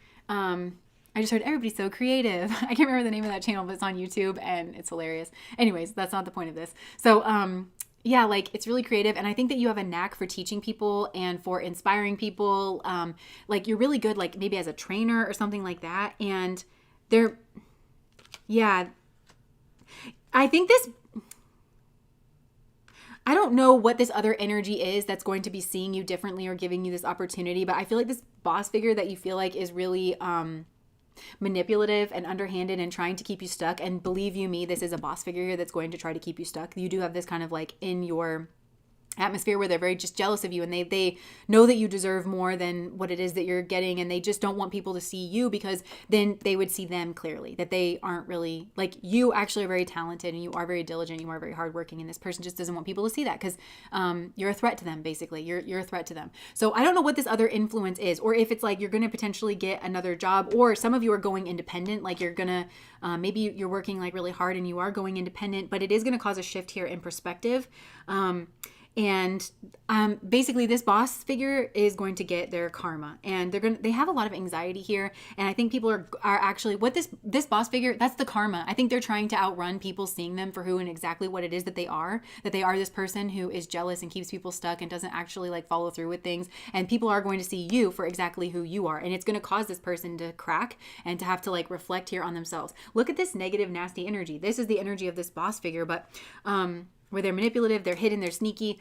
I just heard everybody's so creative. I can't remember the name of that channel, but it's on YouTube and it's hilarious. Anyways, that's not the point of this. So, yeah, like it's really creative. And I think that you have a knack for teaching people and for inspiring people. Like you're really good, like maybe as a trainer or something like that. And yeah, I think I don't know what this other energy is that's going to be seeing you differently or giving you this opportunity, but I feel like this boss figure that you feel like is really, manipulative and underhanded and trying to keep you stuck. And believe you me, this is a boss figure here that's going to try to keep you stuck. You do have this kind of like in your atmosphere where they're very just jealous of you, and they know that you deserve more than what it is that you're getting, and they just don't want people to see you, because then they would see them clearly, that they aren't really, like, you actually are very talented and you are very diligent, you are very hardworking, and this person just doesn't want people to see that, because you're a threat to them. Basically you're a threat to them. So I don't know what this other influence is, or if it's like you're going to potentially get another job, or some of you are going independent, like you're gonna maybe you're working like really hard and you are going independent, but it is going to cause a shift here in perspective. And basically this boss figure is going to get their karma, and they have a lot of anxiety here. And I think people are actually, what this boss figure, that's the karma. I think they're trying to outrun people seeing them for who and exactly what it is that they are this person who is jealous and keeps people stuck and doesn't actually like follow through with things. And people are going to see you for exactly who you are. And it's going to cause this person to crack and to have to like reflect here on themselves. Look at this negative, nasty energy. This is the energy of this boss figure, but, where they're manipulative, they're hidden, they're sneaky,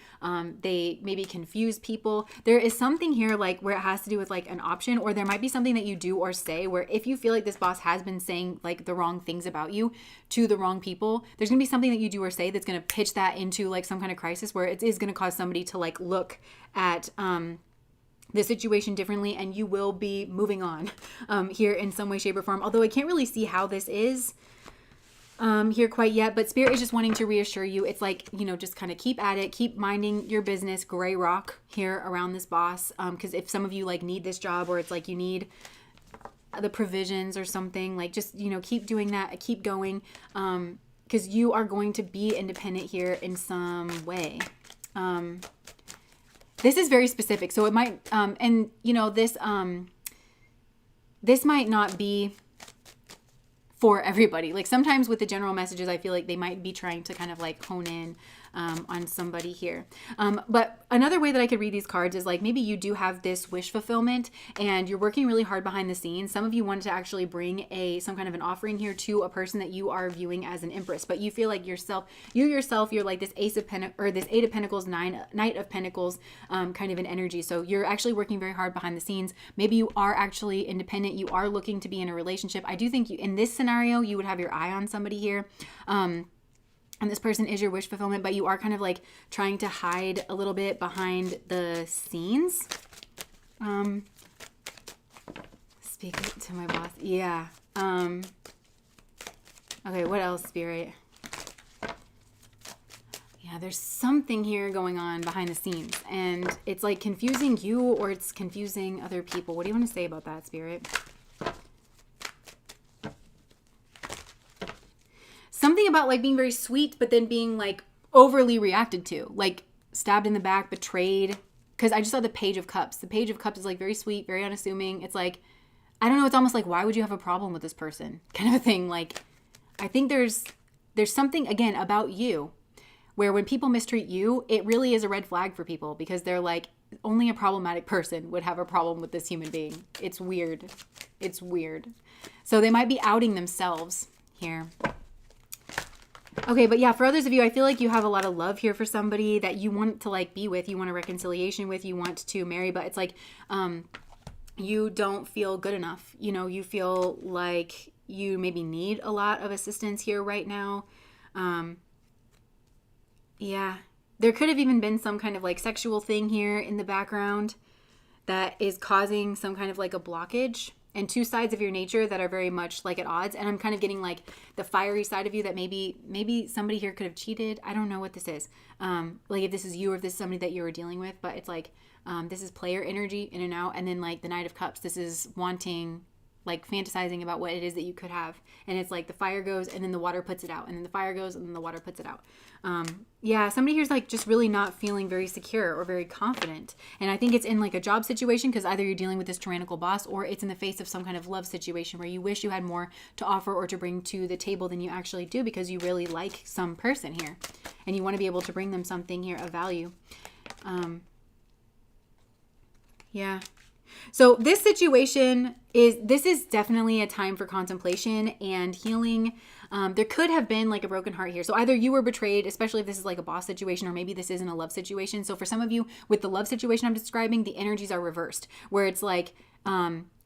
they maybe confuse people. There is something here like where it has to do with like an option, or there might be something that you do or say where if you feel like this boss has been saying like the wrong things about you to the wrong people, there's gonna be something that you do or say that's gonna pitch that into like some kind of crisis where it is gonna cause somebody to like look at the situation differently, and you will be moving on here in some way, shape, or form. Although I can't really see how this is here quite yet, but Spirit is just wanting to reassure you. It's like, just kind of keep at it, keep minding your business, gray rock here around this boss. Because if some of you like need this job, or it's like you need the provisions or something, like just, keep doing that, keep going. Because you are going to be independent here in some way. This is very specific. So it might, this might not be for everybody. Like sometimes with the general messages, I feel like they might be trying to kind of like hone in on somebody here. But another way that I could read these cards is like maybe you do have this wish fulfillment and you're working really hard behind the scenes. Some of you wanted to actually bring some kind of an offering here to a person that you are viewing as an empress, but you feel like you're like this this Eight of Pentacles, Knight of Pentacles kind of an energy. So you're actually working very hard behind the scenes. Maybe you are actually independent. You are looking to be in a relationship. I do think in this scenario, you would have your eye on somebody here. And this person is your wish fulfillment, but you are kind of like trying to hide a little bit behind the scenes. Speak to my boss. Yeah. Okay, what else, Spirit? Yeah, there's something here going on behind the scenes, and it's like confusing you or it's confusing other people. What do you want to say about that, Spirit? Something about like being very sweet, but then being like overly reacted to, like stabbed in the back, betrayed. Because I just saw the Page of Cups. The Page of Cups is like very sweet, very unassuming. It's like, I don't know, it's almost like, why would you have a problem with this person? Kind of a thing. Like, I think there's something, again, about you where when people mistreat you, it really is a red flag for people because they're like, only a problematic person would have a problem with this human being. It's weird. It's weird. So they might be outing themselves here. Okay, but yeah, for others of you, I feel like you have a lot of love here for somebody that you want to like be with, you want a reconciliation with, you want to marry, but it's like you don't feel good enough. You know, you feel like you maybe need a lot of assistance here right now. Yeah, there could have even been some kind of like sexual thing here in the background that is causing some kind of like a blockage. And two sides of your nature that are very much like at odds. And I'm kind of getting like the fiery side of you that maybe somebody here could have cheated. I don't know what this is. Like if this is you or if this is somebody that you were dealing with, but it's like this is player energy in and out. And then like the Knight of Cups, this is wanting, like fantasizing about what it is that you could have. And it's like the fire goes and then the water puts it out. And then the fire goes and then the water puts it out. Yeah, somebody here's like just really not feeling very secure or very confident. And I think it's in like a job situation because either you're dealing with this tyrannical boss or it's in the face of some kind of love situation where you wish you had more to offer or to bring to the table than you actually do because you really like some person here. And you want to be able to bring them something here of value. Yeah. So this situation is definitely a time for contemplation and healing. There could have been like a broken heart here. So either you were betrayed, especially if this is like a boss situation, or maybe this isn't a love situation. So for some of you with the love situation I'm describing, the energies are reversed where it's like,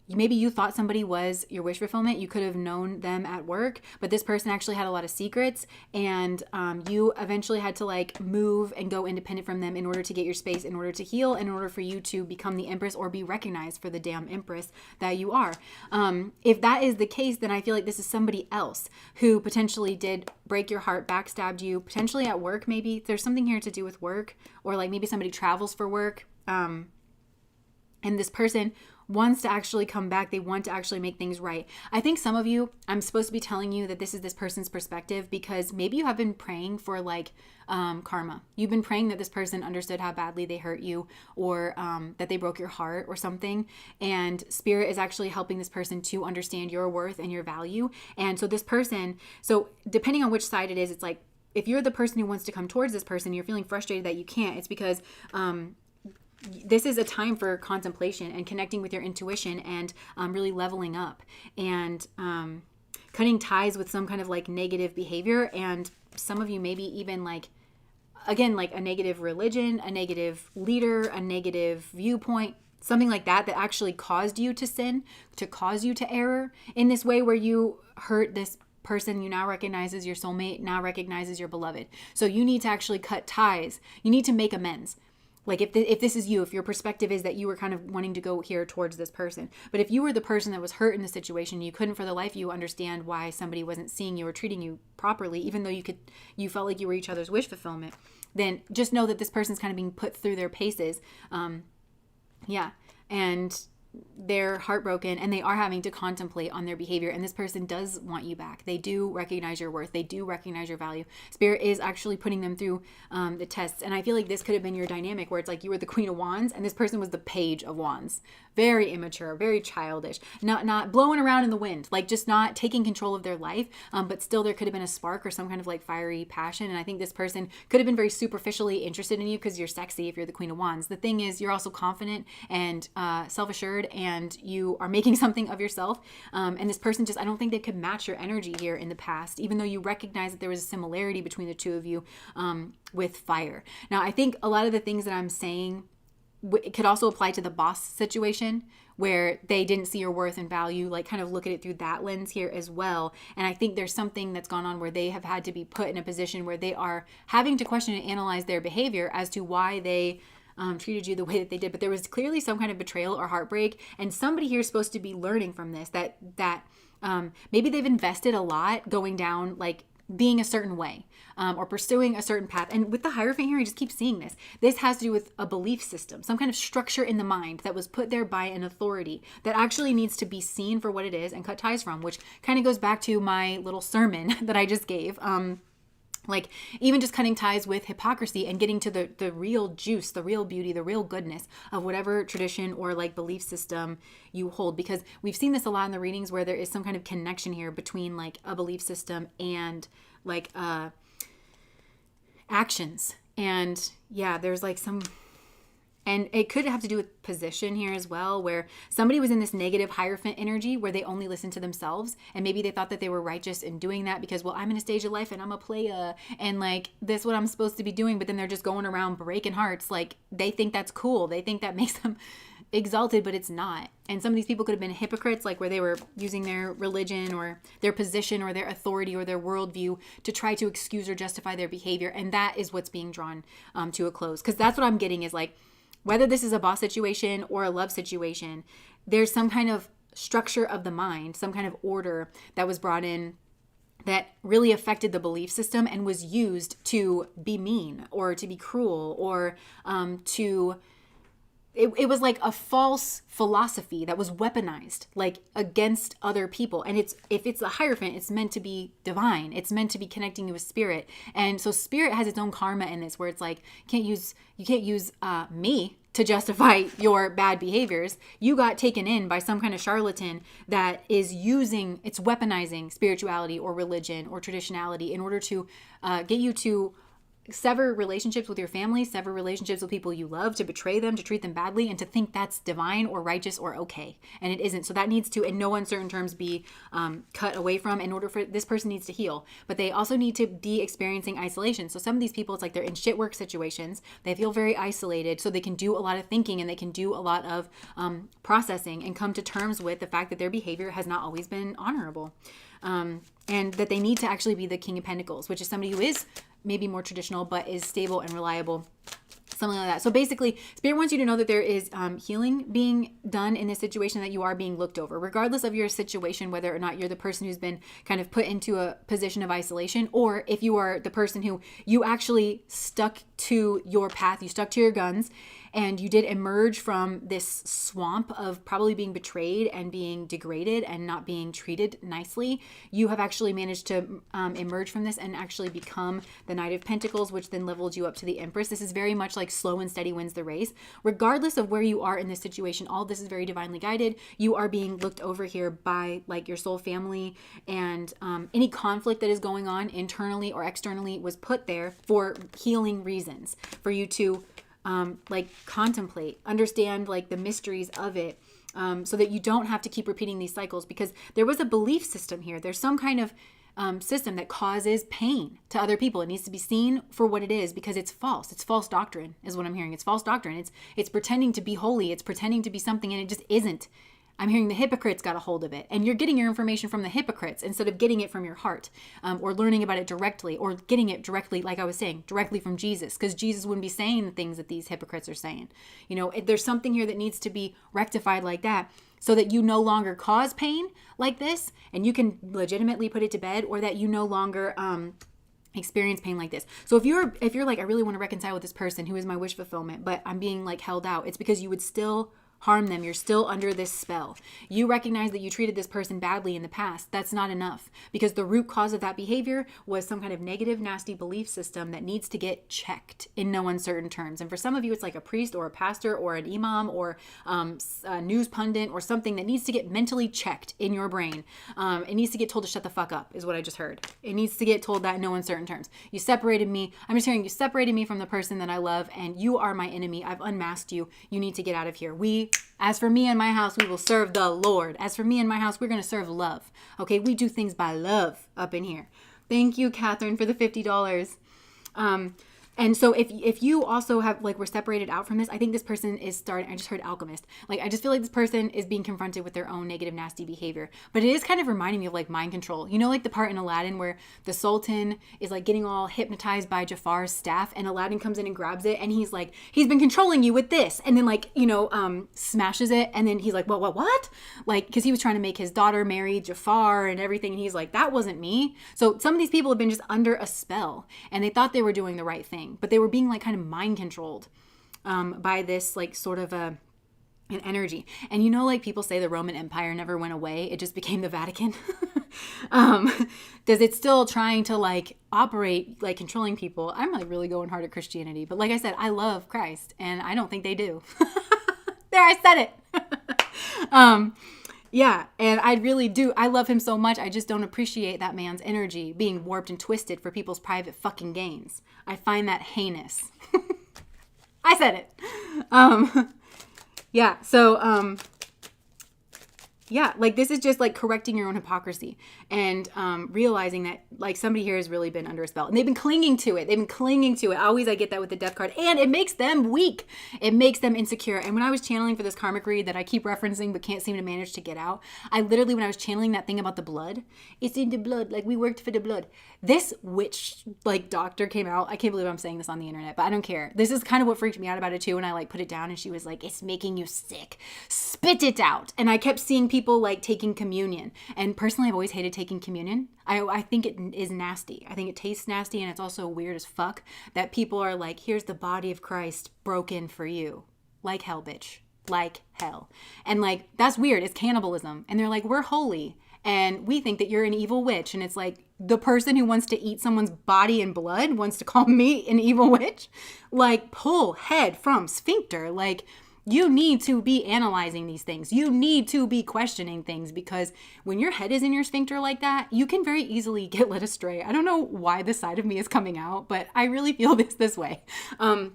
maybe you thought somebody was your wish fulfillment. You could have known them at work, but this person actually had a lot of secrets and you eventually had to like move and go independent from them in order to get your space, in order to heal, in order for you to become the Empress or be recognized for the damn Empress that you are. If that is the case, then I feel like this is somebody else who potentially did break your heart, backstabbed you, potentially at work. Maybe there's something here to do with work, or like maybe somebody travels for work. And this person wants to actually come back. They want to actually make things right. I think some of you, I'm supposed to be telling you that this is this person's perspective because maybe you have been praying for like karma. You've been praying that this person understood how badly they hurt you or that they broke your heart or something. And Spirit is actually helping this person to understand your worth and your value. And so this person, so depending on which side it is, it's like if you're the person who wants to come towards this person, you're feeling frustrated that you can't. It's because this is a time for contemplation and connecting with your intuition and really leveling up and cutting ties with some kind of like negative behavior. And some of you maybe even like, again, like a negative religion, a negative leader, a negative viewpoint, something like that actually caused you to sin, to cause you to error in this way where you hurt this person you now recognize as your soulmate, now recognizes your beloved. So you need to actually cut ties. You need to make amends. Like if this is you, if your perspective is that you were kind of wanting to go here towards this person, but if you were the person that was hurt in the situation, you couldn't for the life of you understand why somebody wasn't seeing you or treating you properly, even though you felt like you were each other's wish fulfillment, then just know that this person's kind of being put through their paces. And they're heartbroken and they are having to contemplate on their behavior, and this person does want you back. They do recognize your worth. They do recognize your value. Spirit is actually putting them through the tests, and I feel like this could have been your dynamic where it's like you were the Queen of Wands and this person was the Page of Wands. Very immature, very childish, not blowing around in the wind, like just not taking control of their life, but still there could have been a spark or some kind of like fiery passion. And I think this person could have been very superficially interested in you because you're sexy if you're the Queen of Wands. The thing is, you're also confident and self-assured, and you are making something of yourself. And this person just, I don't think they could match your energy here in the past, even though you recognize that there was a similarity between the two of you with fire. Now, I think a lot of the things that I'm saying, it could also apply to the boss situation where they didn't see your worth and value, like kind of look at it through that lens here as well. And I think there's something that's gone on where they have had to be put in a position where they are having to question and analyze their behavior as to why they treated you the way that they did. But there was clearly some kind of betrayal or heartbreak, and somebody here is supposed to be learning from this, that Maybe they've invested a lot going down, like being a certain way, or pursuing a certain path. And with the Hierophant here, I just keep seeing this. This has to do with a belief system, some kind of structure in the mind that was put there by an authority that actually needs to be seen for what it is and cut ties from, which kind of goes back to my little sermon that I just gave. Like even just cutting ties with hypocrisy and getting to the real juice, the real beauty, the real goodness of whatever tradition or like belief system you hold. Because we've seen this a lot in the readings where there is some kind of connection here between like a belief system and like actions. And yeah, there's like some... And it could have to do with position here as well, where somebody was in this negative Hierophant energy where they only listened to themselves. And maybe they thought that they were righteous in doing that because, well, I'm in a stage of life and I'm a playa and like this is what I'm supposed to be doing. But then they're just going around breaking hearts. Like they think that's cool. They think that makes them exalted, but it's not. And some of these people could have been hypocrites, like where they were using their religion or their position or their authority or their worldview to try to excuse or justify their behavior. And that is what's being drawn to a close. Because that's what I'm getting is like, whether this is a boss situation or a love situation, there's some kind of structure of the mind, some kind of order that was brought in that really affected the belief system and was used to be mean or to be cruel or it was like a false philosophy that was weaponized like against other people. And if it's a Hierophant, it's meant to be divine. It's meant to be connecting you with spirit. And so spirit has its own karma in this, where it's like, you can't use me to justify your bad behaviors. You got taken in by some kind of charlatan that is it's weaponizing spirituality or religion or traditionality in order to get you to sever relationships with your family, sever relationships with people you love, to betray them, to treat them badly, and to think that's divine or righteous or okay. And it isn't. So that needs to, in no uncertain terms, be cut away from in order for this person needs to heal. But they also need to be experiencing isolation. So some of these people, it's like they're in shit work situations. They feel very isolated, so they can do a lot of thinking and they can do a lot of processing and come to terms with the fact that their behavior has not always been honorable. And that they need to actually be the King of Pentacles, which is somebody who is maybe more traditional, but is stable and reliable, something like that. So basically, Spirit wants you to know that there is healing being done in this situation, that you are being looked over, regardless of your situation, whether or not you're the person who's been kind of put into a position of isolation, or if you are the person who you actually stuck to your path, you stuck to your guns, and you did emerge from this swamp of probably being betrayed and being degraded and not being treated nicely. You have actually managed to emerge from this and actually become the Knight of Pentacles, which then leveled you up to the Empress. This is very much like slow and steady wins the race. Regardless of where you are in this situation, all this is very divinely guided. You are being looked over here by like your soul family, and any conflict that is going on internally or externally was put there for healing reasons, for you to like contemplate, understand like the mysteries of it, so that you don't have to keep repeating these cycles, because there was a belief system here. There's some kind of system that causes pain to other people. It needs to be seen for what it is, because it's false. It's false doctrine is what I'm hearing. It's false doctrine. It's pretending to be holy. It's pretending to be something, and it just isn't. I'm hearing the hypocrites got a hold of it, and you're getting your information from the hypocrites instead of getting it from your heart, or learning about it directly, or getting it directly, like I was saying, directly from Jesus, because Jesus wouldn't be saying the things that these hypocrites are saying. You know, there's something here that needs to be rectified like that, so that you no longer cause pain like this, and you can legitimately put it to bed, or that you no longer experience pain like this. So if you're like, I really want to reconcile with this person who is my wish fulfillment, but I'm being like held out, it's because you would still harm them. You're still under this spell. You recognize that you treated this person badly in the past. That's not enough, because the root cause of that behavior was some kind of negative, nasty belief system that needs to get checked in no uncertain terms. And for some of you, it's like a priest or a pastor or an imam or a news pundit or something that needs to get mentally checked in your brain. It needs to get told to shut the fuck up, is what I just heard. It needs to get told that in no uncertain terms. You separated me. I'm just hearing you separated me from the person that I love, and you are my enemy. I've unmasked you. You need to get out of here. As for me and my house, we will serve the Lord. As for me and my house, we're going to serve love. Okay, we do things by love up in here. Thank you, Catherine, for the $50. And so if you also have like were separated out from this, I think this person is starting. I just heard alchemist. Like I just feel like this person is being confronted with their own negative, nasty behavior. But it is kind of reminding me of like mind control. You know, like the part in Aladdin where the Sultan is like getting all hypnotized by Jafar's staff, and Aladdin comes in and grabs it, and he's like, he's been controlling you with this, and then like smashes it, and then he's like, what? Like because he was trying to make his daughter marry Jafar and everything, and he's like, that wasn't me. So some of these people have been just under a spell, and they thought they were doing the right thing. But they were being like kind of mind controlled by this like sort of an energy. And you know, like people say the Roman Empire never went away. It just became the Vatican. Because it's still trying to like operate like controlling people. I'm like really going hard at Christianity. But like I said, I love Christ and I don't think they do. There, I said it. Yeah, and I really do. I love him so much. I just don't appreciate that man's energy being warped and twisted for people's private fucking gains. I find that heinous. I said it. Yeah, so yeah, like this is just like correcting your own hypocrisy and realizing that like somebody here has really been under a spell and they've been clinging to it. Always I get that with the death card, and it makes them weak. It makes them insecure. And when I was channeling for this karmic read that I keep referencing but can't seem to manage to get out, I literally, when I was channeling that thing about the blood, it's in the blood, like we worked for the blood. This witch like doctor came out. I can't believe I'm saying this on the internet, but I don't care. This is kind of what freaked me out about it too. And I like put it down and she was like, it's making you sick. Spit it out. And I kept seeing people like taking communion. And personally, I've always hated taking communion. I think it is nasty. I think it tastes nasty, and it's also weird as fuck that people are like, here's the body of Christ broken for you. Like hell, bitch. Like hell. And like, that's weird. It's cannibalism. And they're like, we're holy. And we think that you're an evil witch. And it's like, the person who wants to eat someone's body and blood wants to call me an evil witch? Like, pull head from sphincter. Like, you need to be analyzing these things. You need to be questioning things, because when your head is in your sphincter like that, you can very easily get led astray. I don't know why this side of me is coming out, but I really feel this way. But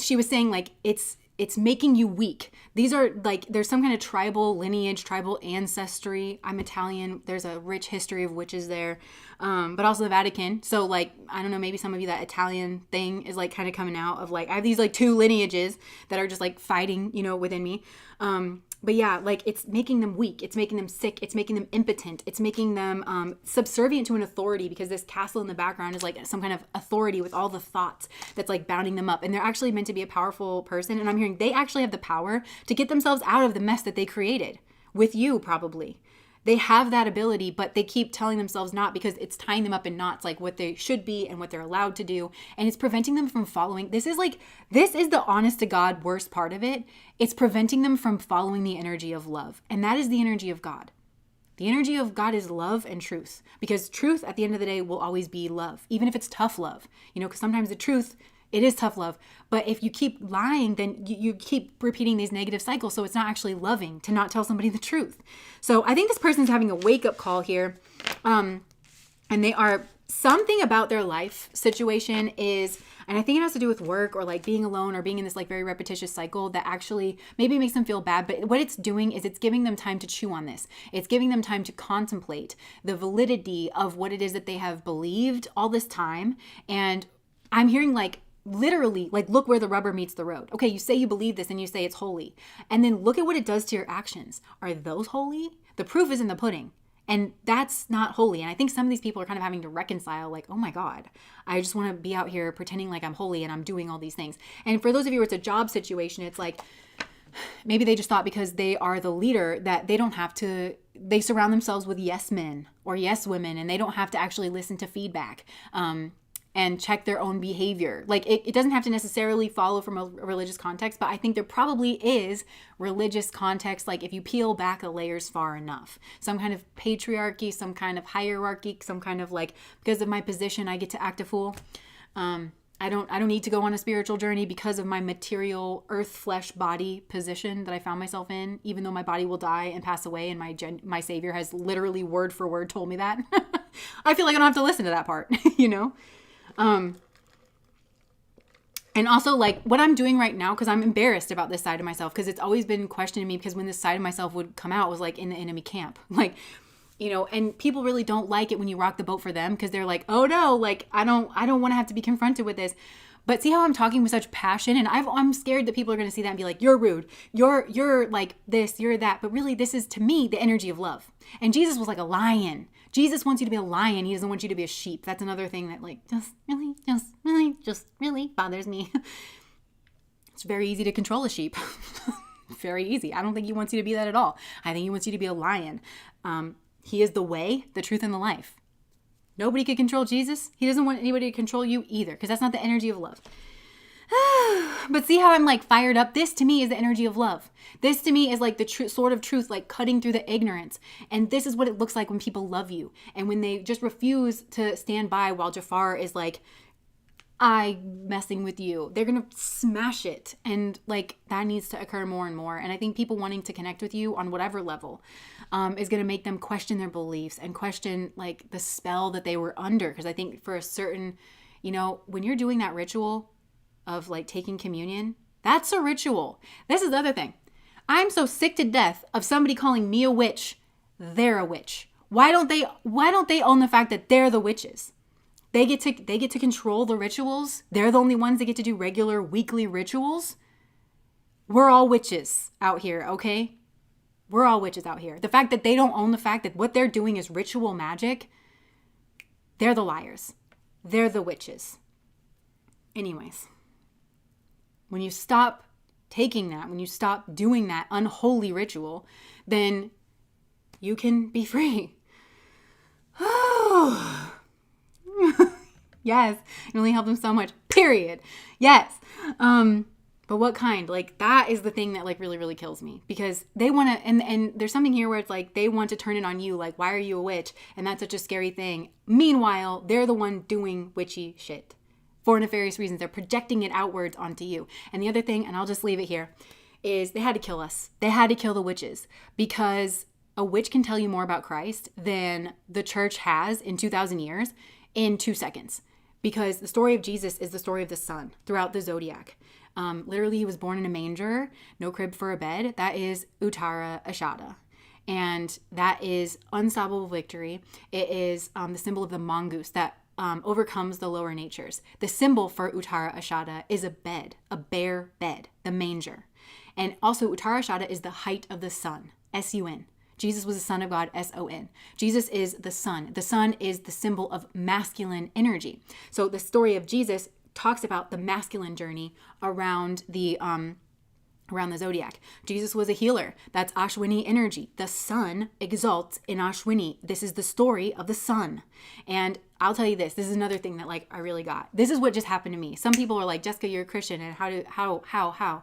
she was saying like, it's making you weak. These are like, there's some kind of tribal lineage, tribal ancestry. I'm Italian. There's a rich history of witches there. But also the Vatican. So like, I don't know, maybe some of you, that Italian thing is like kind of coming out of like, I have these like two lineages that are just like fighting, within me. But yeah, like it's making them weak. It's making them sick. It's making them impotent. It's making them subservient to an authority, because this castle in the background is like some kind of authority with all the thoughts that's like bounding them up. And they're actually meant to be a powerful person. And I'm hearing they actually have the power to get themselves out of the mess that they created with you, probably. They have that ability, but they keep telling themselves not, because it's tying them up in knots, like what they should be and what they're allowed to do. And it's preventing them from following. This is the honest to God worst part of it. It's preventing them from following the energy of love. And that is the energy of God. The energy of God is love and truth, because truth at the end of the day will always be love, even if it's tough love, because sometimes the truth, it is tough love. But if you keep lying, then you keep repeating these negative cycles. So it's not actually loving to not tell somebody the truth. So I think this person's having a wake-up call here. And they are, something about their life situation is, and I think it has to do with work or like being alone or being in this like very repetitious cycle that actually maybe makes them feel bad. But what it's doing is it's giving them time to chew on this. It's giving them time to contemplate the validity of what it is that they have believed all this time. And I'm hearing like, literally, like, look where the rubber meets the road. Okay, you say you believe this and you say it's holy. And then look at what it does to your actions. Are those holy? The proof is in the pudding. And that's not holy. And I think some of these people are kind of having to reconcile, like, oh my God, I just want to be out here pretending like I'm holy and I'm doing all these things. And for those of you where it's a job situation, it's like, maybe they just thought because they are the leader that they don't have to, they surround themselves with yes men or yes women, and they don't have to actually listen to feedback. And check their own behavior. Like it doesn't have to necessarily follow from a religious context, but I think there probably is religious context. Like if you peel back the layers far enough, some kind of patriarchy, some kind of hierarchy, some kind of like, because of my position, I get to act a fool. I don't need to go on a spiritual journey because of my material earth flesh body position that I found myself in, even though my body will die and pass away. And my savior has literally word for word told me that. I feel like I don't have to listen to that part, And also like what I'm doing right now, because I'm embarrassed about this side of myself, because it's always been questioning me, because when this side of myself would come out, it was like in the enemy camp. Like and people really don't like it when you rock the boat for them because they're like, oh no, like I don't want to have to be confronted with this. But see how I'm talking with such passion, and I'm scared that people are going to see that and be like, you're rude, you're like this, you're that. But really, this is to me the energy of love. And Jesus was like a lion. Jesus wants you to be a lion. He doesn't want you to be a sheep. That's another thing that like just really bothers me. It's very easy to control a sheep. Very easy. I don't think he wants you to be that at all. I think he wants you to be a lion. He is the way, the truth, and the life. Nobody could control Jesus. He doesn't want anybody to control you either, because that's not the energy of love. But see how I'm like fired up? This to me is the energy of love. This to me is like the sword of truth, like cutting through the ignorance. And this is what it looks like when people love you. And when they just refuse to stand by while Jafar is like, messing with you. They're going to smash it. And like that needs to occur more and more. And I think people wanting to connect with you on whatever level is going to make them question their beliefs and question like the spell that they were under. Because I think for a certain, when you're doing that ritual of like taking communion, that's a ritual. This is the other thing. I'm so sick to death of somebody calling me a witch. They're a witch. Why don't they own the fact that they're the witches? They get to control the rituals. They're the only ones that get to do regular weekly rituals. We're all witches out here, okay? We're all witches out here. The fact that they don't own the fact that what they're doing is ritual magic, they're the liars. They're the witches. Anyways, when you stop taking that, when you stop doing that unholy ritual, then you can be free. Oh. Yes, it only helped them so much, period. Yes. But what kind? Like that is the thing that like really, really kills me, because they want to, and there's something here where it's like, they want to turn it on you. Like, why are you a witch? And that's such a scary thing. Meanwhile, they're the one doing witchy shit for nefarious reasons. They're projecting it outwards onto you. And the other thing, and I'll just leave it here, is they had to kill us. They had to kill the witches, because a witch can tell you more about Christ than the church has in 2,000 years in 2 seconds. Because the story of Jesus is the story of the sun throughout the zodiac. Literally, he was born in a manger, no crib for a bed. That is Uttara Ashada. And that is unstoppable victory. It is the symbol of the mongoose that overcomes the lower natures. The symbol for Uttara Ashada is a bed, a bare bed, the manger. And also Uttara Ashada is the height of the sun, S-U-N. Jesus was the Son of God, S-O-N. Jesus is the sun. The sun is the symbol of masculine energy. So the story of Jesus talks about the masculine journey around the zodiac. Jesus was a healer. That's Ashwini energy. The sun exalts in Ashwini. This is the story of the sun. And I'll tell you this is another thing that like I really got. This is what just happened to me. Some people are like, Jessica, you're a Christian, and how?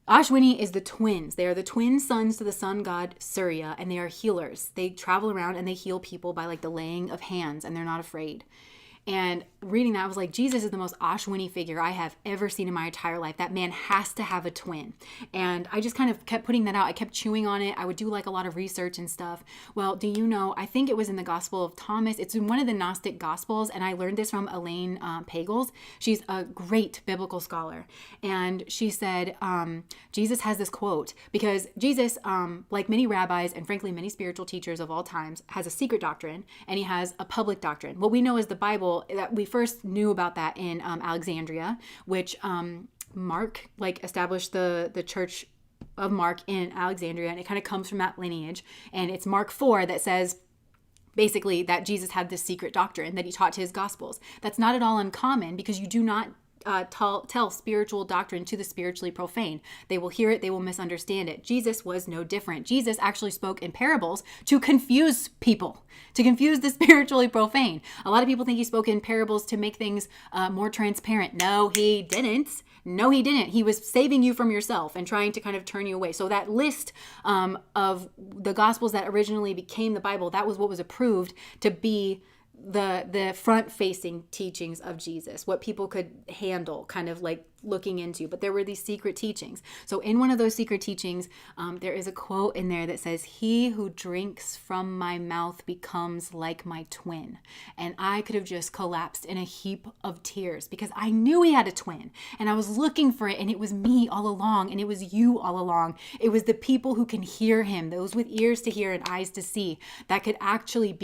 Ashwini is the twins. They are the twin sons to the sun god Surya, and they are healers. They travel around and they heal people by like the laying of hands, and they're not afraid. And reading that, I was like, Jesus is the most Ashwini figure I have ever seen in my entire life. That man has to have a twin. And I just kind of kept putting that out. I kept chewing on it. I would do like a lot of research and stuff. Well, do you know, I think it was in the Gospel of Thomas. It's in one of the Gnostic Gospels. And I learned this from Elaine Pagels. She's a great biblical scholar. And she said, Jesus has this quote, because Jesus, like many rabbis and frankly, many spiritual teachers of all times, has a secret doctrine and he has a public doctrine. What we know is the Bible, that we first knew about that in Alexandria, which Mark like established the church of Mark in Alexandria, and it kind of comes from that lineage. And it's Mark 4 that says basically that Jesus had this secret doctrine that he taught to his gospels. That's not at all uncommon, because you do not tell spiritual doctrine to the spiritually profane. They will hear it, they will misunderstand it. Jesus was no different. Jesus actually spoke in parables to confuse people, to confuse the spiritually profane. A lot of people think he spoke in parables to make things more transparent. No, he didn't. No, he didn't. He was saving you from yourself and trying to kind of turn you away. So that list of the Gospels that originally became the Bible, that was what was approved to be the front-facing teachings of Jesus, what people could handle, kind of like looking into. But there were these secret teachings. So in one of those secret teachings, there is a quote in there that says, "He who drinks from my mouth becomes like my twin." And I could have just collapsed in a heap of tears because I knew he had a twin and I was looking for it, and it was me all along, and it was you all along. It was the people who can hear him, those with ears to hear and eyes to see, that could actually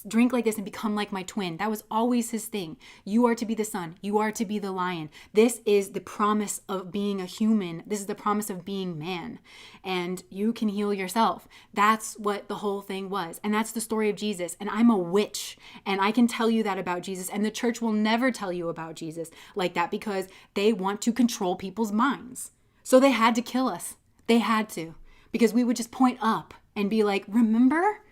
drink like this and become like my twin. That was always his thing. You are to be the son. You are to be the lion. This is the promise of being a human. This is the promise of being man. And you can heal yourself. That's what the whole thing was. And that's the story of Jesus. And I'm a witch. And I can tell you that about Jesus. And the church will never tell you about Jesus like that because they want to control people's minds. So they had to kill us. They had to. Because we would just point up and be like, remember?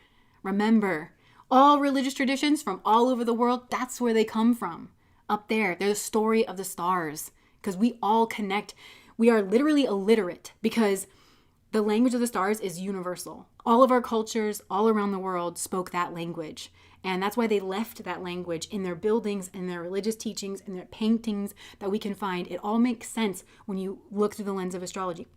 All religious traditions from all over the world, that's where they come from. Up there, they're the story of the stars. Because we all connect. We are literally illiterate because the language of the stars is universal. All of our cultures all around the world spoke that language. And that's why they left that language in their buildings, in their religious teachings, in their paintings that we can find. It all makes sense when you look through the lens of astrology.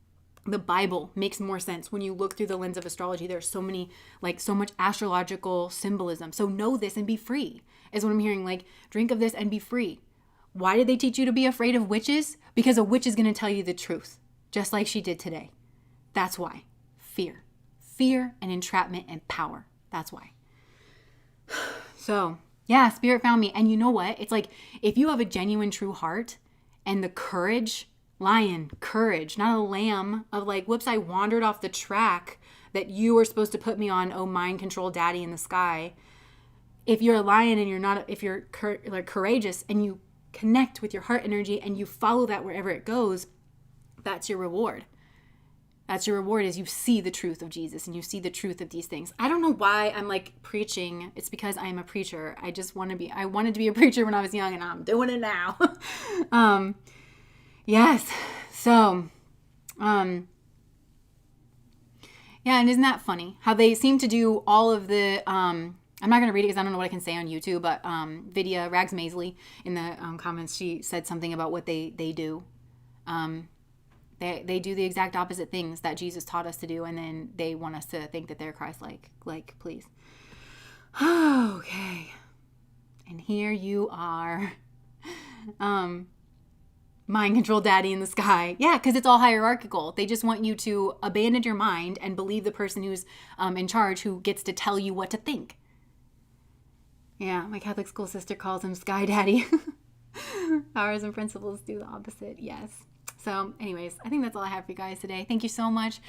The Bible makes more sense when you look through the lens of astrology. There's so much astrological symbolism. So know this and be free is what I'm hearing. Like, drink of this and be free. Why did they teach you to be afraid of witches? Because a witch is going to tell you the truth, just like she did today. That's why. Fear and entrapment and power. That's why. So yeah, spirit found me. And you know what? It's like, if you have a genuine true heart and the courage, lion, courage, not a lamb of like, whoops, I wandered off the track that you were supposed to put me on, oh, mind control daddy in the sky. If you're a lion and if you're courageous and you connect with your heart energy and you follow that wherever it goes, that's your reward. That's your reward, is you see the truth of Jesus and you see the truth of these things. I don't know why I'm like preaching. It's because I'm a preacher. I wanted to be a preacher when I was young and I'm doing it now. Yes. So, yeah, and isn't that funny how they seem to do all of the, I'm not going to read it because I don't know what I can say on YouTube, but Vidya Rags Maisley in the comments, she said something about what they do. They do the exact opposite things that Jesus taught us to do, and then they want us to think that they're Christ-like. Like, please. Okay. And here you are. Mind control daddy in the sky. Yeah, because it's all hierarchical. They just want you to abandon your mind and believe the person who's in charge, who gets to tell you what to think. Yeah, my Catholic school sister calls him Sky Daddy. Powers and principles do the opposite. Yes. So anyways, I think that's all I have for you guys today. Thank you so much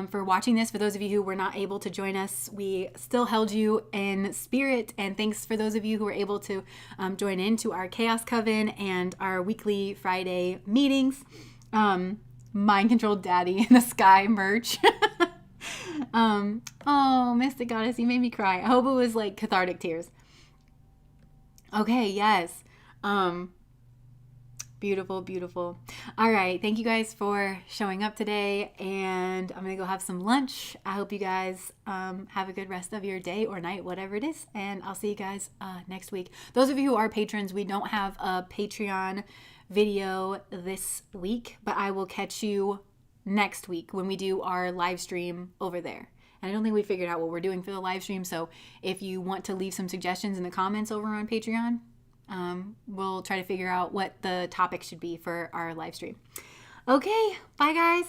for watching this. For those of you who were not able to join us, we still held you in spirit. And thanks for those of you who were able to join into our Chaos Coven and our weekly Friday meetings. Mind Control Daddy in the Sky merch. Oh, Mystic Goddess, you made me cry. I hope it was like cathartic tears. Okay, yes. Beautiful, beautiful. All right. Thank you guys for showing up today. And I'm going to go have some lunch. I hope you guys have a good rest of your day or night, whatever it is. And I'll see you guys next week. Those of you who are patrons, we don't have a Patreon video this week, but I will catch you next week when we do our live stream over there. And I don't think we figured out what we're doing for the live stream. So if you want to leave some suggestions in the comments over on Patreon, we'll try to figure out what the topic should be for our live stream. Okay, bye guys.